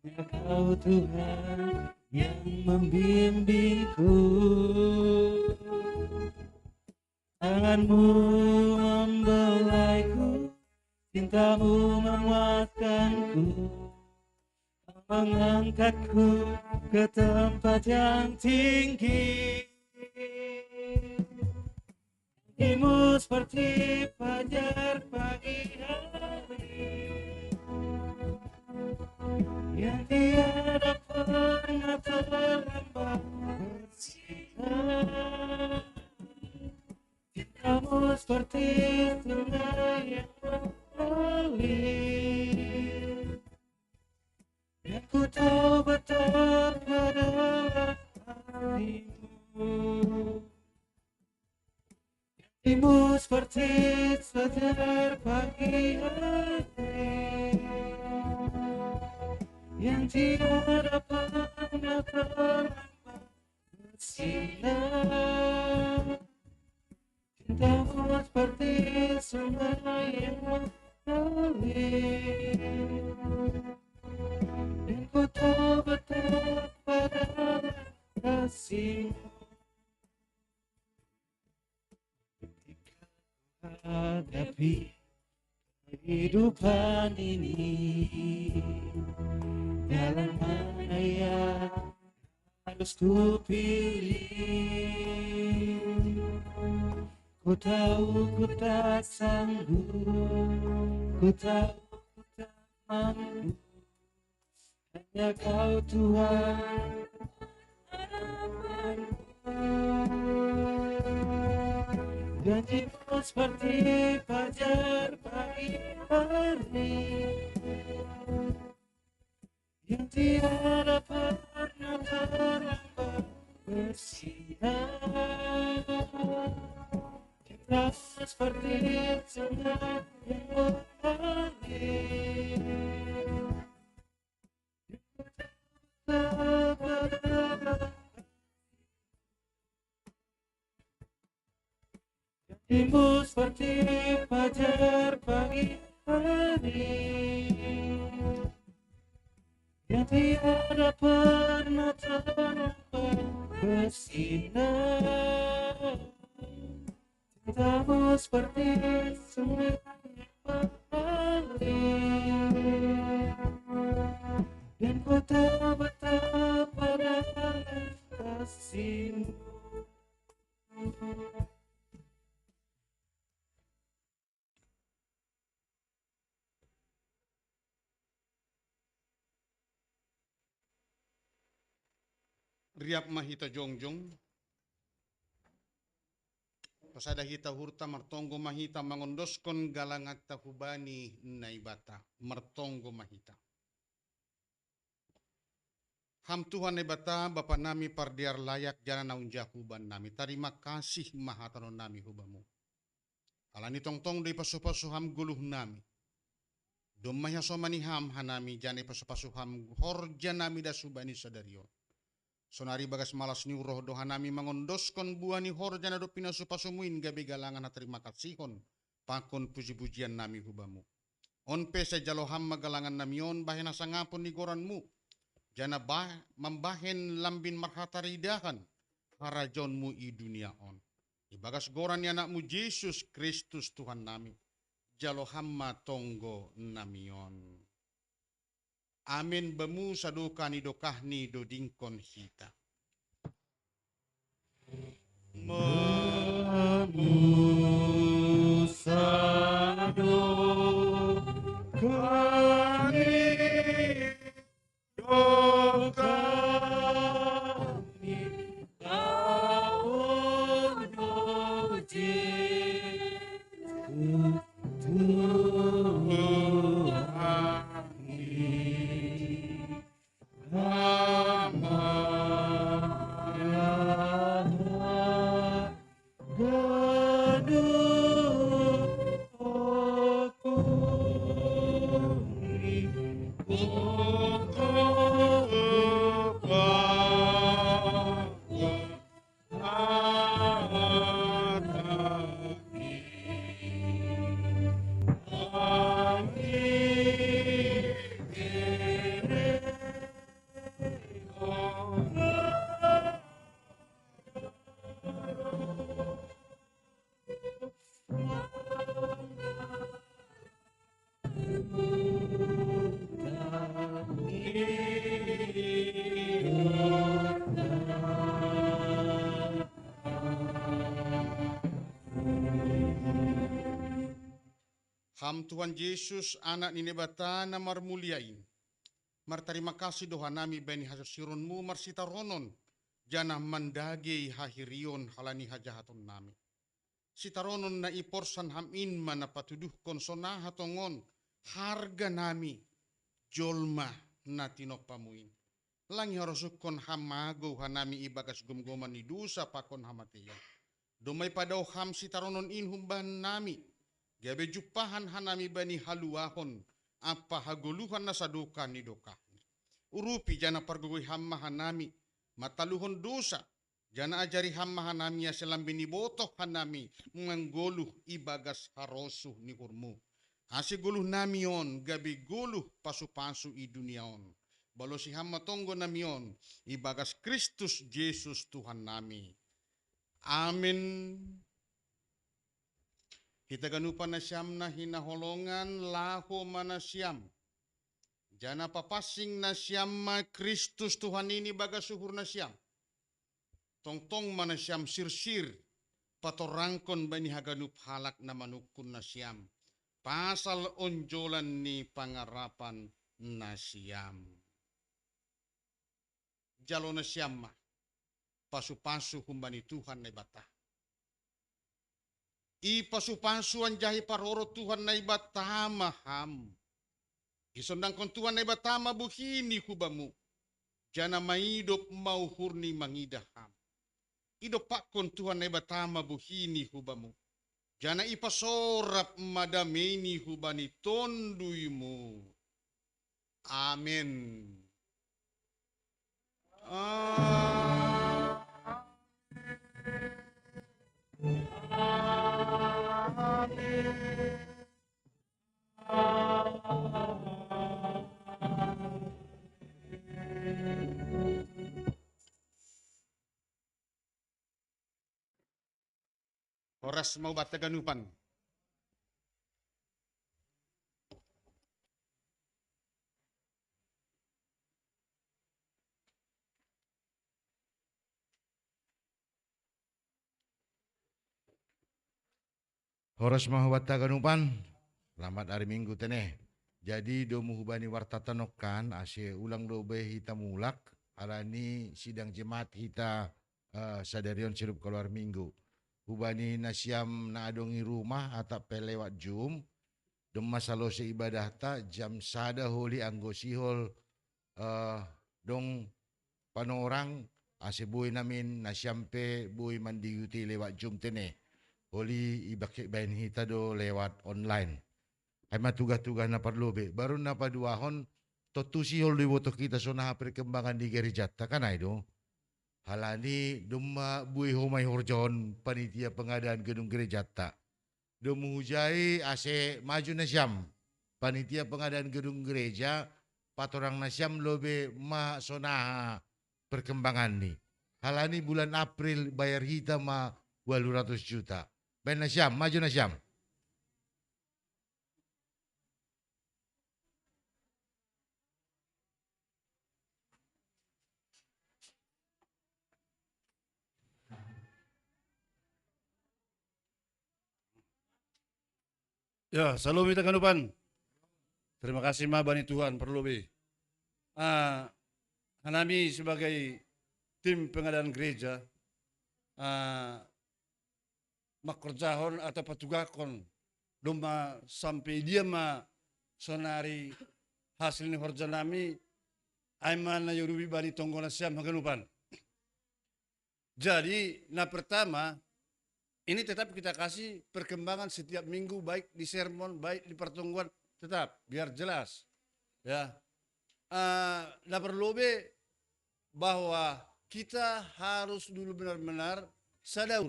hanya Kau Tuhan yang membimbingku. Tangan-Mu membelaiku, cinta-Mu menguatkanku, mengangkatku ke tempat yang tinggi. Janjimu seperti fajar pagi hari, yang tiada pernah terlambat bersinar. Cinta-Mu seperti sungai yang mengalir, dan ku tahu betapa dalam hatimu. Janjimu seperti fajar pagi hari, yang tiada pernah terlambat bersinar. Cinta-Mu seperti sungai yang mengalir, dan ku tahu betapa dalam kasih-Mu. Ketika ku hadapi kehidupan ini, jalan mana yang harus ku pilih? Ku tahu ku tak sanggup, ku tahu ku tak mampu. Hanya Kau Tuhan harapanku. Janjimu seperti fajar pagi hari yang tiada pernah terlambat bersinar. Cinta seperti sungai yang mengalir. Janjimu seperti fajar pagi hari yang tiada pernah terlambat bersinar. Cintamu seperti sungai yang mengalir, dan ku tahu betapa dalam kasihmu. Riap mahita jongjong. Pasada hita hurta martonggo mahita mangondoskon galangat tahubani naibata. Martonggo mahita. Ham Tuhan naibata Bapa nami pardiar layak jana naunja huban nami. Terima kasih mahatanon nami hubamu. Alani tongtong di pasu-pasu ham guluh nami. Domaya somani ham hanami jana pasu-pasu ham horja nami dasubani sadarion. Sonari bagas malas ni roh doha nami mangondoskon buani horjana do pinasu pasumuin gabe galangan terima kasihon pakon puji-pujian nami hubamu. On pese jalo ham magalangan nami on bahena sangapon ni goranmu. Jana membahen lambin marhataridahan harajonmu i dunia on. Ibagas goran ni anakmu Yesus Kristus Tuhan nami. Jalo hamma tonggo nami on. Amin bemu sadukani dokahni dodingkon hita. Bemu sadukani dokahni laun Ham Tuhan Yesus anak ni nebata na marmuliain. Martarima kasih doha nami bani hasasironmu marsitaronon. Jana mandagi hahirion halani hajahaton nami. Sitaronon na iporsan hamin mana patuduh konsona hatongon. Harga nami jolma na tinopamuin. Langi harusukon hamago hanami ibagas gumgoman ni dusa pakon hamatia. Domay padaw ham sitaronon inhumban nami. Gabe jupahan hanami bani haluahon apa haguluhan na sadukan ni dokahni. Urupi jana pargugoy hamma hanami mataluhon dosa jana ajari hamma hanami ya selambi ni botoh hanami menggoluh ibagas harosuh ni hurmu. Hasi guluh nami on gabe guluh pasu-pasu i dunia on. Balo si hamma tonggo nami on ibagas Kristus Yesus Tuhan nami. Amin. Kita ganupan na siyam na hinaholongan laho mana siyam. Jana papasing na siyam ma Kristus Tuhan ini baga suhur na siyam. Tongtong mana siyam sirsir. Patorangkon bani haganup halak na manukun na siyam. Pasal onjolan ni pangarapan na siyam. Jalo na siyam ma. pasu-pasu humbani Tuhan na bata. I pasu-pasuan jahi paroro Tuhan na bata maham. Isondang kon Tuhan na bata mabuhini hubamu. Jana maidop mau hurni mangidaham. Idop pakon Tuhan na bata mabuhini hubamu. Jana ipasorap madameni hubani tonduymu. Amin. Oras mau bataganupan. Horas mahawata ganupan, selamat hari Minggu teneh. Jadi domu hubani warta tanokan ase ulang dobe hita mulak alani sidang jemaat hita sadarion sirup keluar Minggu. Hubani nasyam na adongi rumah atap pelewat jum dom masalose ibadah ta jam sada holi anggo sihol dong panorang ase boy namin nasyampe boy mandiyuti lewat jum teneh. Holi ibakik bain hita do lewat online. Ay matugah-tugah na parlobe. Baru na paduahon, totusi hol di boto kita so na perkembangan di gereja. Takan ay do. Halani dumma buih homay horjon panitia pengadaan gedung gereja ta. Dumuhujai ase maju na siyam. Panitia pengadaan gedung gereja patorang na siyam lobe ma sonaha perkembangan ni. Halani bulan April bayar hita ma 200 juta. Ben na siyam, maju na siyam. Ya, salam kita kanupan. Terima kasih ma bani Tuhan perlu be. Hanami sebagai tim pengadaan gereja makerjahon atau patugakon doma sampai dia ma sonari hasil ni horjanami aiman na yorubi bani tonggona siam haganupan. Jadi, na pertama ini tetap kita kasih perkembangan setiap minggu, baik di sermon, baik di pertemuan, tetap biar jelas. Ya, nah perlu bahwa kita harus dulu benar-benar sadar.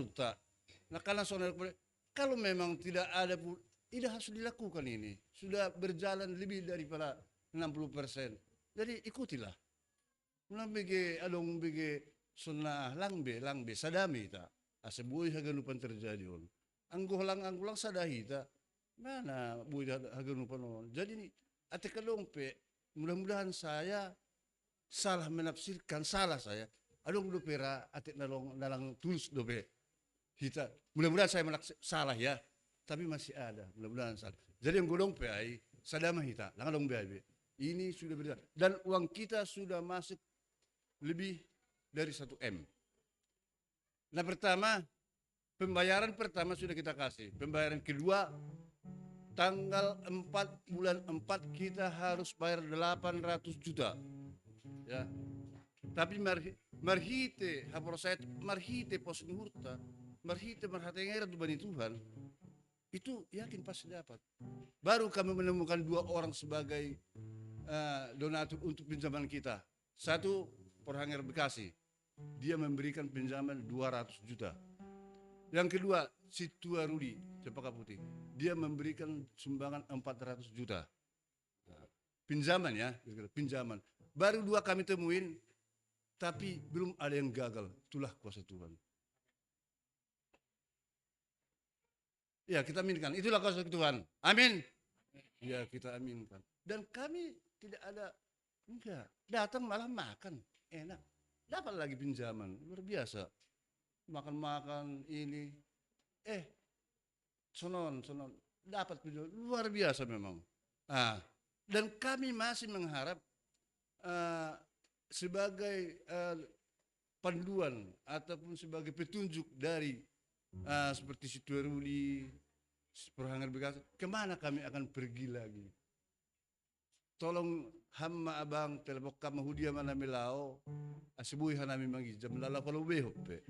Nah karena saudara, kalau memang tidak ada, tidak harus dilakukan ini. Sudah berjalan lebih daripada 60%. Jadi ikutilah. Ulang bege adong bege sunnah langbe sadami ta. Asebuy haganupan terjadi on. Anggulang sadahi ta. Mana buy haganupan on. Jadi ni ate kalongpe mudah-mudahan saya salah menafsirkan saya. Adong do pera ate nalang tulus do be. Kita mudah-mudahan saya salah ya. Tapi masih ada, mudah-mudahan salah. Jadi yang godong pe ai sadama hita, langadong be. Ini sudah berjalan dan uang kita sudah masuk lebih dari 1 M. Nah pertama, pembayaran pertama sudah kita kasih. Pembayaran kedua, tanggal 4 bulan 4 kita harus bayar 800 juta. Ya. Tapi marhite, haproset, marhite pos nuhurta, marhite marhatengera tu bani Tuhan, itu yakin pasti dapat. Baru kami menemukan 2 orang sebagai donatur untuk pinjaman kita. Satu, Porhanger Bekasi. Dia memberikan pinjaman 200 juta. Yang kedua, Situa Rudi, Cepaka Putih. Dia memberikan sumbangan 400 juta. Pinjaman ya, pinjaman. Baru 2 kami temuin, tapi belum ada yang gagal. Itulah kuasa Tuhan. Ya kita aminkan, itulah kuasa Tuhan. Amin. Ya kita aminkan. Dan kami tidak ada, enggak, datang malah makan, enak. Dapat lagi pinjaman, luar biasa. Makan-makan ini, sonon, dapat pinjaman, luar biasa memang. Dan kami masih mengharap sebagai panduan ataupun sebagai petunjuk dari seperti Situarudi, Perhangar Bekas, kemana kami akan pergi lagi? Tolong hamma abang telepok kama hudia mana melao, asibui hanami mangi jam lala kalau behope.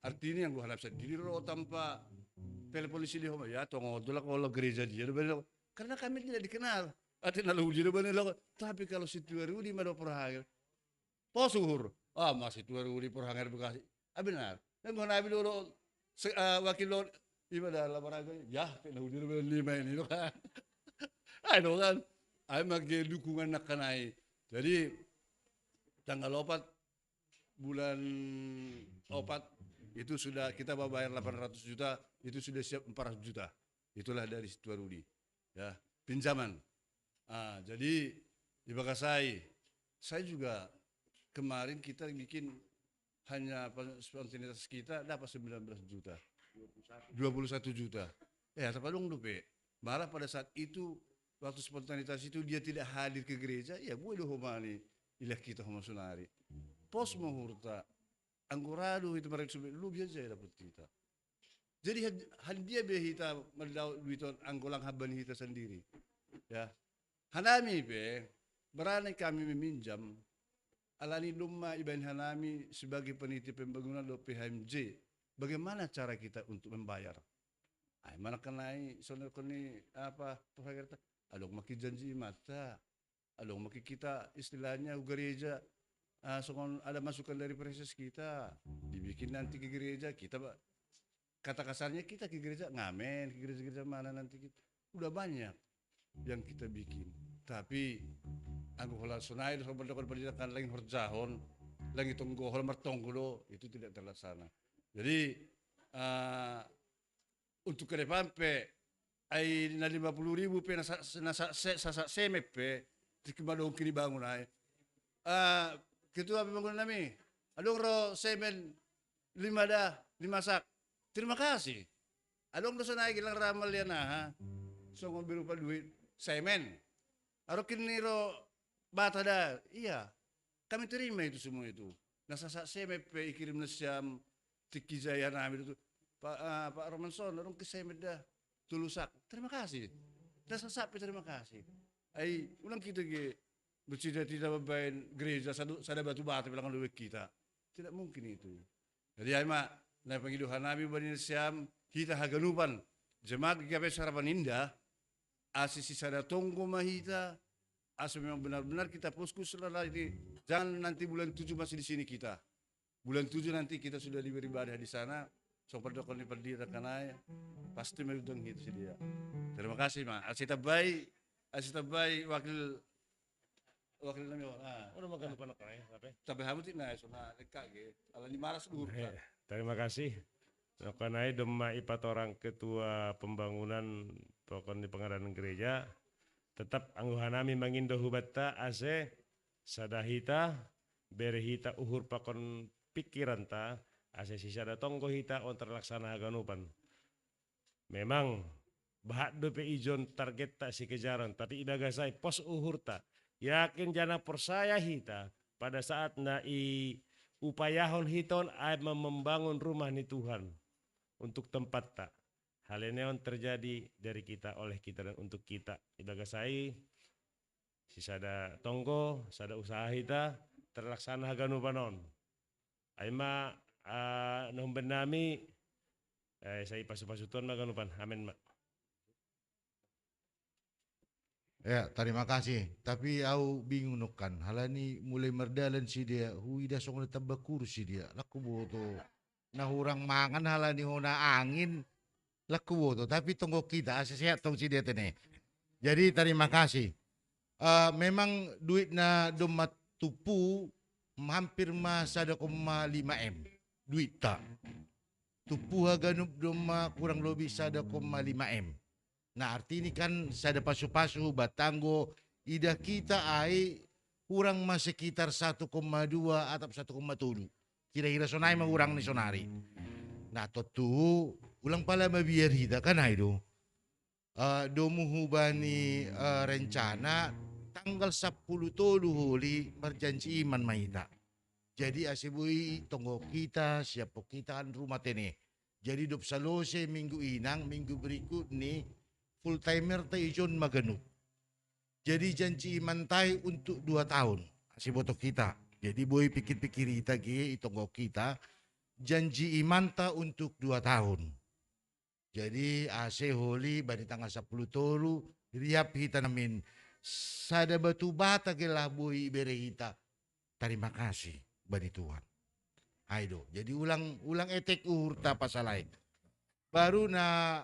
Artinya yang gua harap sendiri lo tanpa telepon polisi dia ya tongo dolak kalau gereja dia karena kami tidak dikenal. Artinya lalu jadi benar tapi kalau Situarudi mana Perhangar, posuhur, masih Situarudi Perhangar Bekasi, benar. Dan gua nabi dulu wakil lo ibadah laporan ya kena hujan lima ini lo kan, ayo kan, ayo makai dukungan nak kanai. Jadi tanggal 4 bulan 4 itu sudah kita bayar 800 juta, itu sudah siap 400 juta. Itulah dari Situarudi, ya pinjaman. Jadi di Bakasai, saya juga kemarin kita bikin hanya spontanitas kita dapat 19 juta. 21 juta. Apa dong dupe? Malah pada saat itu waktu spontanitas itu dia tidak hadir ke gereja, ya boleh homani ilah kita homa sunari. Pos mahurta anggurado itu mereka lu biasa dapat kita. Jadi dia behita merdau duiton anggolang haban kita sendiri. Ya. Hanami be berani kami meminjam alani lumma ibain hanami sebagai penitia pembangunan do PHMJ. Bagaimana cara kita untuk membayar? Mana kenai soalnya koni apa perhatian? Along maki janji mata, along maki kita istilahnya gereja, soal ada masukan dari proses kita, dibikin nanti ke gereja kita, kata kasarnya kita ke gereja ngamen, ke gereja mana nanti kita, udah banyak yang kita bikin. Tapi aku kalau sunai soal pendidikan lagi horjahon, lagi tonggohol mertonggulo itu tidak terlaksana. Jadi untuk ke depan ay na 50,000 nasa semep di kemadong kini bangun ay. Ketua pembangunan kami, adong ro semen 5 sak. Terima kasih. Adong ro sanay gilang ramal yan ha. So kung biru pa duit semen. Aro kini ro bata da. Iya. Kami terima itu semua itu. Nasa semep ikirim na siyam tiki jaya namin itu Pak Romanson orang kesemeda tulusak terima kasih dasar sapi terima kasih ulang kita bercita-cita membangun gereja sada batu-batu belakang duit kita tidak mungkin itu jadi mak na pengiduhan nabi banin siam kita haganupan jemaat gape sarapan indah asisi sada tonggo mahita asu memang benar-benar kita poskus ini jangan nanti bulan 7 masih di sini kita. Bulan 7 nanti kita sudah beribadah di sana. So perdokon perdira kanaya. Pasti merudong itu si dia. Terima kasih mak. Asita bay wakil nami. Udah makan lupa nak ya, tapi hamu tina sona lekak ge. Alani maras dur. Terima kasih. Nakanai dema ipat orang ketua pembangunan pokon di pengadilan gereja. Tetap angguhanami mangindo hubata ase sadahita berehita uhur pakon pikiran ta ase sisa datonggo hita on terlaksana haganupan. Memang bahat dope ijon target tak si kejaran tapi idagasai pos uhur ta yakin jana persaya hita pada saat na upayahon hiton ay membangun rumah ni Tuhan untuk tempat tak hal ini on terjadi dari kita oleh kita dan untuk kita idagasai sisa da tonggo sada usaha hita terlaksana haganupanon. Aima nomben nami saya pasu-pasutuan maganupan. Amin mak. Ya, terima kasih. Tapi aku bingung nukan. Halani mulai merdalan si dia. Huida song tambah kursi dia. Laku boto. Nah orang mangan halani hona angin. Laku boto. Tapi tunggu kita sehat tong si dia tene. Jadi terima kasih. Memang duit na domat tupu hampir masa 1,5 M duit tak tupu haganup doma kurang lebih 1,5 M. Nah arti ini kan sada pasu-pasu batanggo ida kita ai kurang masih sekitar 1,2 atau 1,7 kira-kira sonai mengurang ni sonari. Nah tentu ulang pala mabiar hita kan itu domu hubani rencana tanggal 10 tolu holi perjanji iman mahita. Jadi asibui tonggo kita, siapa kita kan rumah tene. Jadi dop salose minggu inang, minggu berikut nih full timer ta ijon maganut. Jadi janji mantai untuk 2 tahun. Asiboto kita. Jadi boy pikir-pikir kita itonggo kita. Janji imanta untuk 2 tahun. Jadi ase holi bani tanggal 10 tolu riap hita namin sada batu bata gelah boy bere hita. Terima kasih bani Tuhan. Aido. Jadi ulang etek urta pasalai. Baru na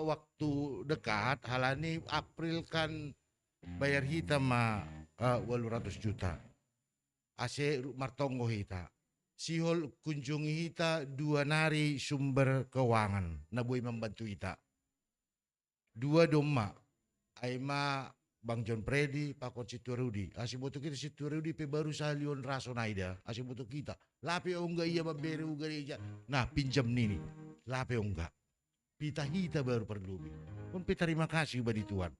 waktu dekat halani April kan bayar hita ma 800 juta. Ase martongo hita. Sihol kunjungi hita 2 nari sumber keuangan na boy membantu hita. 2 domma aima Bang John Predi pakon Situ Rudi. Asiboto kita Situ Rudi pe baru salion raso naida. Asiboto kita. Lape onga iya babere uga reja. Nah pinjam nini. Lape onga. Pita hita baru perlu. Pun terima kasih bani Tuhan.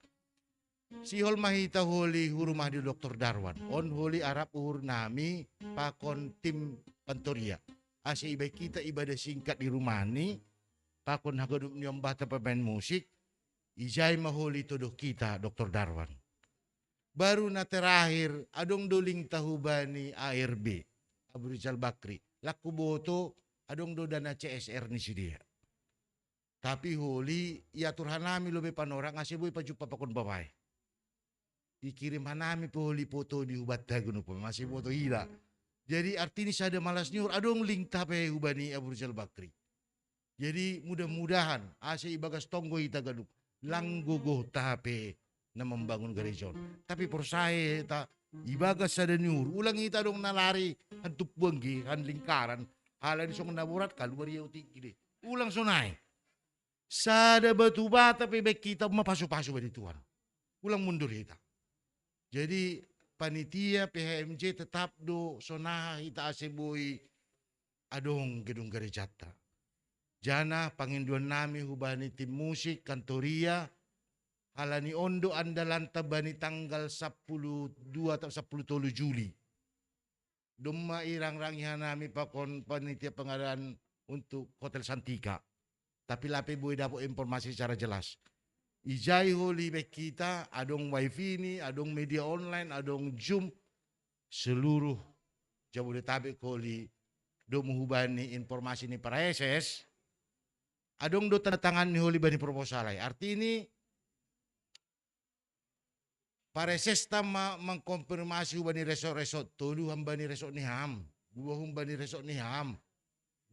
Sihol mahita holi hurumah di Dr. Darwan. On holi Arab uhur nami pakon tim Pantoria. Ase iba kita ibadah singkat di rumah ni. Pakon hagaduk nyombata pemain musik. Ijai maholi todoh kita Dr. Darwan. Baru na terakhir adong doling tahubani ARB. Abu Rizal Bakri. Laku boto adong do dana CSR ni si dia. Tapi holi ya turhanami lobe panorang ase boy pajupa pakon babai. Dikirim hanami poholi foto di hubat dagun upah masih foto hila. Jadi artinya sada malas nyur adong link tape hubani Abu Rizal Bakri. Jadi mudah-mudahan ase ibagas tonggo ita gaduk langgogo tape na membangun gereja. Tapi por saya ta ibagas sada nyur ulang ita dong nalari hantup benggi han lingkaran hala di song naburat kaluar yau tinggi deh. Ulang sonai. Sada batu bata pe kita mapasu-pasu badi Tuhan. Ulang mundur kita. Jadi panitia PHMJ tetap do sonaha hita aseboi adong gedung gereja. Jana panginduan nami hubani tim musik kantoria halani ondo andalan tabani tanggal 10 Juli. Domma irang-rangnya nami pakon panitia pengadaan untuk Hotel Santika. Tapi lape boy dapat informasi secara jelas. Ijai holi bek kita, adong wifi ini, adong media online, adong Zoom, seluruh Jabodetabek holi do menghubani informasi ini para SS, adong do tanda tangan ni holi bani proposalai. Arti ini para SS tama mengkonfirmasi hubani resort-resort, tolu hambani resort ni ham, 2 hambani resort ni ham,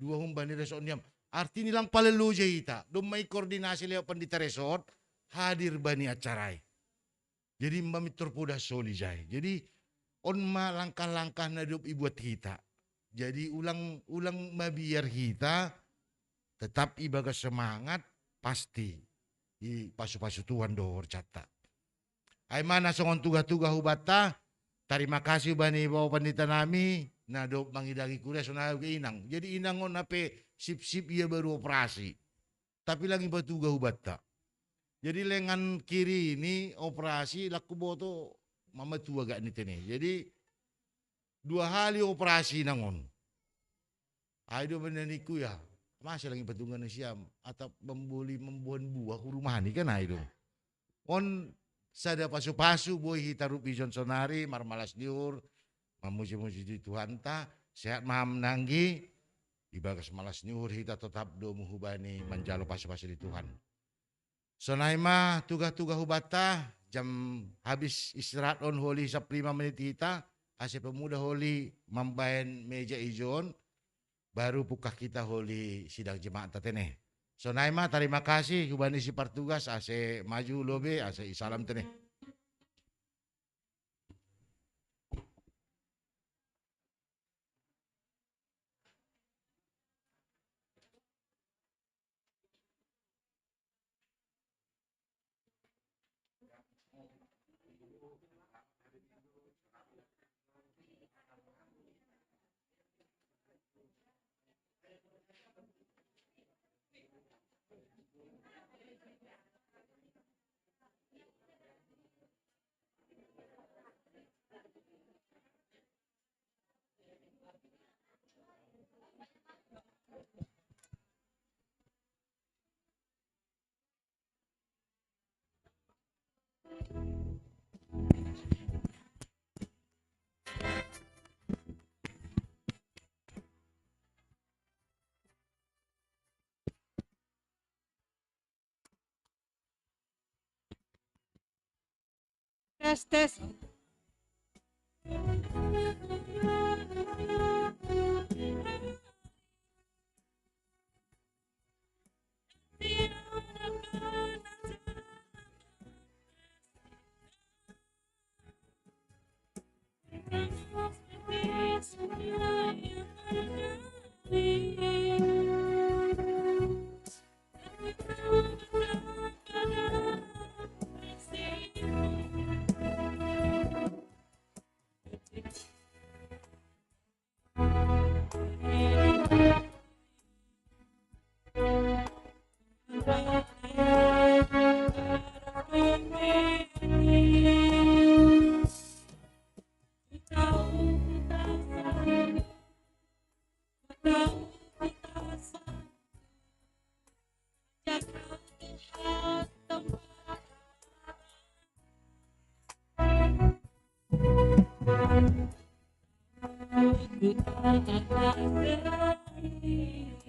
2 hambani resort ni ham. Arti ini lang palelu jahita, do may koordinasi lewat pandita resort, hadir bani acarai. Jadi mamitur poda soli jai. Jadi on ma langkah-langkah nadup ibuat kita. Jadi ulang mabiar kita tetap ibaga semangat pasti i pasu-pasu Tuhan dohor catat. Ay mana songon tuga-tuga hubata. Terima kasih bani bawa pandita nami nadup mangidagi kuda sonaw ke inang. Jadi inang on ape sip-sip ia baru operasi. Tapi lagi batuga hubata. Jadi lengan kiri ini operasi laku boto mama tua gak nih tene. Jadi 2 kali operasi nangon. Ayo beneniku ya. Masih lagi patungan siam atau membuat buah rumah nih kan ayo. On sada pasu-pasu boy hitarup Bison Sonari marmalas diur mamuji-muji di Tuhan ta sehat maham nanggi ibagas malas nyur hita tetap do muhubani menjalo pasu-pasu di Tuhan. Sonaima tugas-tugas hubata jam habis istirahat on holi 5 menit kita ase pemuda holi mambayan meja ijon baru buka kita holi sidang jemaat tatene. Sonaima terima kasih hubani si partugas ase maju lobe ase salam tene. tes. Kita